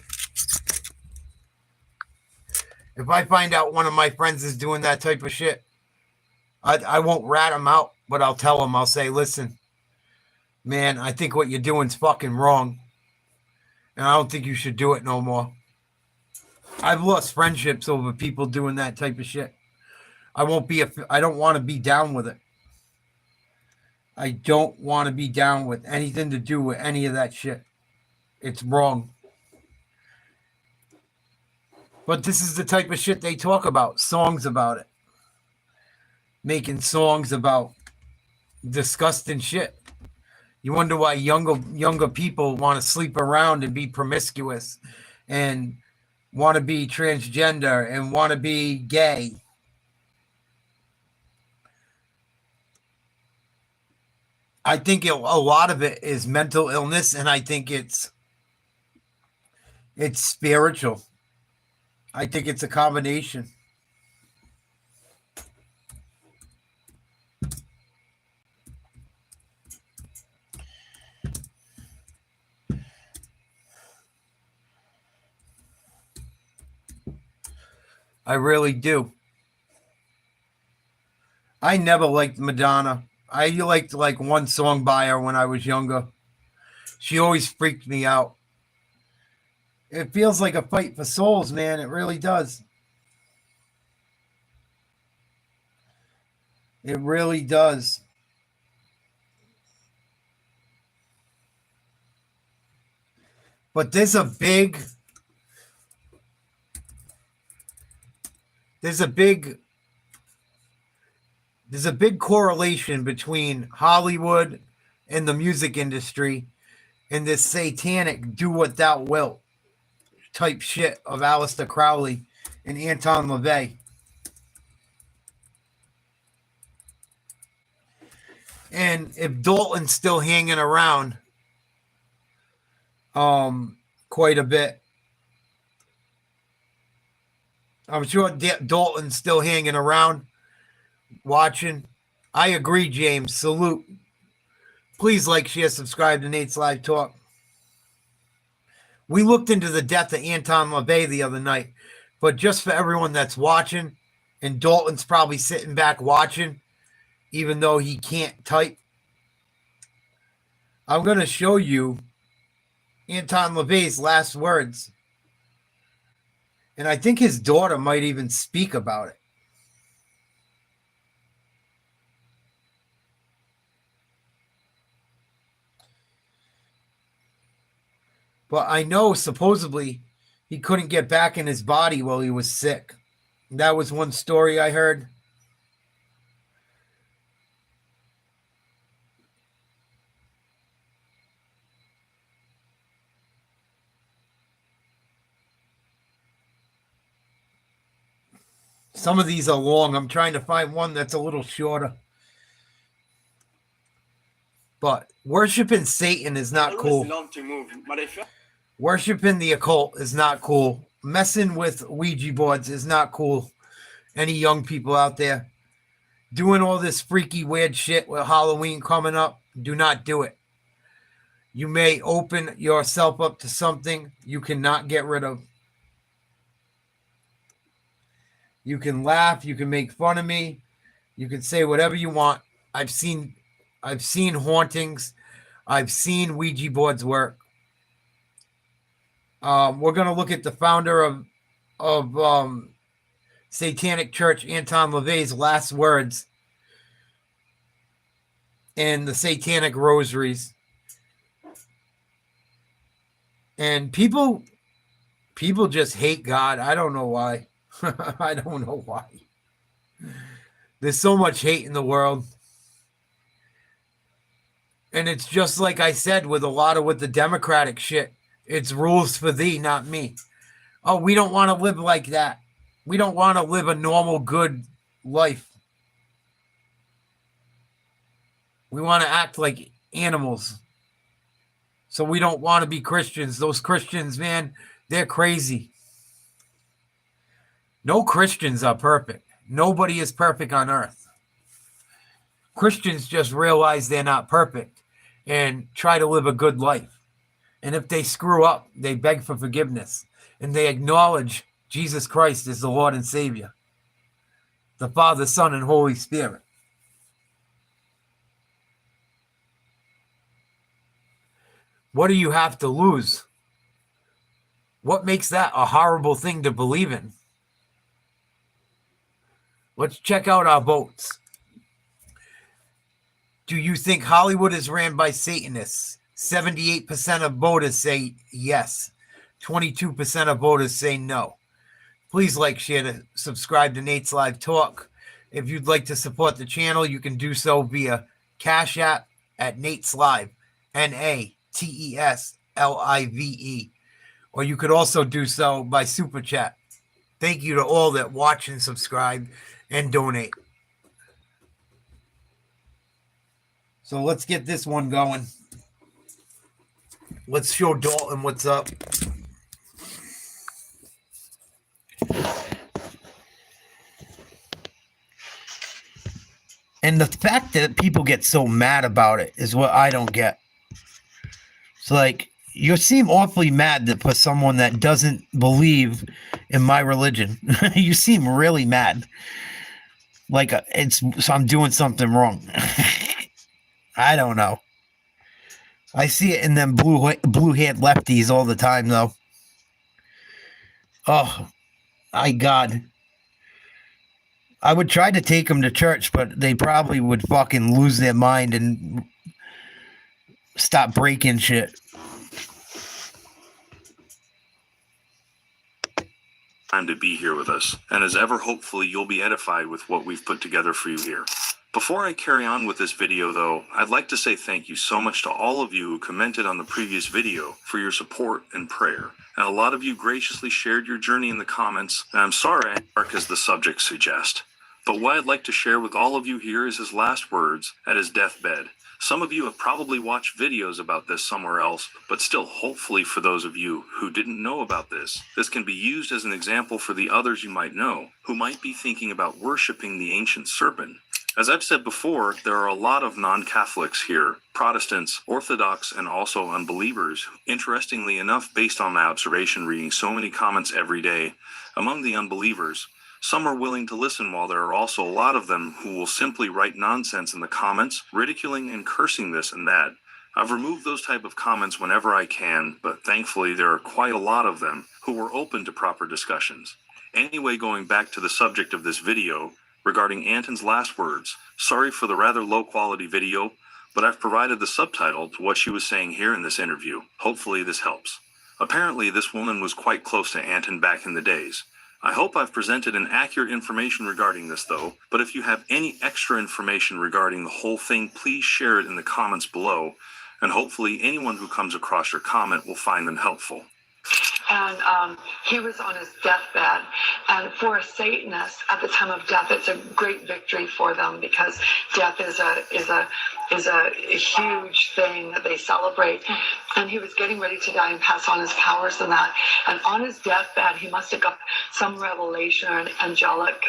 If I find out one of my friends is doing that type of shit, I won't rat him out, but I'll tell him, I'll say, listen, man, I think what you're doing's fucking wrong. And I don't think you should do it no more. I've lost friendships over people doing that type of shit. I don't want to be down with it. I don't want to be down with anything to do with any of that shit. It's wrong. But this is the type of shit they talk about. Songs about it. Making songs about disgusting shit. You wonder why younger people want to sleep around and be promiscuous and want to be transgender and want to be gay. I think a lot of it is mental illness, and I think it's spiritual. I think it's a combination. I really do. I never liked Madonna. I liked one song by her when I was younger. She always freaked me out. It feels like a fight for souls, man. It really does. It really does. But there's a big correlation between Hollywood and the music industry and this satanic do what thou wilt type shit of Aleister Crowley and Anton LaVey. And if Dalton's still hanging around quite a bit, I'm sure Dalton's still hanging around watching. I agree, James. Salute. Please like, share, subscribe to Nate's Live Talk. We looked into the death of Anton LaVey the other night, but just for everyone that's watching, and Dalton's probably sitting back watching, even though he can't type, I'm going to show you Anton LaVey's last words. And I think his daughter might even speak about it. But I know supposedly he couldn't get back in his body while he was sick. That was one story I heard. Some of these are long. I'm trying to find one that's a little shorter. But worshiping Satan is not cool. Worshiping the occult is not cool. Messing with Ouija boards is not cool. Any young people out there doing all this freaky weird shit with Halloween coming up, do not do it. You may open yourself up to something you cannot get rid of. You can laugh, you can make fun of me, you can say whatever you want. I've seen hauntings. I've seen Ouija boards work. We're going to look at the founder of Satanic Church, Anton LaVey's last words and the Satanic rosaries. And people just hate God. I don't know why. I don't know why. There's so much hate in the world. And it's just like I said with a lot of with the Democratic shit. It's rules for thee, not me. Oh, we don't want to live like that. We don't want to live a normal, good life. We want to act like animals. So we don't want to be Christians. Those Christians, man, they're crazy. No Christians are perfect. Nobody is perfect on earth. Christians just realize they're not perfect and try to live a good life. And if they screw up, they beg for forgiveness. And they acknowledge Jesus Christ is the Lord and Savior. The Father, Son, and Holy Spirit. What do you have to lose? What makes that a horrible thing to believe in? Let's check out our votes. Do you think Hollywood is ran by Satanists? 78% of voters say yes. 22% of voters say no. Please like, share, and subscribe to Nate's Live Talk. If you'd like to support the channel, you can do so via Cash App at Nate's Live, NATESLIVE. Or you could also do so by Super Chat. Thank you to all that watch and subscribe and donate. So let's get this one going. Let's show Dalton what's up. And the fact that people get so mad about it is what I don't get. It's like, you seem awfully mad that for someone that doesn't believe in my religion. You seem really mad. Like so I'm doing something wrong. I don't know. I see it in them blue-haired lefties all the time, though. Oh, my God. I would try to take them to church, but they probably would fucking lose their mind and stop breaking shit. Time to be here with us, and as ever, hopefully you'll be edified with what we've put together for you here. Before I carry on with this video, though, I'd like to say thank you so much to all of you who commented on the previous video for your support and prayer. And a lot of you graciously shared your journey in the comments, and I'm sorry I'm dark as the subject suggests. But what I'd like to share with all of you here is his last words at his deathbed. Some of you have probably watched videos about this somewhere else, but still, hopefully for those of you who didn't know about this can be used as an example for the others you might know, who might be thinking about worshiping the ancient serpent, As I've said before, there are a lot of non-Catholics here, Protestants, Orthodox, and also unbelievers. Interestingly enough, based on my observation reading so many comments every day, among the unbelievers, some are willing to listen while there are also a lot of them who will simply write nonsense in the comments, ridiculing and cursing this and that. I've removed those type of comments whenever I can, but thankfully there are quite a lot of them who are open to proper discussions. Anyway, going back to the subject of this video, regarding Anton's last words, sorry for the rather low quality video, but I've provided the subtitle to what she was saying here in this interview. Hopefully this helps. Apparently this woman was quite close to Anton back in the days. I hope I've presented an accurate information regarding this though, but if you have any extra information regarding the whole thing, please share it in the comments below, and hopefully anyone who comes across your comment will find them helpful. And he was on his deathbed. And for a Satanist at the time of death, it's a great victory for them, because death is a huge thing that they celebrate. And he was getting ready to die and pass on his powers and that. And on his deathbed, he must have got some revelation or an angelic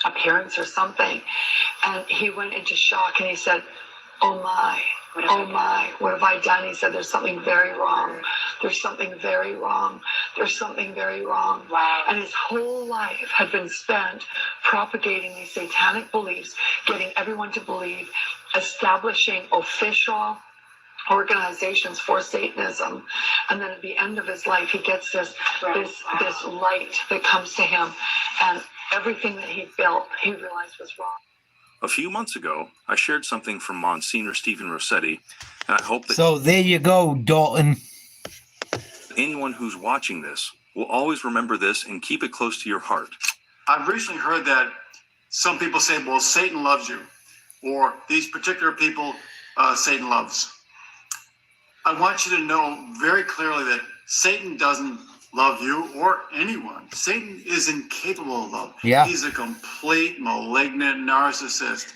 appearance or something. And he went into shock and he said, "Oh my, oh my, what have I done?" He said, "There's something very wrong. There's something very wrong. There's something very wrong." Wow. And his whole life had been spent propagating these satanic beliefs, getting everyone to believe, establishing official organizations for Satanism. And then at the end of his life, he gets this light that comes to him, and everything that he built, he realized was wrong. A few months ago, I shared something from Monsignor Stephen Rossetti, and I hope that So there you go, Dalton. anyone who's watching this will always remember this and keep it close to your heart. I've recently heard that some people say, well, Satan loves you, or these particular people Satan loves. I want you to know very clearly that Satan doesn't love you or anyone. Satan is incapable of love. Yeah. He's a complete malignant narcissist.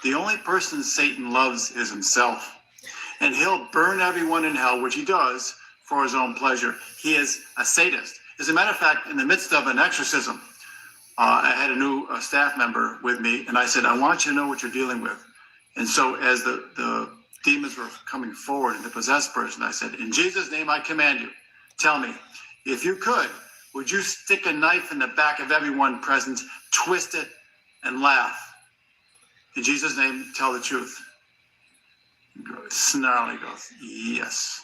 The only person Satan loves is himself. And he'll burn everyone in hell, which he does for his own pleasure. He is a sadist. As a matter of fact, in the midst of an exorcism, I had a new staff member with me, and I said, I want you to know what you're dealing with. And so as the demons were coming forward and the possessed person, I said, in Jesus' name I command you, tell me, if you could, would you stick a knife in the back of everyone present, twist it, and laugh? In Jesus' name, tell the truth. Snarly goes, yes.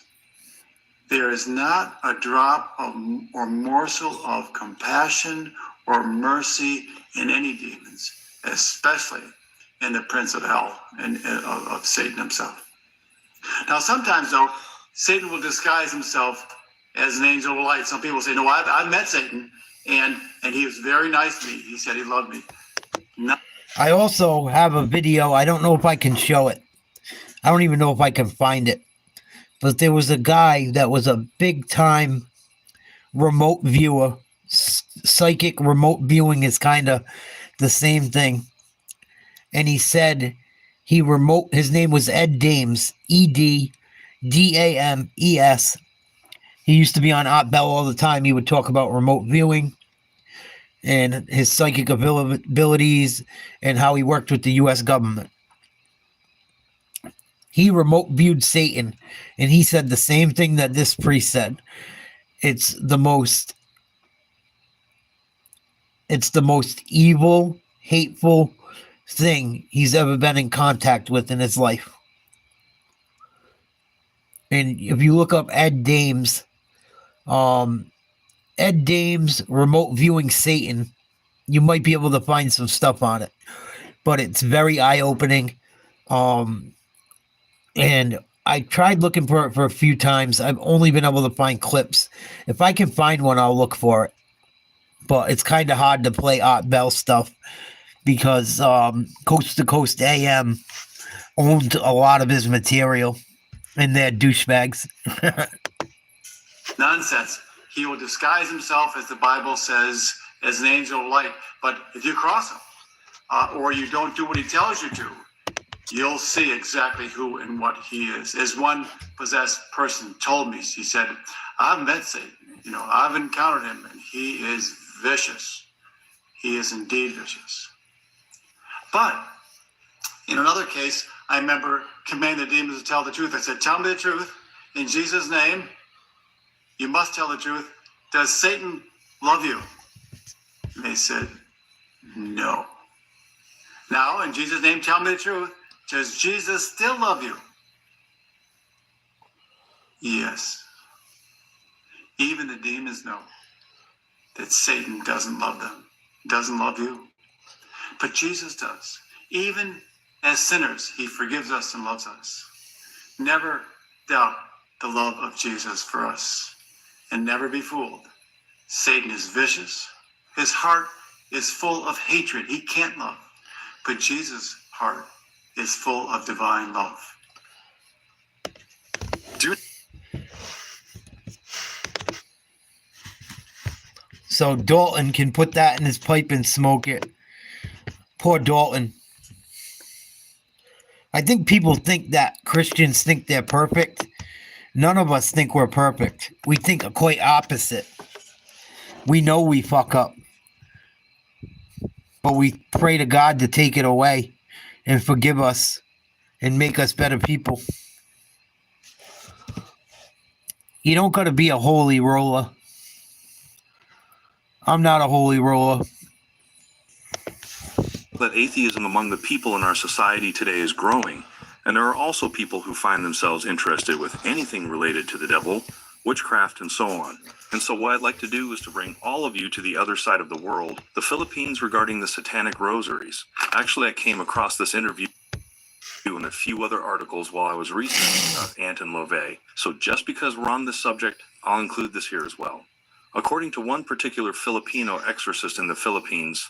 There is not a drop of or morsel of compassion or mercy in any demons, especially in the prince of hell and of Satan himself. Now, sometimes, though, Satan will disguise himself as an angel of light. Some people say, no, I've met Satan, and he was very nice to me. He said he loved me. No. I also have a video. I don't know if I can show it. I don't even know if I can find it. But there was a guy that was a big-time remote viewer. Psychic remote viewing is kind of the same thing. And he said his name was Ed Dames, Eddames. He used to be on Art Bell all the time. He would talk about remote viewing and his psychic abilities and how he worked with the U.S. government. He remote viewed Satan, and he said the same thing that this priest said. It's the most evil, hateful thing he's ever been in contact with in his life. And if you look up Ed Dames remote viewing Satan, you might be able to find some stuff on it. But it's very eye-opening. And I tried looking for it for a few times. I've only been able to find clips. If I can find one, I'll look for it. But it's kind of hard to play Art Bell stuff because Coast to Coast AM owned a lot of his material, and they're douchebags. Nonsense. He will disguise himself, as the Bible says, as an angel of light. But if you cross him, or you don't do what he tells you to, you'll see exactly who and what he is. As one possessed person told me, she said, I've met Satan. I've encountered him, and he is vicious. He is indeed vicious. But In another case, I remember commanding the demons to tell the truth. I said, tell me the truth. In Jesus' name, you must tell the truth. Does Satan love you? And they said, no. Now, in Jesus' name, tell me the truth. Does Jesus still love you? Yes. Even the demons know that Satan doesn't love them, doesn't love you. But Jesus does. Even as sinners, he forgives us and loves us. Never doubt the love of Jesus for us. And never be fooled. Satan is vicious. His heart is full of hatred. He can't love. But Jesus' heart is full of divine love. So Dalton can put that in his pipe and smoke it. Poor Dalton. I think people think that Christians think they're perfect. None of us think we're perfect. We think quite opposite. We know we fuck up. But we pray to God to take it away and forgive us and make us better people. You don't got to be a holy roller. I'm not a holy roller. That atheism among the people in our society today is growing, and there are also people who find themselves interested with anything related to the devil, witchcraft, and so on. And so what I'd like to do is to bring all of you to the other side of the world, the Philippines, regarding the satanic rosaries. Actually, I came across this interview and a few other articles while I was researching about Anton LaVey. So just because we're on this subject, I'll include this here as well. According to one particular Filipino exorcist in the Philippines,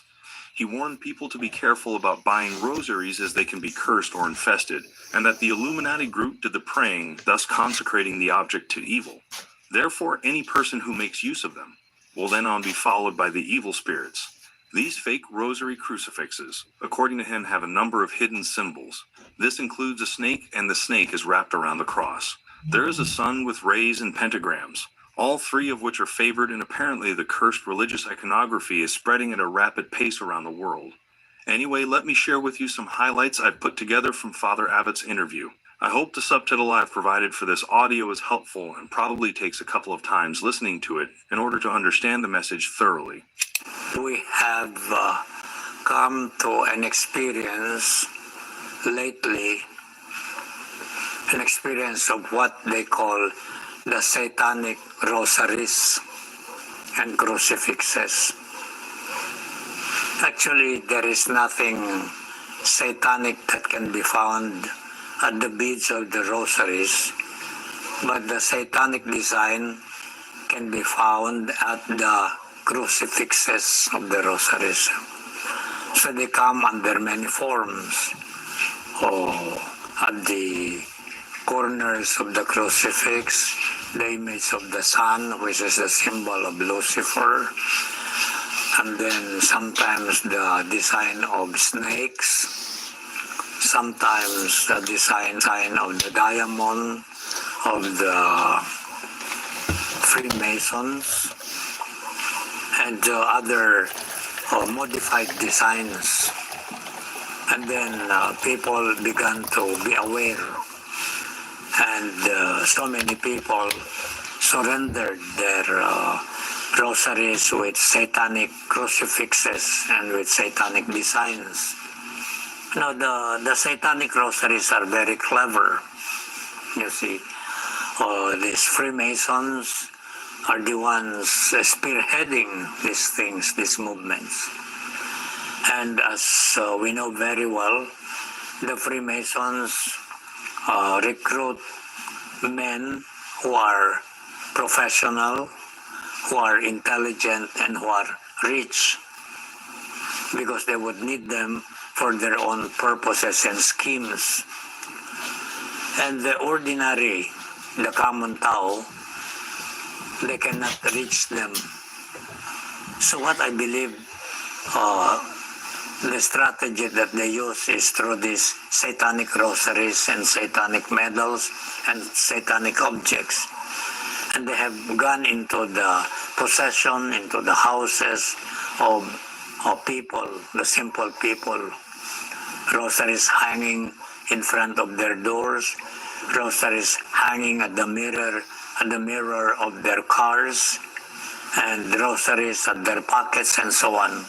he warned people to be careful about buying rosaries as they can be cursed or infested, and that the Illuminati group did the praying, thus consecrating the object to evil. Therefore, any person who makes use of them will then on be followed by the evil spirits. These fake rosary crucifixes, according to him, have a number of hidden symbols. This includes a snake, and the snake is wrapped around the cross. There is a sun with rays and pentagrams, all three of which are favored, and apparently the cursed religious iconography is spreading at a rapid pace around the world. Anyway, let me share with you some highlights I've put together from Father Abbott's interview. I hope the subtitle I've provided for this audio is helpful and probably takes a couple of times listening to it in order to understand the message thoroughly. We have come to an experience lately, an experience of what they call the satanic rosaries and crucifixes. Actually, there is nothing satanic that can be found at the beads of the rosaries, but the satanic design can be found at the crucifixes of the rosaries. So they come under many forms. At the corners of the crucifix, the image of the sun, which is the symbol of Lucifer, and then sometimes the design of snakes, sometimes the design of the diamond of the Freemasons, and other modified designs. And then people began to be aware, and so many people surrendered their rosaries with satanic crucifixes and with satanic designs. You know, the satanic rosaries are very clever. You see, these Freemasons are the ones spearheading these things, these movements. And as we know very well, the Freemasons recruit men who are professional, who are intelligent, and who are rich, because they would need them for their own purposes and schemes. And the ordinary, the common Tao, they cannot reach them. So what I believe the strategy that they use is through these satanic rosaries and satanic medals and satanic objects. And they have gone into the possession, into the houses of people, the simple people, rosaries hanging in front of their doors, rosaries hanging at the mirror of their cars, and rosaries at their pockets, and so on.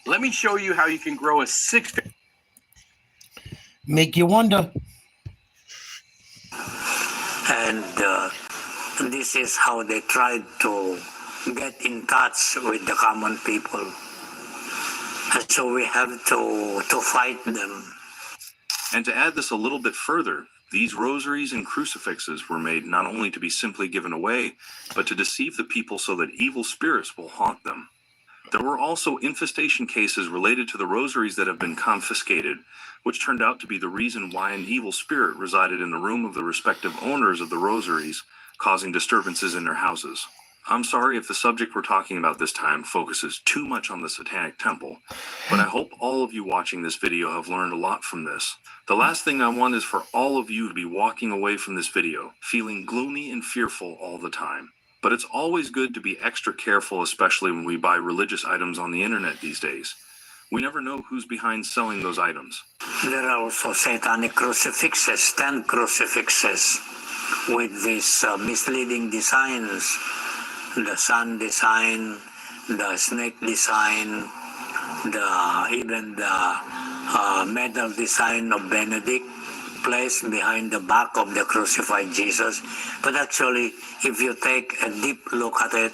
Let me show you how you can grow a six-figure. Make you wonder. And this is how they tried to get in touch with the common people. And so we have to fight them. And to add this a little bit further, these rosaries and crucifixes were made not only to be simply given away, but to deceive the people so that evil spirits will haunt them. There were also infestation cases related to the rosaries that have been confiscated, which turned out to be the reason why an evil spirit resided in the room of the respective owners of the rosaries, causing disturbances in their houses. I'm sorry if the subject we're talking about this time focuses too much on the Satanic Temple, but I hope all of you watching this video have learned a lot from this. The last thing I want is for all of you to be walking away from this video feeling gloomy and fearful all the time. But it's always good to be extra careful, especially when we buy religious items on the internet these days. We never know who's behind selling those items. There are also satanic crucifixes, stand crucifixes, with these misleading designs. The sun design, the snake design, even the medal design of Benedict placed behind the back of the crucified Jesus. But actually, if you take a deep look at it,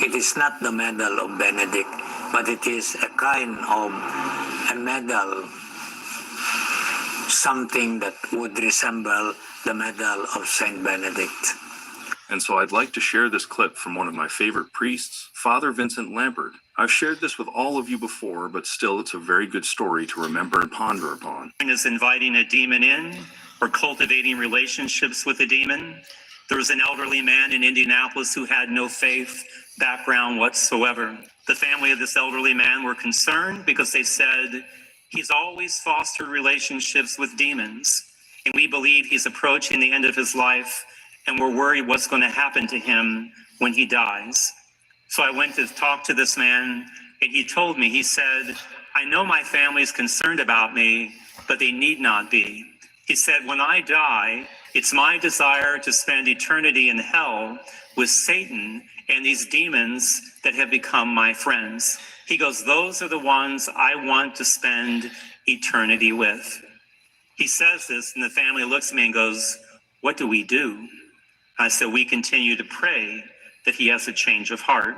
it is not the medal of Benedict, but it is a kind of a medal, something that would resemble the medal of Saint Benedict. And so I'd like to share this clip from one of my favorite priests, Father Vincent Lambert. I've shared this with all of you before, but still it's a very good story to remember and ponder upon. Is inviting a demon in or cultivating relationships with a demon. There was an elderly man in Indianapolis who had no faith background whatsoever. The family of this elderly man were concerned because they said he's always fostered relationships with demons, and we believe he's approaching the end of his life, and we're worried what's going to happen to him when he dies. So I went to talk to this man, and he told me, he said, I know my family's concerned about me, but they need not be. He said, when I die, it's my desire to spend eternity in hell with Satan and these demons that have become my friends. He goes, those are the ones I want to spend eternity with. He says this, and the family looks at me and goes, what do we do? I said, we continue to pray that he has a change of heart.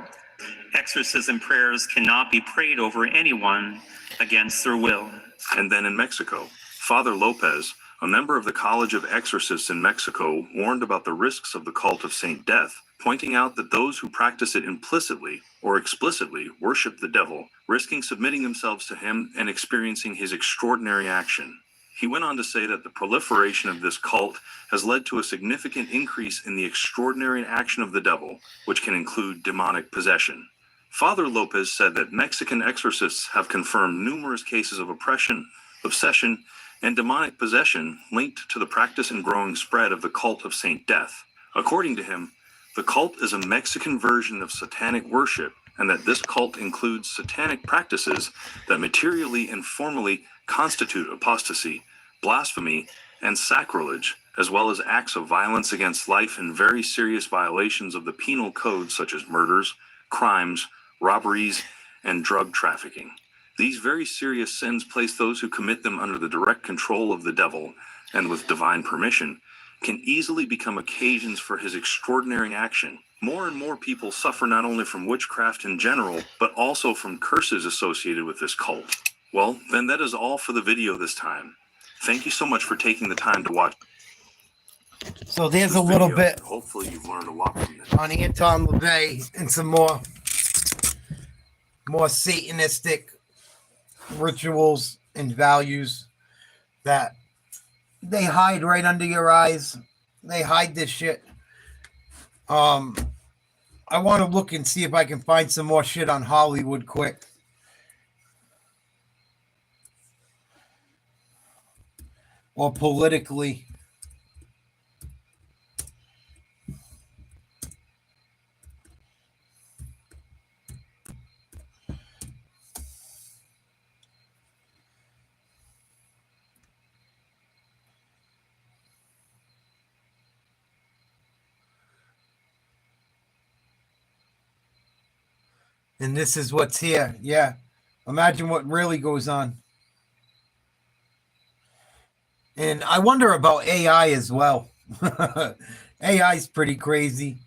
Exorcism prayers cannot be prayed over anyone against their will. And then in Mexico, Father Lopez, a member of the College of Exorcists in Mexico, warned about the risks of the cult of Saint Death, pointing out that those who practice it implicitly or explicitly worship the devil, risking submitting themselves to him and experiencing his extraordinary action. He went on to say that the proliferation of this cult has led to a significant increase in the extraordinary action of the devil, which can include demonic possession. Father Lopez said that Mexican exorcists have confirmed numerous cases of oppression, obsession, and demonic possession linked to the practice and growing spread of the cult of Saint Death. According to him, the cult is a Mexican version of satanic worship, and that this cult includes satanic practices that materially and formally constitute apostasy, blasphemy, and sacrilege, as well as acts of violence against life and very serious violations of the penal code such as murders, crimes, robberies, and drug trafficking. These very serious sins place those who commit them under the direct control of the devil, and with divine permission, can easily become occasions for his extraordinary action. More and more people suffer not only from witchcraft in general, but also from curses associated with this cult. Well, then that is all for the video this time. Thank you so much for taking the time to watch. So there's a little bit. Hopefully you've learned a lot from this. On Anton LaVey and some more Satanistic rituals and values that they hide right under your eyes. They hide this shit. I want to look and see if I can find some more shit on Hollywood quick. Or politically. And this is what's here. Yeah. Imagine what really goes on. And I wonder about AI as well. AI is pretty crazy.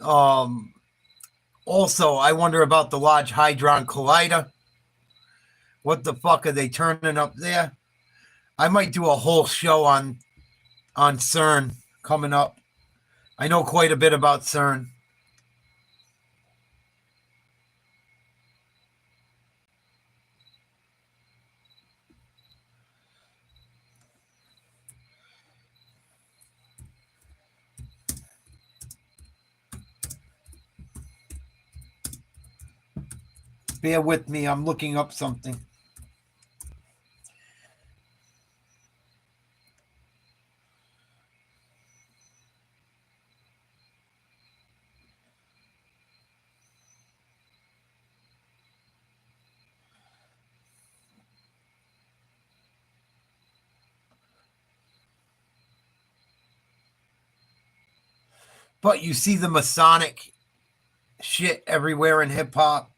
Also, I wonder about the Large Hadron Collider. What the fuck are they turning up there? I might do a whole show on CERN coming up. I know quite a bit about CERN. Bear with me, I'm looking up something. But you see the Masonic shit everywhere in hip hop.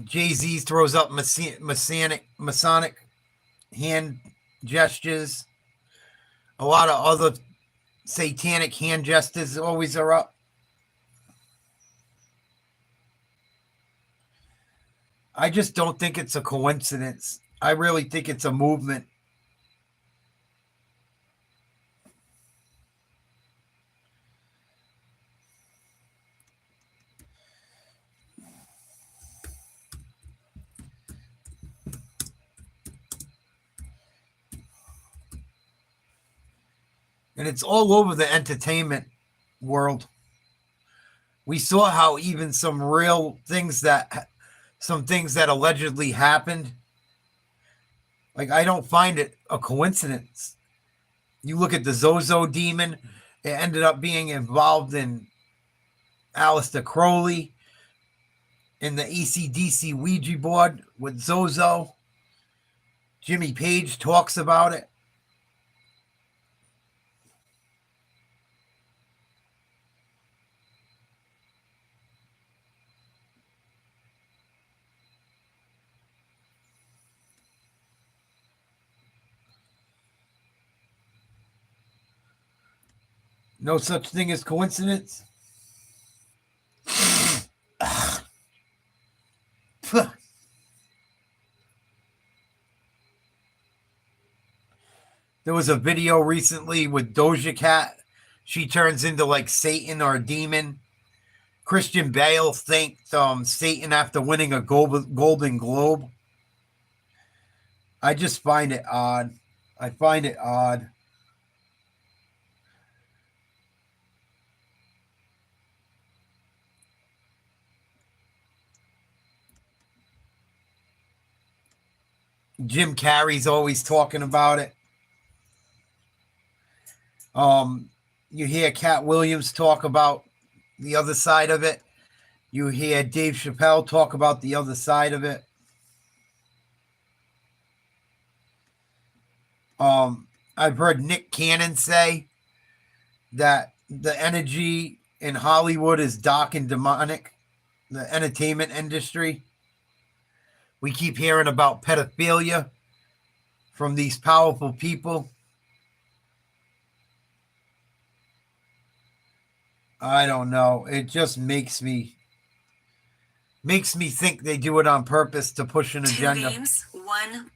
Jay-Z throws up Masonic hand gestures. A lot of other satanic hand gestures always are up. I just don't think it's a coincidence. I really think it's a movement. And it's all over the entertainment world. We saw how even some things that allegedly happened, like, I don't find it a coincidence. You look at the Zozo demon, it ended up being involved in Aleister Crowley in the ECDC Ouija board with Zozo. Jimmy Page talks about it. No such thing as coincidence. There was a video recently with Doja Cat. She turns into like Satan or a demon. Christian Bale thanked Satan after winning a Golden Globe. I just find it odd. I find it odd. Jim Carrey's always talking about it. You hear Cat Williams talk about the other side of it. You hear Dave Chappelle talk about the other side of it. I've heard Nick Cannon say that the energy in Hollywood is dark and demonic, the entertainment industry. We keep hearing about pedophilia from these powerful people. I don't know. It just makes me think they do it on purpose to push an agenda. 2 games, 1.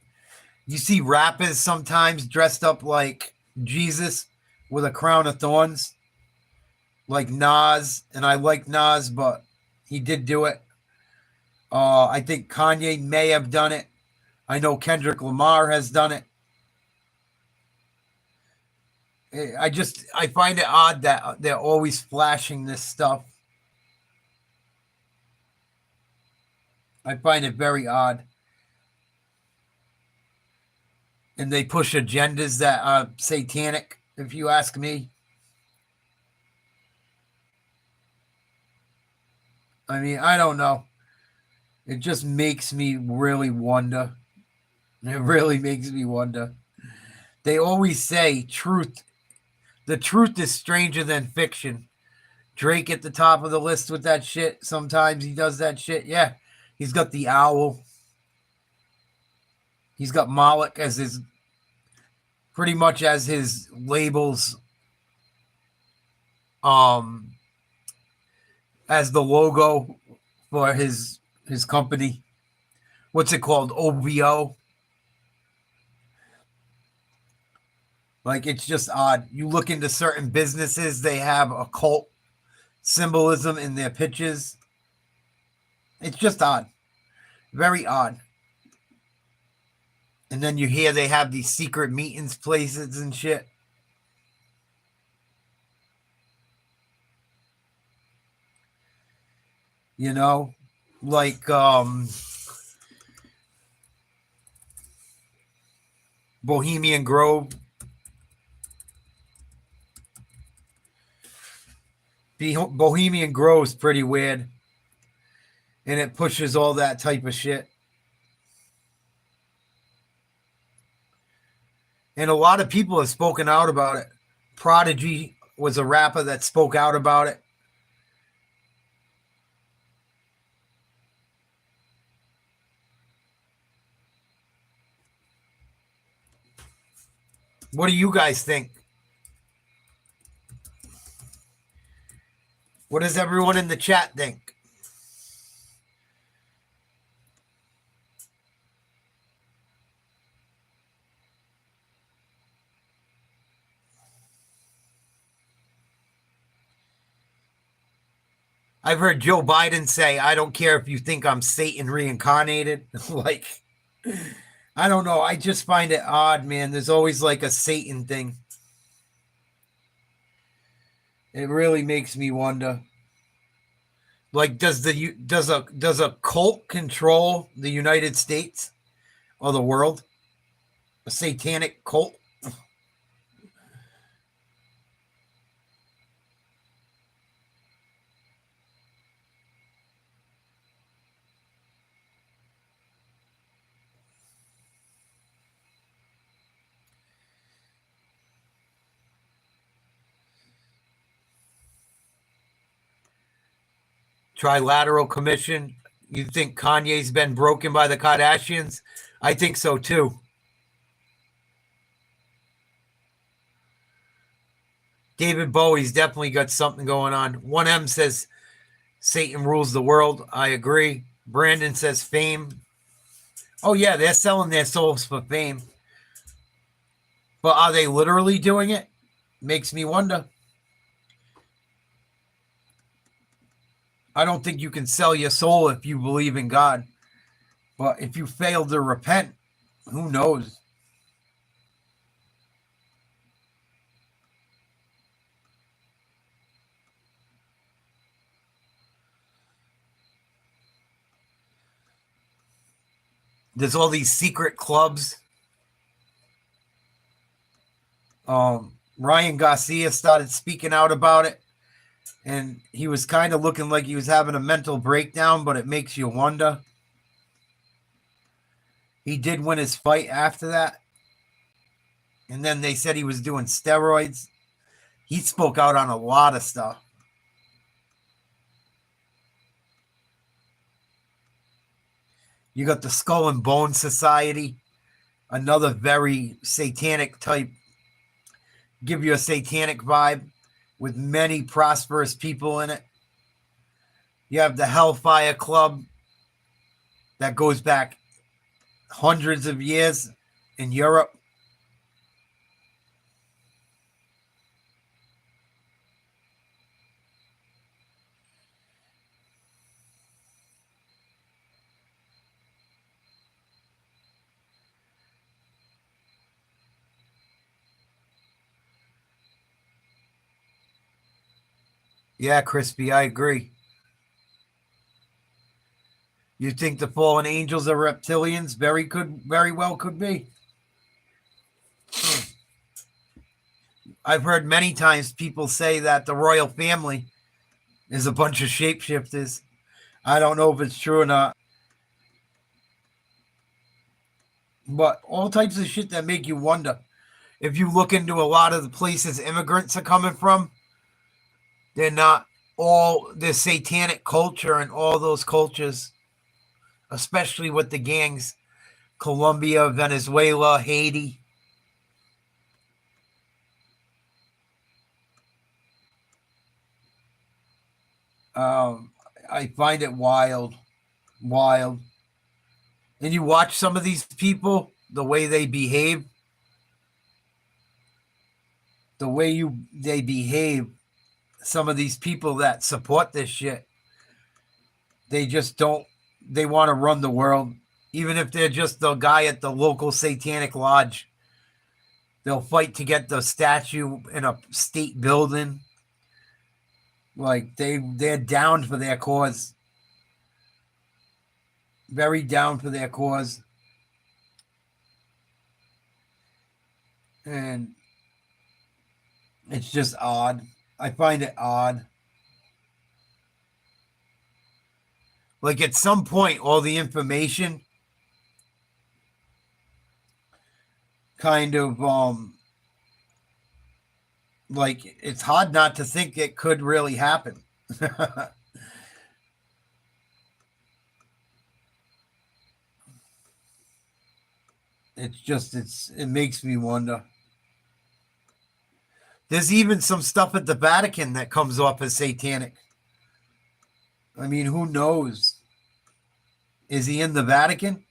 You see rappers sometimes dressed up like Jesus with a crown of thorns, like Nas, and I like Nas, but he did do it. I think Kanye may have done it. I know Kendrick Lamar has done it. I find it odd that they're always flashing this stuff. I find it very odd. And they push agendas that are satanic, if you ask me. I mean, I don't know. It just makes me really wonder. It really makes me wonder. They always say the truth is stranger than fiction. Drake at the top of the list with that shit. Sometimes he does that shit. Yeah. He's got the owl. He's got Moloch as his, pretty much as his labels, as the logo for his company. What's it called? OVO. Like, it's just odd. You look into certain businesses, they have occult symbolism in their pitches. It's just odd. Very odd. And then you hear they have these secret meetings places and shit. You know, like Bohemian Grove. Bohemian Grove's pretty weird. And it pushes all that type of shit. And a lot of people have spoken out about it. Prodigy was a rapper that spoke out about it. What do you guys think? What does everyone in the chat think? I've heard Joe Biden say, I don't care if you think I'm Satan reincarnated. Like, I don't know. I just find it odd, man. There's always like a Satan thing. It really makes me wonder. Like, does a cult control the United States or the world? A satanic cult? Trilateral Commission. You think Kanye's been broken by the Kardashians? I think so too. David Bowie's definitely got something going on. 1M says Satan rules the world. I agree. Brandon says fame. Oh yeah, they're selling their souls for fame. But are they literally doing it? Makes me wonder. I don't think you can sell your soul if you believe in God. But if you fail to repent, who knows? There's all these secret clubs. Ryan Garcia started speaking out about it. And he was kind of looking like he was having a mental breakdown, but it makes you wonder. He did win his fight after that. And then they said he was doing steroids. He spoke out on a lot of stuff. You got the Skull and Bone Society, another very satanic type, give you a satanic vibe with many prosperous people in it. You have the Hellfire Club that goes back hundreds of years in Europe. Yeah, Crispy, I agree. You think the fallen angels are reptilians? Very well could be. I've heard many times people say that the royal family is a bunch of shapeshifters. I don't know if it's true or not. But all types of shit that make you wonder. If you look into a lot of the places immigrants are coming from, they're not all the satanic culture and all those cultures, especially with the gangs, Colombia, Venezuela, Haiti. I find it wild. And you watch some of these people, the way they behave, they behave, some of these people that support this shit, they just don't, they want to run the world. Even if they're just the guy at the local satanic lodge, they'll fight to get the statue in a state building. Like they're down for their cause. Very down for their cause. And it's just odd. I find it odd. Like at some point, all the information kind of like it's hard not to think it could really happen. It makes me wonder. There's even some stuff at the Vatican that comes off as satanic. I mean, who knows? Is he in the Vatican?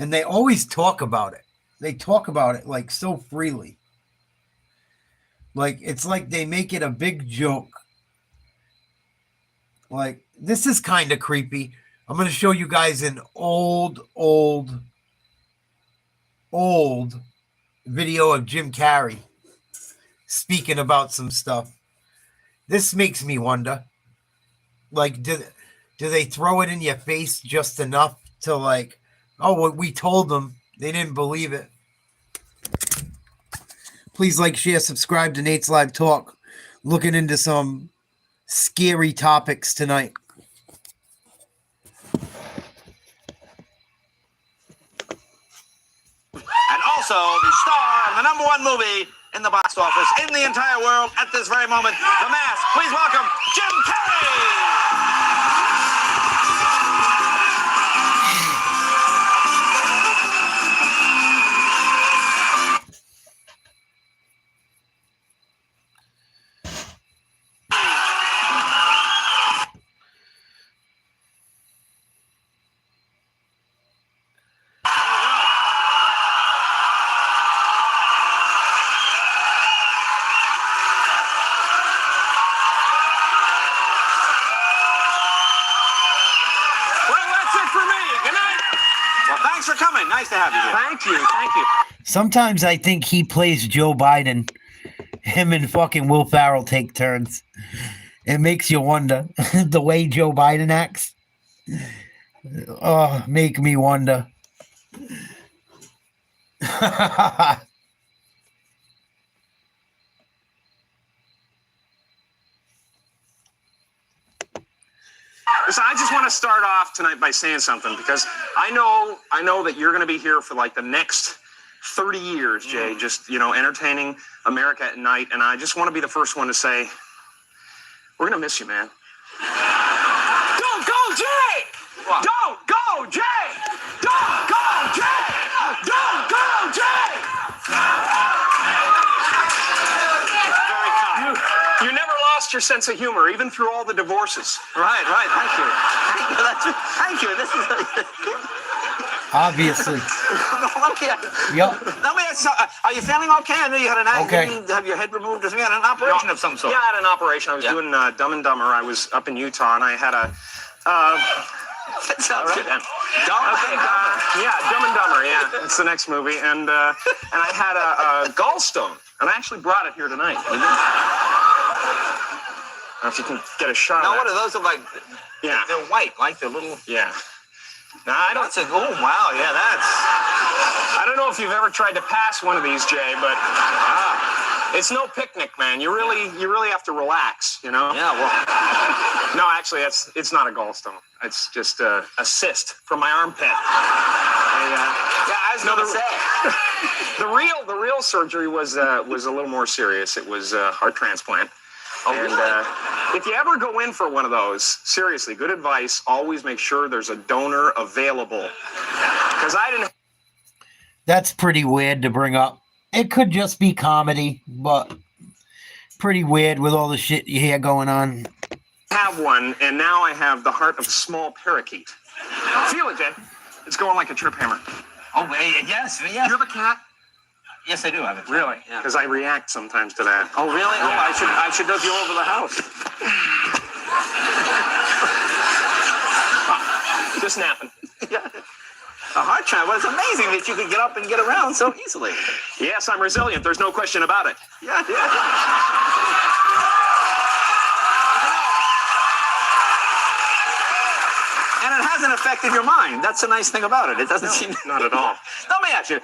And they always talk about it. They talk about it like so freely. Like it's like they make it a big joke. Like this is kind of creepy. I'm going to show you guys an old video of Jim Carrey speaking about some stuff. This makes me wonder. Like, do they throw it in your face just enough to like, oh, well, we told them. They didn't believe it. Please like, share, subscribe to Nate's Live Talk. Looking into some scary topics tonight. And also the star of the #1 movie in the box office in the entire world at this very moment, The Mask. Please welcome Jim Carrey! Thanks for coming. Nice to have you here. Thank you. Thank you. Sometimes I think he plays Joe Biden. Him and fucking Will Ferrell take turns. It makes you wonder. The way Joe Biden acts. Oh, make me wonder. Listen, I just want to start off tonight by saying something because I know that you're going to be here for like the next 30 years, Jay, just, entertaining America at night. And I just want to be the first one to say, we're going to miss you, man. Don't go, Jay! What? Don't go, Jay! Don't go, Jay! Don't go, Jay! Very kind. You never lost your sense of humor, even through all the divorces. Right. Thank you. Thank you. This is... Obviously. Let me ask you, are you feeling okay? I know you had did you have your head removed. You had an operation of some sort. Yeah, I had an operation. I was doing Dumb and Dumber. I was up in Utah, and I had That sounds good. Dumb and Dumber. Yeah, it's the next movie, and I had a gallstone, and I actually brought it here tonight. If you can get a shot. Now, of what that. are those? Are like? Yeah, they're white, like they're little. Yeah. Now I don't. Oh wow, yeah, that's. I don't know if you've ever tried to pass one of these, Jay, but it's no picnic, man. You really have to relax, you know. Yeah, well. No, actually, it's not a gallstone. It's just a cyst from my armpit. Yeah, I was gonna say. The real surgery was a little more serious. It was a heart transplant. Oh, and really? If you ever go in for one of those, seriously, good advice, always make sure there's a donor available. Because I didn't... That's pretty weird to bring up. It could just be comedy, but pretty weird with all the shit you hear going on. have one, and now I have the heart of a small parakeet. Feel it, Jay. It's going like a trip hammer. Oh, yes. You have a cat? Yes, I do have a cat. Really? Because I react sometimes to that. Oh, really? Yeah. Oh, I should have you over the house. Just napping. Yeah. A heart transplant. Well, it's amazing that you could get up and get around so easily. Yes, I'm resilient. There's no question about it. Yeah. And it hasn't affected your mind. That's the nice thing about it. It doesn't seem... Not at all. Let me ask you,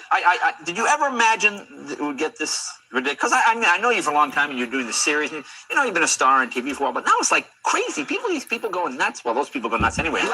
did you ever imagine that it would get this ridiculous? Because I know you for a long time and you're doing the series. And, you've been a star on TV for a while, but now it's like crazy. These people go nuts. Well, those people go nuts anyway. Are you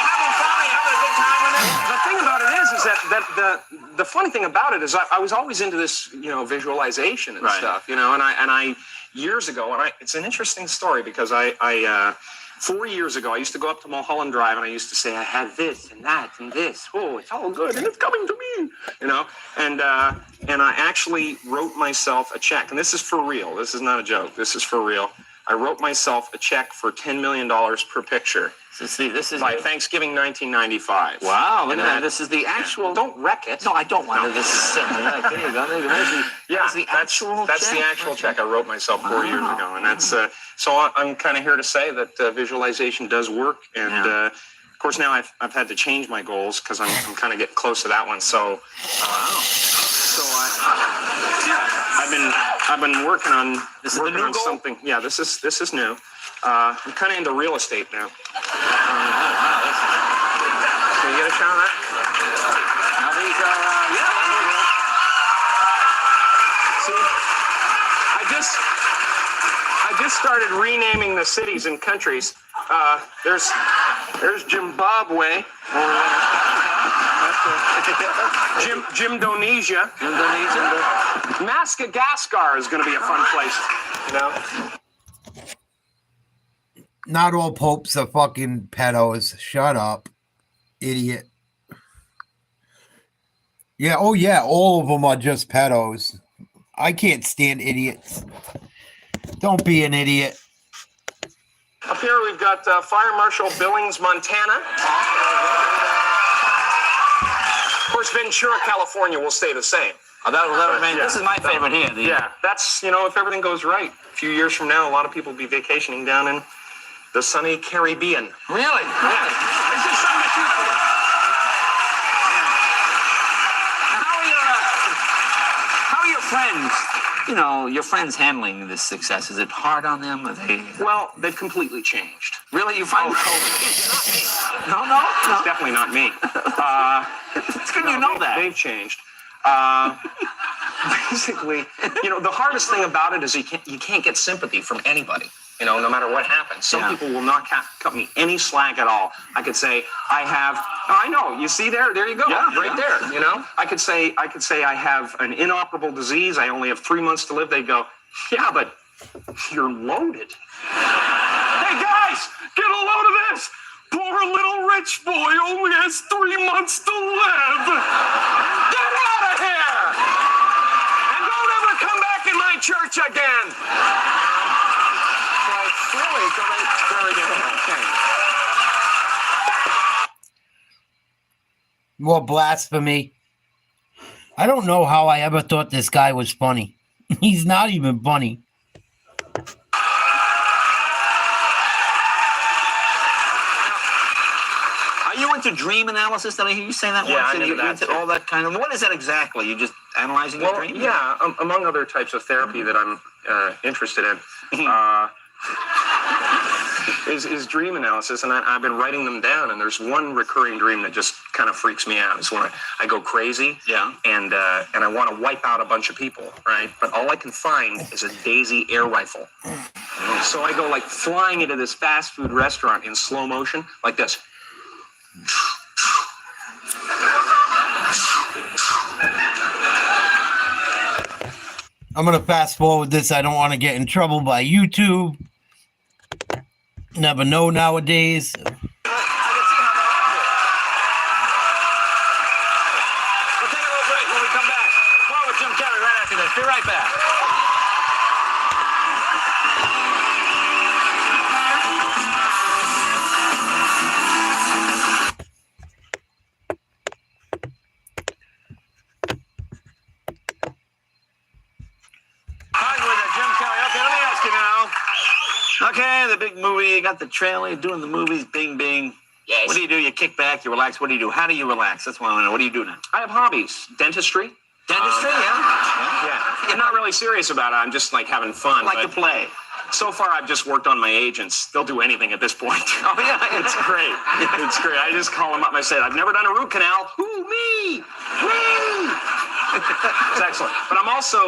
having fun? Are you having a good time with it? The thing about it is that the funny thing about it is I was always into this, visualization and stuff, and I years ago, and it's an interesting story because I 4 years ago, I used to go up to Mulholland Drive and I used to say, I have this and that and this. Oh, it's all good and it's coming to me, and I actually wrote myself a check, and this is for real. This is not a joke. This is for real. I wrote myself a check for $10 million per picture. This is by Thanksgiving 1995. Wow, look at that. This is the actual. Don't wreck it. No, I don't want it. This is there you go. That's the actual check I wrote myself 4 years ago, and that's so I'm kind of here to say that visualization does work, and of course now I've had to change my goals because I'm kind of getting close to that one. So I've been working on something. Yeah, this is new. I'm kind of into real estate now. Can you get a shot of that? Now these See, I just started renaming the cities and countries. There's Zimbabwe. Jimdonesia. Madagascar is going to be a fun place. Not all popes are fucking pedos. Shut up, idiot. Yeah, oh yeah, all of them are just pedos. I can't stand idiots. Don't be an idiot. Up here we've got Fire Marshal Billings, Montana. Of course, Ventura, California will stay the same. That'll remain. Yeah. This is my favorite here. That's, if everything goes right, a few years from now, a lot of people will be vacationing down in the sunny Caribbean. Really? Yeah. This is something to shoot for. How are your friends? Your friends handling this success. Is it hard on them? Are they? Well, they've completely changed. Really? You find It's not me. No. It's definitely not me. It's good you know that. They've changed. Basically, the hardest thing about it is you can't get sympathy from anybody. No matter what happens. Some people will not cut me any slack at all. I could say I know. You see there you go. Right there. I could say I have an inoperable disease. I only have 3 months to live. They'd go, yeah, but you're loaded. Hey guys, get a load of this. Poor little rich boy only has 3 months to live. Get out of here. And don't ever come back in my church again. More blasphemy. I don't know how I ever thought this guy was funny. He's not even funny. into dream analysis? Did I hear you say that Yeah, once? I'm into You're that into too. all that kind of. What is that exactly? You just analyzing your dreams? Yeah, among other types of therapy that I'm interested in. Is dream analysis, and I've been writing them down, and there's one recurring dream that just kind of freaks me out. It's when I go crazy, and I want to wipe out a bunch of people, right? But all I can find is a Daisy air rifle. So I go like flying into this fast food restaurant in slow motion, like this. I'm going to fast forward this. I don't want to get in trouble by YouTube. Never know nowadays. We'll take a little break when we come back. More with Jim Carrey right after this. Be right back. Hi, with Jim Carrey. Okay, let me ask you now. Okay, the big movie. You got the trailer. You're doing the movies. Bing, bing. Yes. What do? You kick back. You relax. What do you do? How do you relax? That's what I want to know. What do you do now? I have hobbies. Dentistry. Dentistry, Yeah. I'm not really serious about it. I'm just like having fun. I like to play. So far, I've just worked on my agents. They'll do anything at this point. Oh, yeah. It's great. It's great. I just call them up and I say, I've never done a root canal. Who, me? It's excellent. But I'm also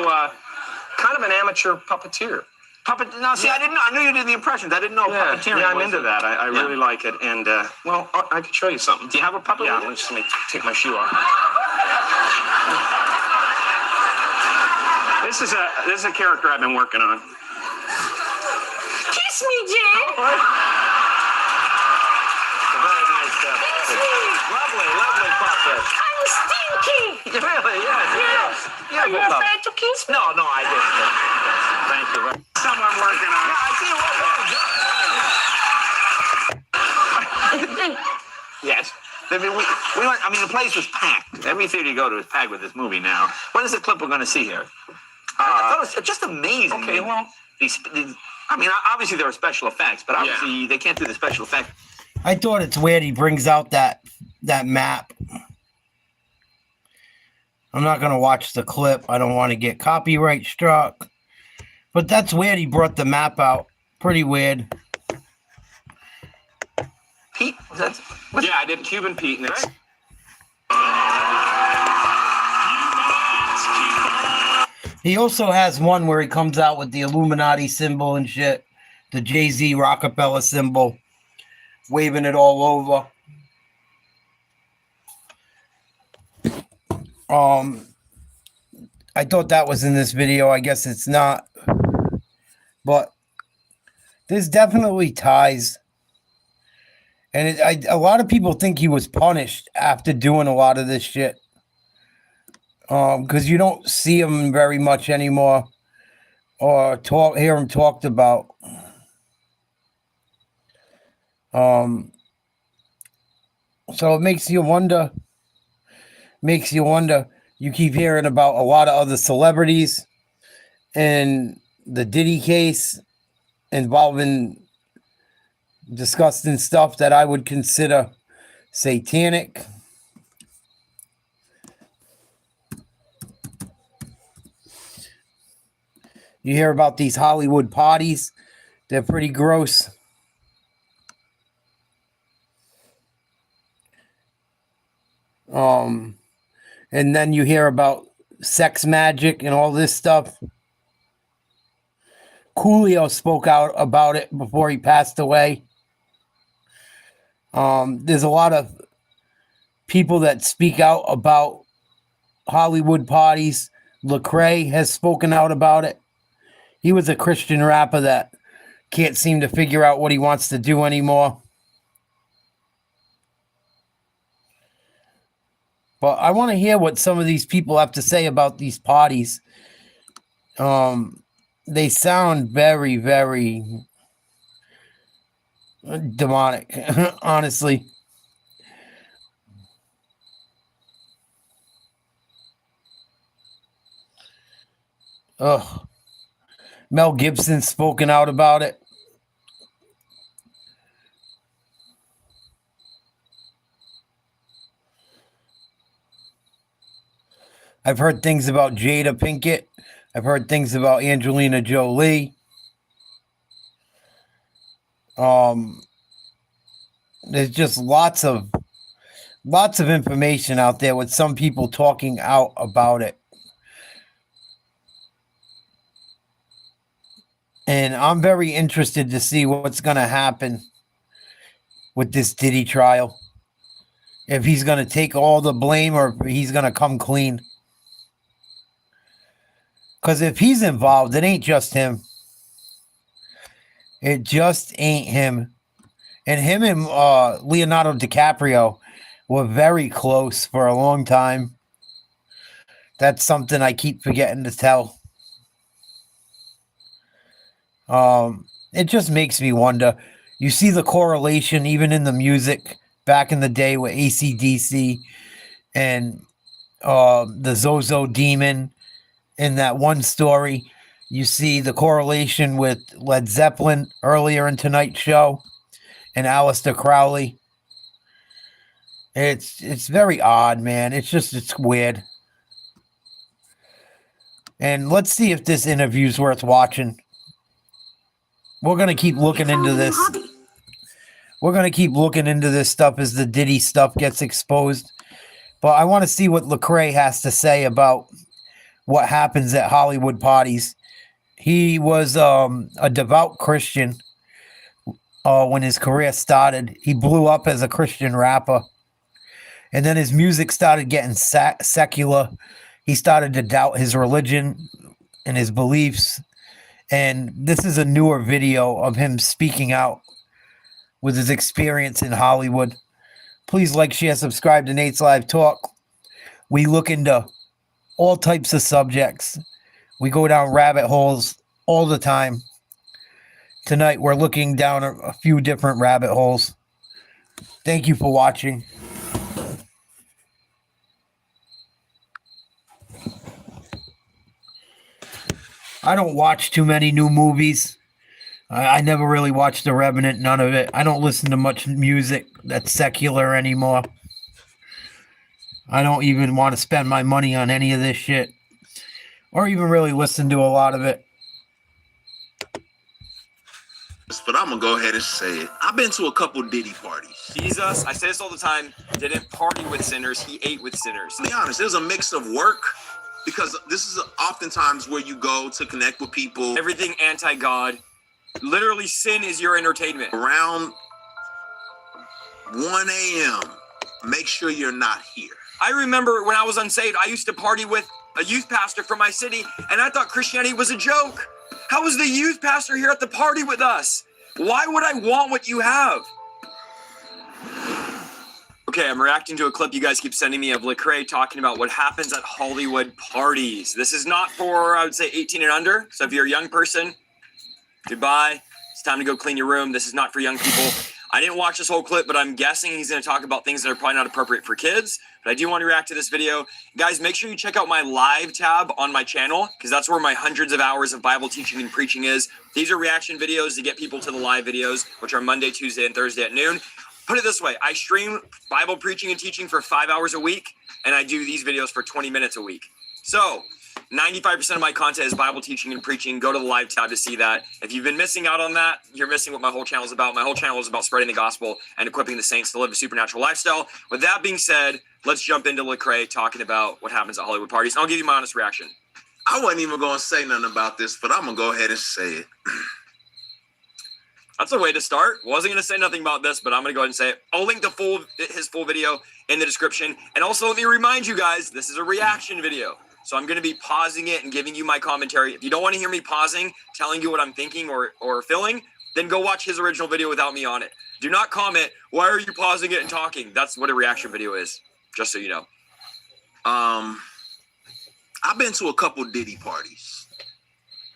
kind of an amateur puppeteer. Now, see, I didn't know. I knew you did the impressions. I didn't know puppeteering. Yeah, I'm into that. I really like it. And, well, I could show you something. Do you have a puppet? Yeah, let me take my shoe off. This is a character I've been working on. Kiss me, Jay. Very nice stuff. Lovely puppet. I'm stinky. Really? Yes. Are you afraid to kiss me? No, I didn't. Thank you. Something I'm working on. Yeah, I see what. Yes. I mean, we went, the place was packed. Every theater you go to is packed with this movie now. What is the clip we're going to see here? I thought it was just amazing. Okay, well. Obviously there are special effects, but obviously they can't do the special effects. I thought it's weird he brings out that map. I'm not going to watch the clip. I don't want to get copyright struck. But that's weird he brought the map out. Pretty weird. Pete? Yeah, I did Cuban Pete next. He also has one where he comes out with the Illuminati symbol and shit. The Jay-Z Rockefeller symbol. Waving it all over. I thought that was in this video. I guess it's not. But there's definitely ties. And a lot of people think he was punished after doing a lot of this shit. Because you don't see him very much anymore. Or hear him talked about. So it makes you wonder. You keep hearing about a lot of other celebrities and the Diddy case involving disgusting stuff that I would consider satanic. You hear about these Hollywood parties. They're pretty gross. And then you hear about sex magic and all this stuff. Coolio spoke out about it before he passed away. There's a lot of people that speak out about Hollywood parties. Lecrae has spoken out about it. He was a Christian rapper that can't seem to figure out what he wants to do anymore. But I want to hear what some of these people have to say about these parties. They sound very, very demonic, honestly. Ugh. Mel Gibson spoken out about it. I've heard things about Jada Pinkett. I've heard things about Angelina Jolie. There's just lots of information out there with some people talking out about it. And I'm very interested to see what's going to happen with this Diddy trial. If he's going to take all the blame or if he's going to come clean. Because if he's involved, it ain't just him. It just ain't him. And him and Leonardo DiCaprio were very close for a long time. That's something I keep forgetting to tell. It just makes me wonder. You see the correlation even in the music back in the day with AC/DC and the Zozo demon in that one story. You see the correlation with Led Zeppelin earlier in tonight's show and Aleister Crowley. It's very odd, man. It's weird. And let's see if this interview's worth watching. We're going to keep looking into this. We're going to keep looking into this stuff as the Diddy stuff gets exposed. But I want to see what Lecrae has to say about what happens at Hollywood parties. He was a devout Christian when his career started. He blew up as a Christian rapper. And then his music started getting secular. He started to doubt his religion and his beliefs. And this is a newer video of him speaking out with his experience in Hollywood. Please like, share, subscribe to Nate's Live Talk. We look into all types of subjects. We go down rabbit holes all the time. Tonight, we're looking down a few different rabbit holes. Thank you for watching. I don't watch too many new movies. I never really watched The Revenant, none of it. I don't listen to much music that's secular anymore. I don't even want to spend my money on any of this shit. Or even really listen to a lot of it. But I'm going to go ahead and say it. I've been to a couple Diddy parties. Jesus, I say this all the time, didn't party with sinners, he ate with sinners. To be honest, there's a mix of work. Because this is oftentimes where you go to connect with people. Everything anti-God. Literally, sin is your entertainment. Around 1 a.m., make sure you're not here. I remember when I was unsaved, I used to party with a youth pastor from my city, and I thought Christianity was a joke. How is the youth pastor here at the party with us? Why would I want what you have? Okay, I'm reacting to a clip you guys keep sending me of Lecrae talking about what happens at Hollywood parties. This is not for, I would say, 18 and under. So if you're a young person, goodbye. It's time to go clean your room. This is not for young people. I didn't watch this whole clip, but I'm guessing he's going to talk about things that are probably not appropriate for kids. But I do want to react to this video. Guys, make sure you check out my live tab on my channel, because that's where my hundreds of hours of Bible teaching and preaching is. These are reaction videos to get people to the live videos, which are Monday, Tuesday, and Thursday at noon. Put it this way, I stream Bible preaching and teaching for 5 hours a week, and I do these videos for 20 minutes a week. So 95% of my content is Bible teaching and preaching. Go to the live tab to see that. If you've been missing out on that, you're missing what my whole channel is about. My whole channel is about spreading the gospel and equipping the saints to live a supernatural lifestyle. With that being said, let's jump into Lecrae talking about what happens at Hollywood parties. And I'll give you my honest reaction. I wasn't even going to say nothing about this, but I'm going to go ahead and say it. That's a way to start. Wasn't going to say nothing about this, but I'm going to go ahead and say it. I'll link his full video in the description. And also, let me remind you guys, this is a reaction video. So I'm going to be pausing it and giving you my commentary. If you don't want to hear me pausing, telling you what I'm thinking or feeling, then go watch his original video without me on it. Do not comment, why are you pausing it and talking? That's what a reaction video is, just so you know. I've been to a couple Diddy parties.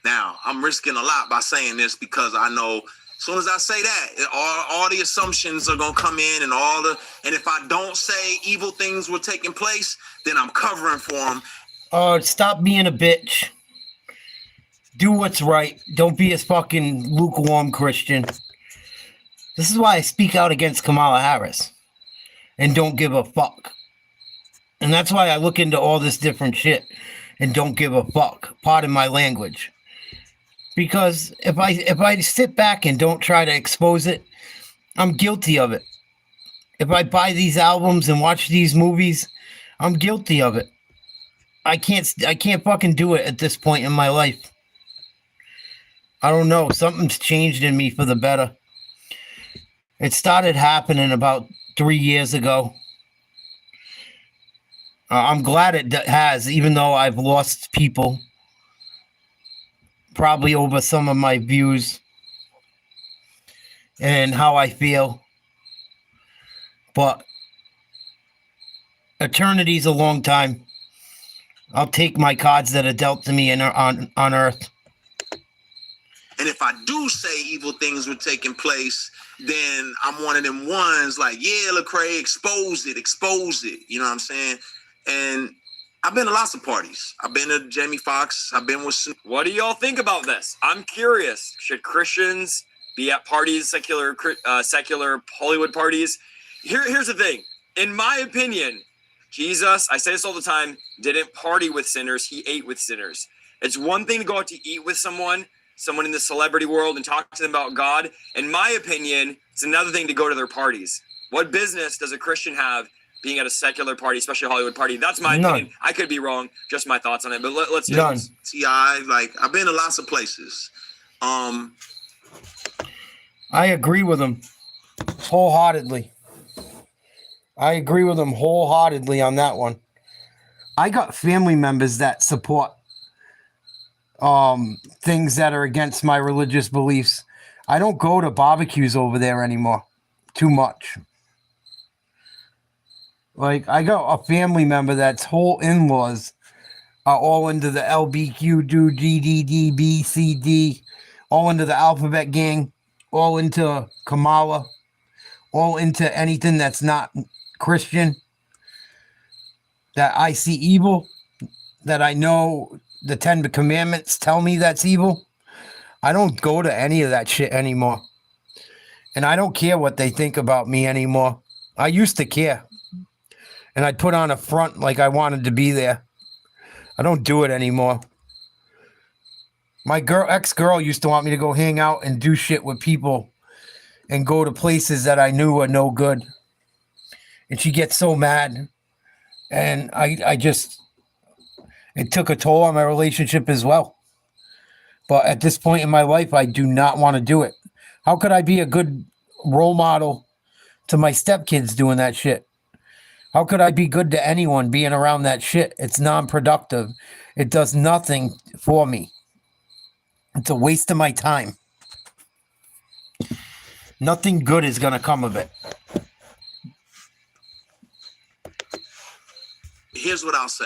Now, I'm risking a lot by saying this because I know as soon as I say that, all the assumptions are gonna come in, and if I don't say evil things were taking place, then I'm covering for them. Stop being a bitch. Do what's right. Don't be a fucking lukewarm Christian. This is why I speak out against Kamala Harris and don't give a fuck. And that's why I look into all this different shit and don't give a fuck. Pardon my language. Because if I sit back and don't try to expose it, I'm guilty of it. If I buy these albums and watch these movies, I'm guilty of it. I can't fucking do it at this point in my life. I don't know. Something's changed in me for the better. It started happening about 3 years ago. I'm glad it has, even though I've lost people. Probably over some of my views and how I feel. But eternity's a long time. I'll take my cards that are dealt to me on Earth. And if I do say evil things were taking place, then I'm one of them ones like, yeah, Lecrae, expose it. You know what I'm saying? And I've been to lots of parties. I've been to Jamie Foxx. I've been with... What do y'all think about this? I'm curious. Should Christians be at parties, secular Hollywood parties? Here's the thing. In my opinion, Jesus, I say this all the time, didn't party with sinners. He ate with sinners. It's one thing to go out to eat with someone in the celebrity world and talk to them about God. In my opinion, it's another thing to go to their parties. What business does a Christian have being at a secular party, especially a Hollywood party? That's my opinion. I could be wrong. Just my thoughts on it. But let's do this. T.I., like, I've been to lots of places. I agree with him wholeheartedly. I agree with him wholeheartedly on that one. I got family members that support things that are against my religious beliefs. I don't go to barbecues over there anymore. Too much. Like, I got a family member that's whole in-laws are all into the LBQ, do DDD, B, C, D, all into the alphabet gang, all into Kamala, all into anything that's not Christian, that I see evil, that I know the 10 Commandments tell me that's evil. I don't go to any of that shit anymore. And I don't care what they think about me anymore. I used to care. And I'd put on a front like I wanted to be there. I don't do it anymore. My ex-girl used to want me to go hang out and do shit with people and go to places that I knew were no good. And she gets so mad. And I just, it took a toll on my relationship as well. But at this point in my life, I do not want to do it. How could I be a good role model to my stepkids doing that shit? How could I be good to anyone being around that shit? It's non-productive. It does nothing for me. It's a waste of my time. Nothing good is going to come of it. Here's what I'll say.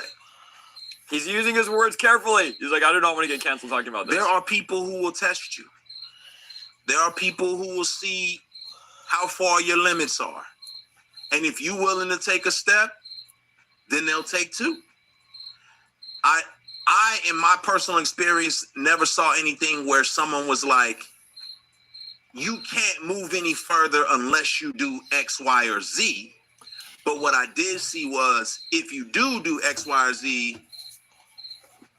He's using his words carefully. He's like, I do not want to get canceled talking about this. There are people who will test you. There are people who will see how far your limits are. And if you're willing to take a step, then they'll take two. I, in my personal experience, never saw anything where someone was like, you can't move any further unless you do X, Y, or Z. But what I did see was, if you do X, Y, or Z,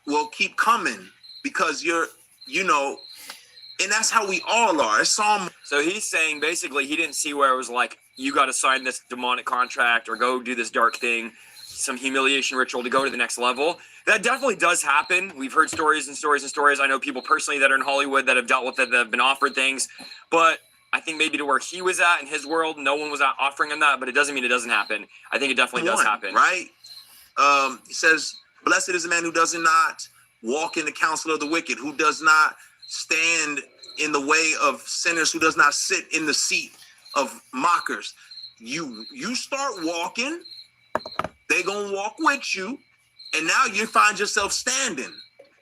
well, keep coming, because you're, and that's how we all are. So he's saying basically he didn't see where it was like, you got to sign this demonic contract or go do this dark thing, some humiliation ritual to go to the next level. That definitely does happen. We've heard stories and stories and stories. I know people personally that are in Hollywood that have dealt with it, that have been offered things. But I think maybe to where he was at in his world, no one was offering him that, but it doesn't mean it doesn't happen. I think it definitely does happen. Right? He says, blessed is the man who does not walk in the counsel of the wicked, who does not stand in the way of sinners, who does not sit in the seat of mockers. You start walking, they gonna walk with you, and now you find yourself standing.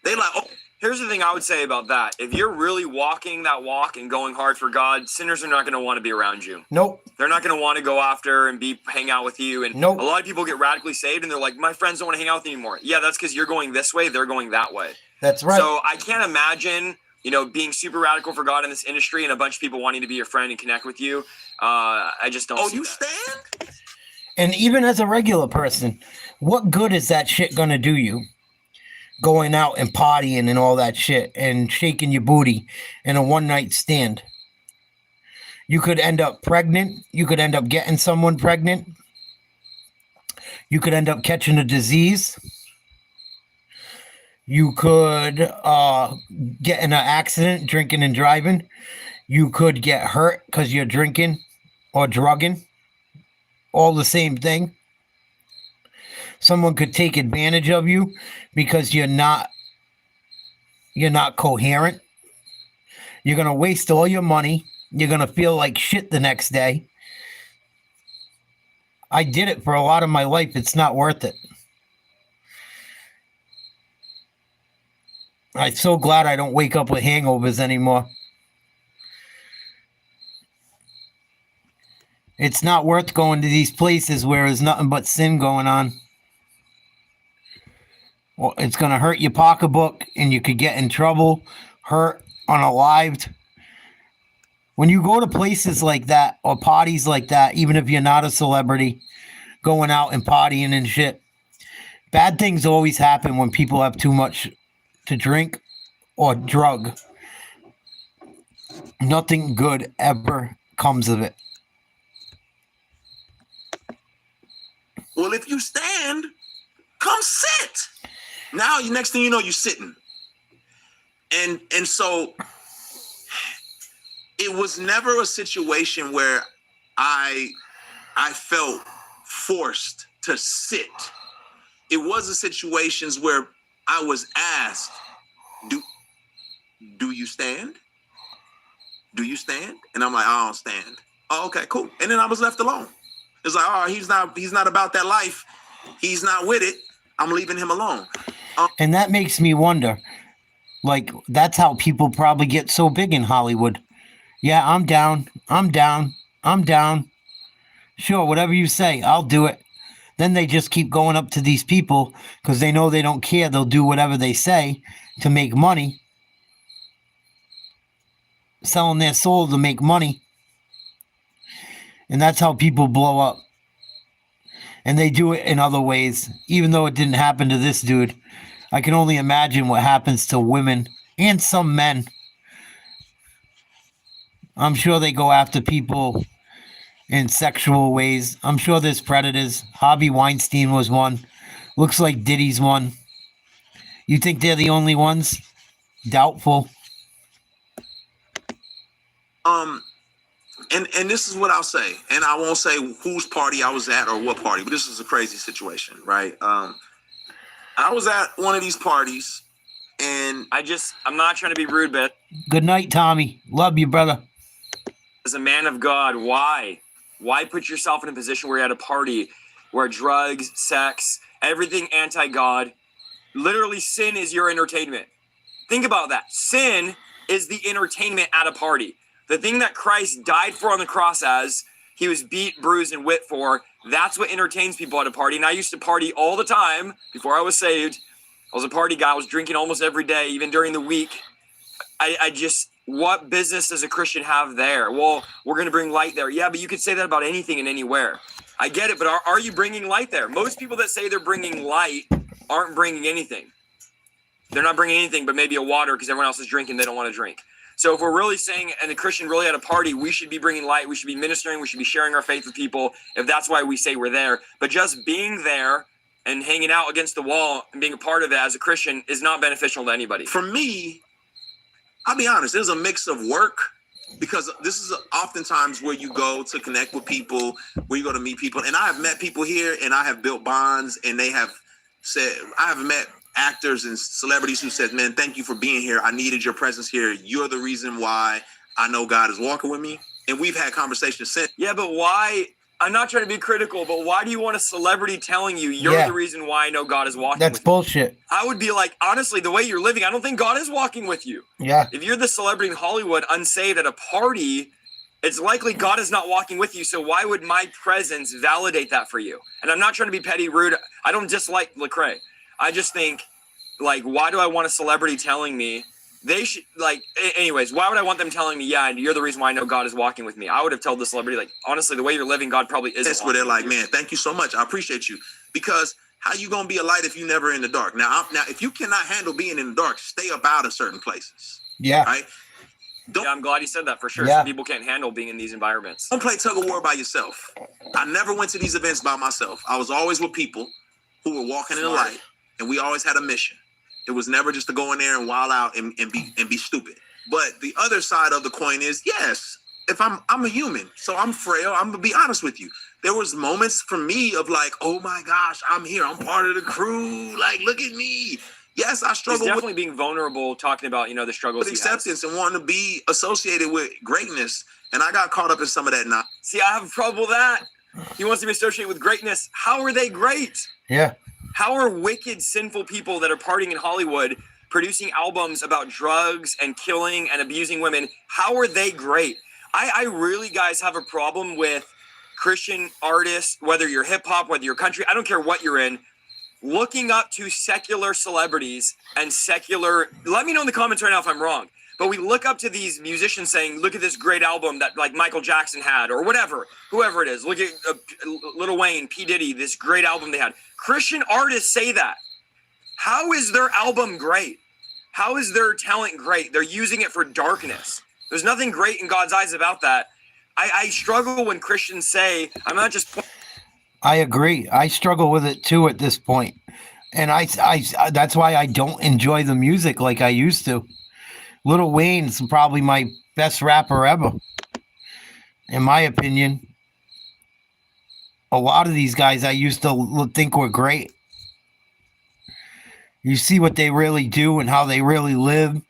They like, oh. Here's the thing I would say about that. If you're really walking that walk and going hard for God, sinners are not going to want to be around you. Nope. They're not going to want to go after and hang out with you. And nope. A lot of people get radically saved and they're like, my friends don't want to hang out with me anymore. Yeah, that's because you're going this way. They're going that way. That's right. So I can't imagine, being super radical for God in this industry and a bunch of people wanting to be your friend and connect with you. I just don't see you that. stand? And even as a regular person, what good is that shit gonna do you? Going out and partying and all that shit and shaking your booty in a one-night stand. You could end up pregnant. You could end up getting someone pregnant. You could end up catching a disease. You could get in an accident drinking and driving. You could get hurt because you're drinking or drugging. All the same thing. Someone could take advantage of you because you're not coherent. You're going to waste all your money. You're going to feel like shit the next day. I did it for a lot of my life. It's not worth it. I'm so glad I don't wake up with hangovers anymore. It's not worth going to these places where there's nothing but sin going on. Well, it's going to hurt your pocketbook and you could get in trouble, hurt, unalived. When you go to places like that or parties like that, even if you're not a celebrity, going out and partying and shit, bad things always happen when people have too much to drink or drug. Nothing good ever comes of it. Well, if you stand, come sit. Now, next thing you know, you're sitting. And so it was never a situation where I felt forced to sit. It was a situations where I was asked, do you stand? Do you stand? And I'm like, I don't stand. Oh, okay, cool. And then I was left alone. It's like, oh, he's not about that life. He's not with it. I'm leaving him alone. And that makes me wonder, like, that's how people probably get so big in Hollywood. Yeah, I'm down. Sure, whatever you say, I'll do it. Then they just keep going up to these people because they know they don't care. They'll do whatever they say to make money. Selling their soul to make money. And that's how people blow up. And they do it in other ways, even though it didn't happen to this dude. I can only imagine what happens to women and some men. I'm sure they go after people in sexual ways. I'm sure there's predators. Harvey Weinstein was one. Looks like Diddy's one. You think they're the only ones? Doubtful. And this is what I'll say, and I won't say whose party I was at or what party, but this is a crazy situation, right? I was at one of these parties, and I'm not trying to be rude, but good night, Tommy. Love you, brother. As a man of God, why put yourself in a position where you're at a party where drugs, sex, everything anti-God, literally sin is your entertainment? Think about that. Sin is the entertainment at a party. The thing that Christ died for on the cross as, he was beat, bruised, and whipped for, that's what entertains people at a party. And I used to party all the time before I was saved. I was a party guy. I was drinking almost every day, even during the week. I just, what business does a Christian have there? Well, we're going to bring light there. Yeah, but you could say that about anything and anywhere. I get it, but are you bringing light there? Most people that say they're bringing light aren't bringing anything. They're not bringing anything but maybe a water because everyone else is drinking. They don't want to drink. So if we're really saying, and the Christian really at a party, we should be bringing light, we should be ministering, we should be sharing our faith with people, if that's why we say we're there. But just being there and hanging out against the wall and being a part of it as a Christian is not beneficial to anybody. For me, I'll be honest, there's a mix of work, because this is oftentimes where you go to connect with people, where you go to meet people. And I have met people here, and I have built bonds, and they have said, I have met actors and celebrities who said, man, thank you for being here. I needed your presence here. You're the reason why I know God is walking with me. And we've had conversations since. Yeah, but why? I'm not trying to be critical, but why do you want a celebrity telling you you're the reason why I know God is walking with you? That's bullshit. I would be like, honestly, the way you're living, I don't think God is walking with you. Yeah. If you're the celebrity in Hollywood, unsaved at a party, it's likely God is not walking with you. So why would my presence validate that for you? And I'm not trying to be petty, rude. I don't dislike Lecrae. I just think, like, why do I want a celebrity telling me They should, like, anyways, why would I want them telling me, yeah, you're the reason why I know God is walking with me? I would have told the celebrity, like, honestly, the way you're living, God probably isn't. That's where they're like, man, thank you so much. I appreciate you. Because how you going to be a light if you never in the dark? Now, if you cannot handle being in the dark, stay up out of certain places. Yeah. Right? Yeah, I'm glad you said that for sure. Yeah. Some people can't handle being in these environments. Don't play tug of war by yourself. I never went to these events by myself. I was always with people who were walking in the light, and we always had a mission. It was never just to go in there and wild out and be stupid. But the other side of the coin is, yes, if I'm a human, so I'm frail. I'm gonna be honest with you. There was moments for me of like, oh my gosh, I'm here. I'm part of the crew. Like, look at me. Yes, I struggle He's definitely being vulnerable, talking about, the struggles with acceptance and wanting to be associated with greatness. And I got caught up in some of that now. See, I have trouble with that. He wants to be associated with greatness. How are they great? Yeah. How are wicked, sinful people that are partying in Hollywood producing albums about drugs and killing and abusing women? How are they great? I really, guys, have a problem with Christian artists, whether you're hip hop, whether you're country, I don't care what you're in, looking up to secular celebrities and secular. Let me know in the comments right now if I'm wrong. But we look up to these musicians saying, look at this great album that like Michael Jackson had or whatever, whoever it is. Look at Lil Wayne, P. Diddy, this great album they had. Christian artists say that. How is their album great? How is their talent great? They're using it for darkness. There's nothing great in God's eyes about that. I struggle when Christians say, I'm not just... I agree. I struggle with it too at this point. And I that's why I don't enjoy the music like I used to. Lil Wayne's probably my best rapper ever, in my opinion. A lot of these guys I used to think were great. You see what they really do and how they really live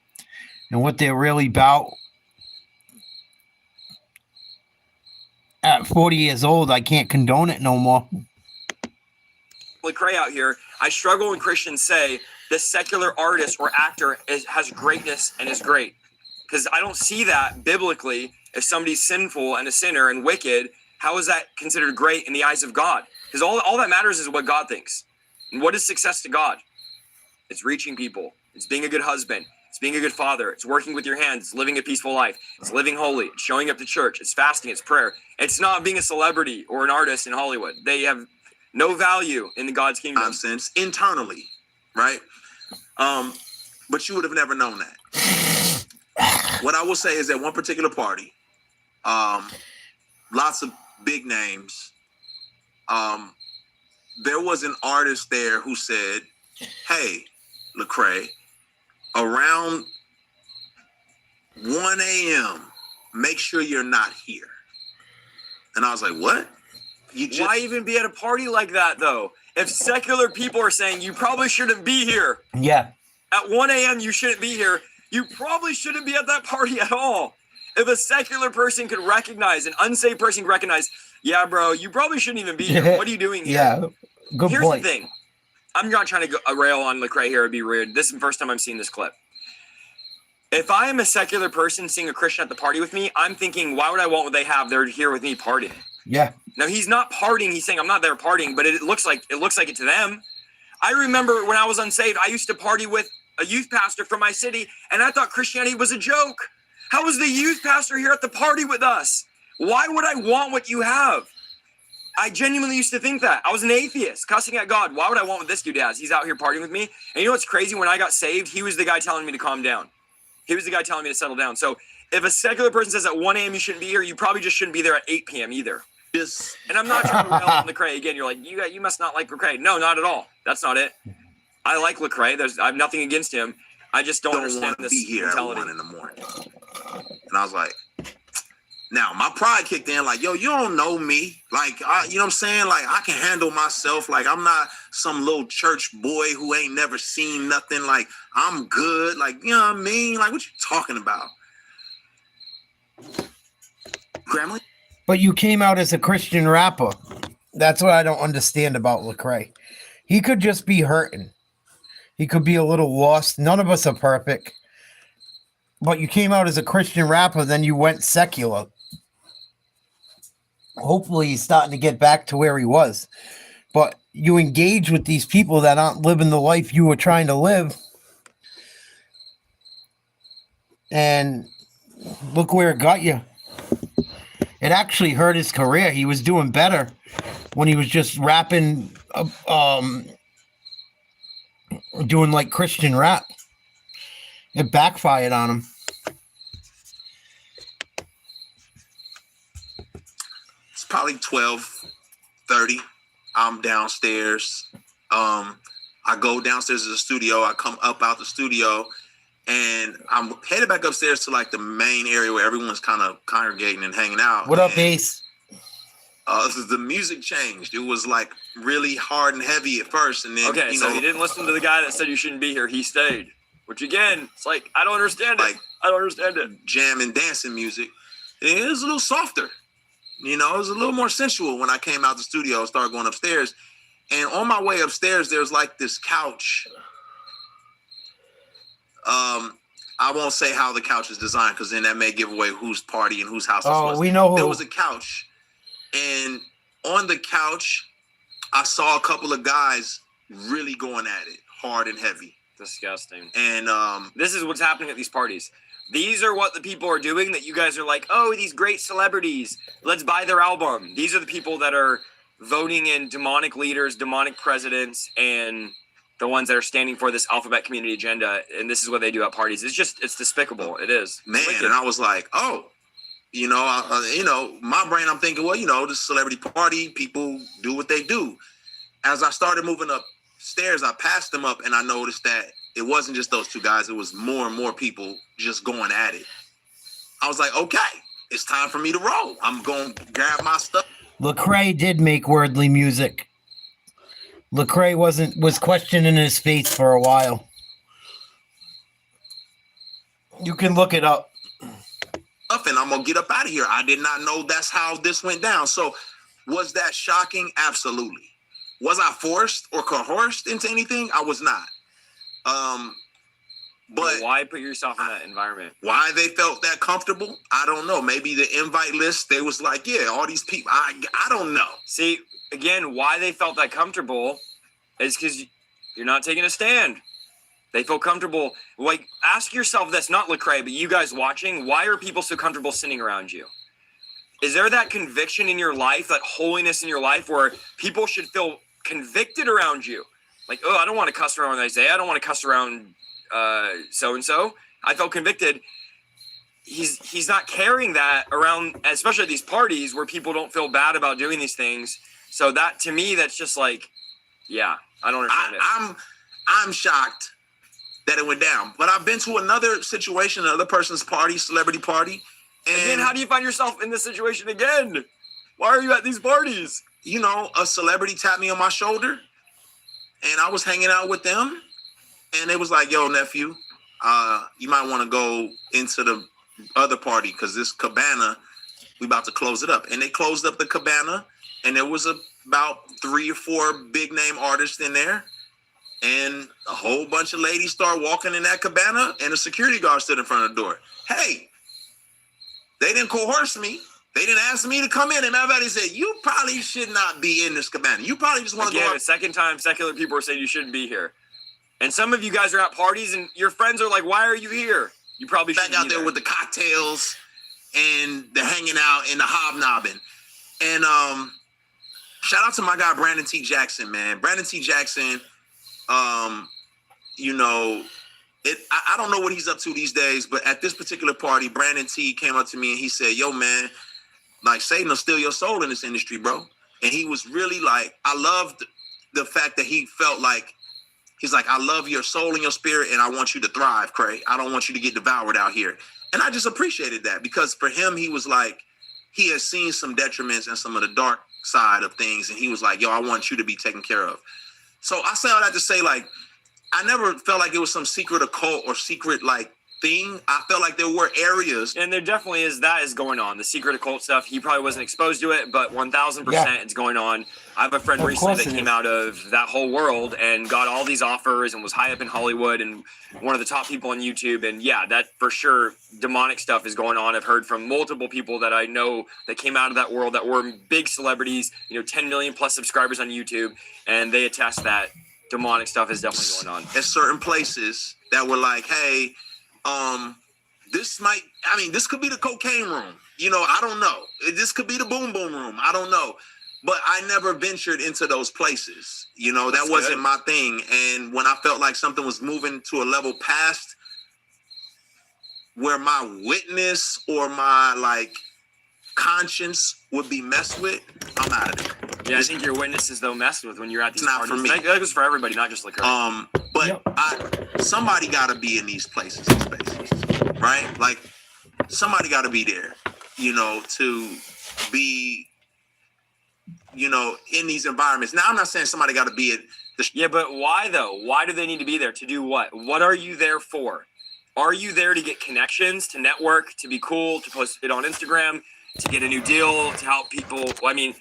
and what they're really about. At 40 years old, I can't condone it no more. Lecrae out here, I struggle when Christians say this secular artist or actor has greatness and is great. Because I don't see that biblically. If somebody's sinful and a sinner and wicked, how is that considered great in the eyes of God? Because all that matters is what God thinks. And what is success to God? It's reaching people. It's being a good husband. It's being a good father. It's working with your hands. It's living a peaceful life. It's living holy. It's showing up to church. It's fasting. It's prayer. It's not being a celebrity or an artist in Hollywood. They have no value in the God's kingdom. Nonsense internally, right? But you would have never known that. What I will say is that one particular party, lots of big names. There was an artist there who said, "Hey, Lecrae, around 1 a.m., make sure you're not here." And I was like, what? Why even be at a party like that, though? If secular people are saying you probably shouldn't be here. Yeah. At 1 a.m. you shouldn't be here. You probably shouldn't be at that party at all. If a secular person could recognize, an unsaved person could recognize, yeah, bro, you probably shouldn't even be here. What are you doing here? Yeah, good Here's point. the thing. I'm not trying to rail on Lecrae here. It'd be weird. This is the first time I'm seeing this clip. If I am a secular person seeing a Christian at the party with me, I'm thinking, why would I want what they have? They're here with me partying. Yeah. Now he's not partying. He's saying I'm not there partying, but it looks like it to them. I remember when I was unsaved, I used to party with a youth pastor from my city, and I thought Christianity was a joke. How is the youth pastor here at the party with us? Why would I want what you have? I genuinely used to think that. I was an atheist, cussing at God. Why would I want what this dude has? He's out here partying with me. And you know what's crazy? When I got saved, he was the guy telling me to calm down. He was the guy telling me to settle down. So if a secular person says at 1 a.m. you shouldn't be here, you probably just shouldn't be there at 8 p.m. either. Yes. And I'm not trying to rail on Lecrae again. You're like, you must not like Lecrae. No, not at all. That's not it. I like Lecrae. I have nothing against him. I just don't understand this be here mentality. at 1 in the morning. And I was like, now my pride kicked in, like, yo, you don't know me. Like, you know what I'm saying? Like, I can handle myself. Like, I'm not some little church boy who ain't never seen nothing. Like, I'm good. Like, you know what I mean? Like, what you talking about? Gremlin? But you came out as a Christian rapper. That's what I don't understand about Lecrae. He could just be hurting. He could be a little lost. None of us are perfect. But you came out as a Christian rapper, then you went secular. Hopefully he's starting to get back to where he was. But you engage with these people that aren't living the life you were trying to live. And look where it got you. It actually hurt his career. He was doing better when he was just rapping, doing like Christian rap. It backfired on him. It's probably 12:30. I'm downstairs. I go downstairs to the studio. I come up out the studio, and I'm headed back upstairs to like the main area where everyone's kind of congregating and hanging out. What up, Ace? The music changed. It was like really hard and heavy at first, and then Okay, so he didn't listen to the guy that said you shouldn't be here. He stayed, which again, it's like I don't understand it. I don't understand it. Jam and dancing music. It was a little softer. You know, it was a little more sensual when I came out the studio and started going upstairs. And on my way upstairs, there's like this couch. I won't say how the couch is designed because then that may give away whose party and whose house this was. We know who. There was a couch. And on the couch, I saw a couple of guys really going at it, hard and heavy. Disgusting. And this is what's happening at these parties. These are what the people are doing that you guys are like, oh, these great celebrities, let's buy their album. These are the people that are voting in demonic leaders, demonic presidents, and the ones that are standing for this alphabet community agenda. And this is what they do at parties. It's despicable. It is. Man, and I was like, oh, my brain, I'm thinking, well, this celebrity party, people do what they do. As I started moving upstairs, I passed them up and I noticed that it wasn't just those two guys. It was more and more people just going at it. I was like, okay, it's time for me to roll. I'm going to grab my stuff. Lecrae did make worldly music. Lecrae was questioning his faith for a while. You can look it up. And I'm going to get up out of here. I did not know that's how this went down. So was that shocking? Absolutely. Was I forced or coerced into anything? I was not. But why put yourself in that environment? Why they felt that comfortable? I don't know. Maybe the invite list, they was like, yeah, all these people, I don't know. See, again, why they felt that comfortable is because you're not taking a stand. They feel comfortable. Like, ask yourself this, not Lecrae, but you guys watching, why are people so comfortable sitting around you? Is there that conviction in your life, that holiness in your life where people should feel convicted around you? Like, oh, I don't want to cuss around Isaiah. I don't want to cuss around so-and-so. I felt convicted. He's not carrying that around, especially at these parties where people don't feel bad about doing these things. So that, to me, that's just like, yeah, I don't understand it. I'm shocked that it went down. But I've been to another situation, another person's party, celebrity party. And again, how do you find yourself in this situation again? Why are you at these parties? A celebrity tapped me on my shoulder. And I was hanging out with them, and they was like, yo, nephew, you might want to go into the other party because this cabana, we about to close it up. And they closed up the cabana, and there was about 3 or 4 big-name artists in there, and a whole bunch of ladies started walking in that cabana, and a security guard stood in front of the door. Hey, they didn't coerce me. They didn't ask me to come in, and everybody said, you probably should not be in this cabana. You probably just want to go out. The second time secular people are saying you shouldn't be here. And some of you guys are at parties, and your friends are like, why are you here? You probably shouldn't back out there with the cocktails and the hanging out and the hobnobbing. And shout out to my guy, Brandon T. Jackson, man. Brandon T. Jackson, I don't know what he's up to these days, but at this particular party, Brandon T. came up to me and he said, yo, man, like, Satan will steal your soul in this industry, bro. And he was really like, I loved the fact that he felt like, he's like, I love your soul and your spirit, and I want you to thrive, Cray. I don't want you to get devoured out here. And I just appreciated that because for him, he was like, he has seen some detriments and some of the dark side of things. And he was like, yo, I want you to be taken care of. So I say all that to say, like, I never felt like it was some secret occult or secret, like, thing. I felt like there were areas. And there definitely is, that is going on. The secret occult stuff, he probably wasn't exposed to it, but 1000% it's going on. I have a friend recently that came out of that whole world and got all these offers and was high up in Hollywood and one of the top people on YouTube. And yeah, that for sure, demonic stuff is going on. I've heard from multiple people that I know that came out of that world that were big celebrities, 10 million plus subscribers on YouTube. And they attest that demonic stuff is definitely going on. At certain places that were like, hey, this could be the cocaine room. You know, I don't know. This could be the boom boom room. I don't know. But I never ventured into those places. You know, that wasn't my thing. And when I felt like something was moving to a level past where my witness or my like conscience would be messed with, I'm out of there. Yeah, I think your witnesses though messed with when you're at these It's not parties. for me. That was for everybody, not just like her. But somebody got to be in these places and spaces, right? Like somebody got to be there, you know, to be, you know, in these environments. Now, I'm not saying somebody got to be at the. Yeah, but why though? Why do they need to be there? To do what? What are you there for? Are you there to get connections, to network, to be cool, to post it on Instagram, to get a new deal, to help people? I mean,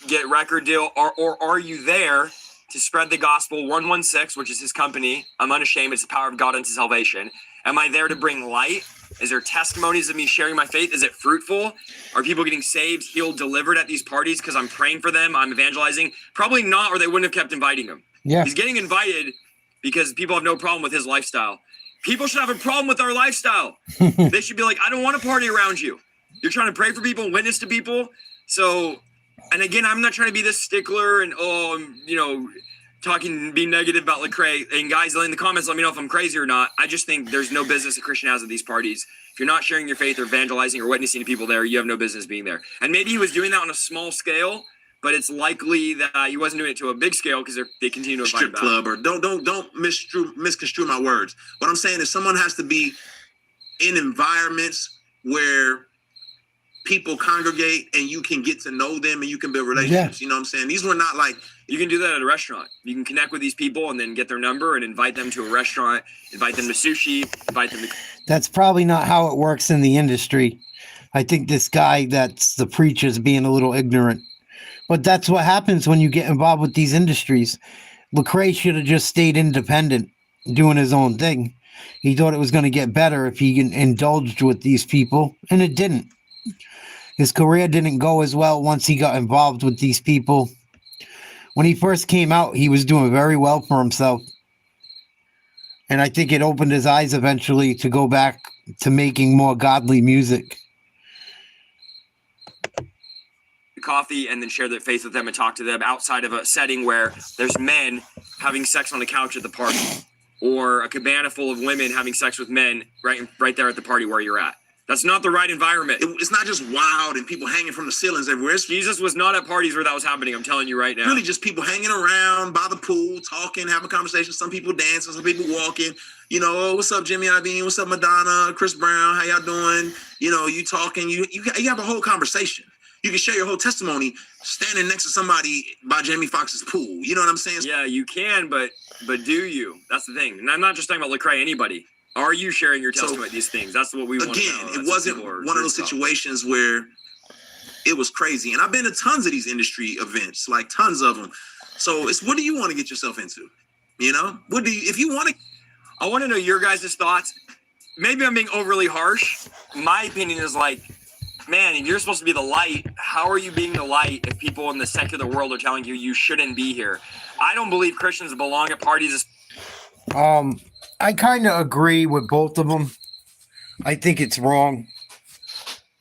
get record deal, or are you there to spread the gospel? 116, which is his company. I'm unashamed. It's the power of God unto salvation. Am I there to bring light? Is there testimonies of me sharing my faith? Is it fruitful? Are people getting saved, healed, delivered at these parties because I'm praying for them? I'm evangelizing? Probably not, or they wouldn't have kept inviting him. Yeah. He's getting invited because people have no problem with his lifestyle. People should have a problem with our lifestyle. They should be like, I don't want to party around you. You're trying to pray for people, witness to people. So, and again, I'm not trying to be this stickler and, you know, talking, being negative about Lecrae. And guys, in the comments, let me know if I'm crazy or not. I just think there's no business a Christian has at these parties. If you're not sharing your faith or evangelizing or witnessing to people there, you have no business being there. And maybe he was doing that on a small scale, but it's likely that he wasn't doing it to a big scale because they continue to invite him Strip back. club, or don't misconstrue my words. What I'm saying is someone has to be in environments where people congregate and you can get to know them and you can build relationships. You know what I'm saying? These were not like, you can do that at a restaurant. You can connect with these people and then get their number and invite them to a restaurant, invite them to sushi, invite them to. That's probably not how it works in the industry. I think this guy that's the preacher is being a little ignorant. But that's what happens when you get involved with these industries. Lecrae should have just stayed independent, doing his own thing. He thought it was going to get better if he indulged with these people, and it didn't. His career didn't go as well once he got involved with these people. When he first came out, he was doing very well for himself. And I think it opened his eyes eventually to go back to making more godly music. Coffee and then share their faith with them and talk to them outside of a setting where there's men having sex on the couch at the party or a cabana full of women having sex with men right there at the party where you're at. That's not the right environment. It's not just wild and people hanging from the ceilings everywhere. Jesus was not at parties where that was happening. I'm telling you right now. Really just people hanging around by the pool, talking, having conversations. Some people dancing, some people walking. You know, oh, what's up, Jimmy Iovine? What's up, Madonna? Chris Brown? How y'all doing? You know, you talking. You have a whole conversation. You can share your whole testimony standing next to somebody by Jamie Foxx's pool. You know what I'm saying? Yeah, you can, but do you? That's the thing. And I'm not just talking about Lecrae, anybody. Are you sharing your testimony at these things? That's what we want to know. Again, it wasn't one of those situations where it was crazy. And I've been to tons of these industry events, like tons of them. So it's, what do you want to get yourself into? You know, what do you, if you want to? I want to know your guys' thoughts. Maybe I'm being overly harsh. My opinion is like, man, if you're supposed to be the light, how are you being the light if people in the secular world are telling you you shouldn't be here? I don't believe Christians belong at parties. I kind of agree with both of them. I think it's wrong.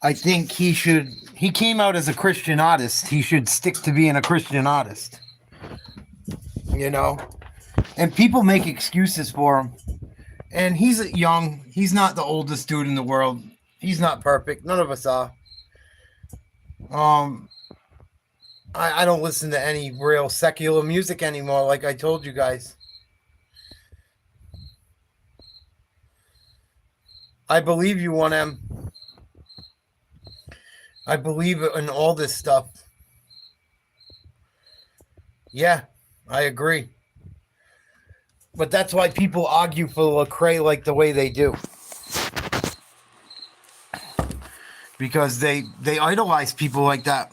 I think he came out as a Christian artist. He should stick to being a Christian artist. You know? And people make excuses for him. And he's young. He's not the oldest dude in the world. He's not perfect. None of us are. I don't listen to any real secular music anymore, like I told you guys. I believe you, 1M. I believe in all this stuff. Yeah, I agree. But that's why people argue for Lecrae like the way they do. Because they idolize people like that.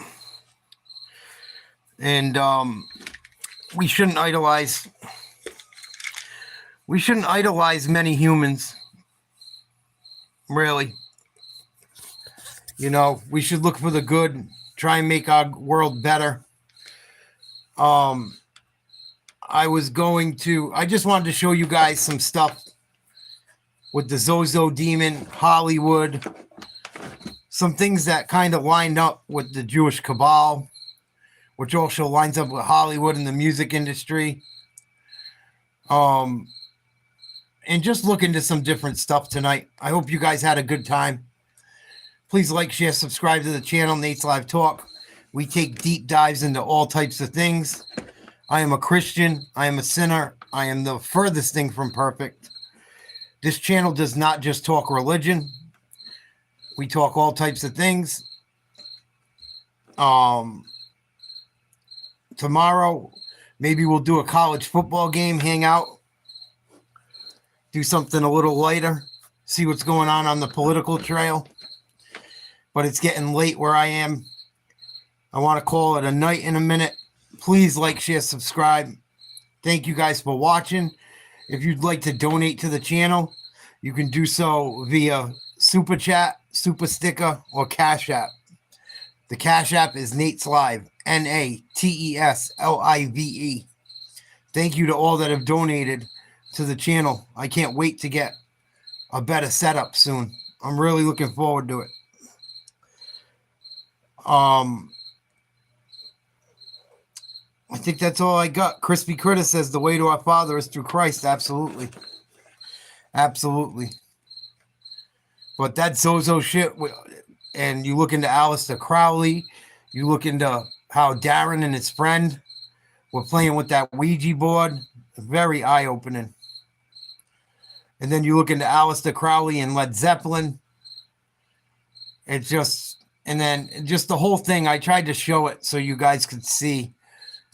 And we shouldn't idolize many humans. Really. You know, we should look for the good, try and make our world better. I just wanted to show you guys some stuff with the Zozo demon, Hollywood, some things that kind of lined up with the Jewish cabal, which also lines up with Hollywood and the music industry. And just look into some different stuff tonight. I hope you guys had a good time. Please like, share, subscribe to the channel, Nate's Live Talk. We take deep dives into all types of things. I am a Christian. I am a sinner. I am the furthest thing from perfect. This channel does not just talk religion. We talk all types of things. Tomorrow, maybe we'll do a college football game, hang out, do something a little lighter, see what's going on the political trail. But it's getting late where I am. I want to call it a night in a minute. Please like, share, subscribe. Thank you guys for watching. If you'd like to donate to the channel, you can do so via Super Chat, Super Sticker, or Cash App. The Cash App is Nate's Live, NATESLIVE. Thank you to all that have donated to the channel. I can't wait to get a better setup soon. I'm really looking forward to it. I think that's all I got. Crispy Critter says the way to our Father is through Christ. Absolutely. Absolutely. But that Zozo shit, and you look into Aleister Crowley, you look into how Darren and his friend were playing with that Ouija board, very eye-opening. And then you look into Aleister Crowley and Led Zeppelin. It's just, and then just the whole thing, I tried to show it so you guys could see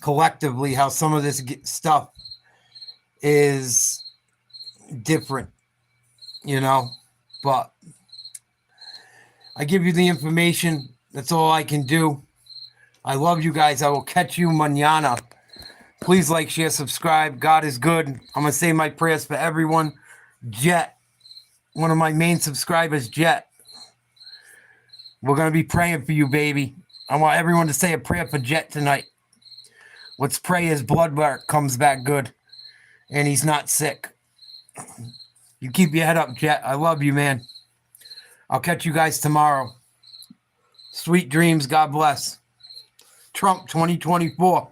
collectively how some of this stuff is different, you know, but I give you the information. That's all I can do. I love you guys. I will catch you mañana. Please like, share, subscribe. God is good. I'm going to say my prayers for everyone. Jet, one of my main subscribers, Jet. We're going to be praying for you, baby. I want everyone to say a prayer for Jet tonight. Let's pray his blood work comes back good and he's not sick. You keep your head up, Jet. I love you, man. I'll catch you guys tomorrow. Sweet dreams. God bless. Trump 2024.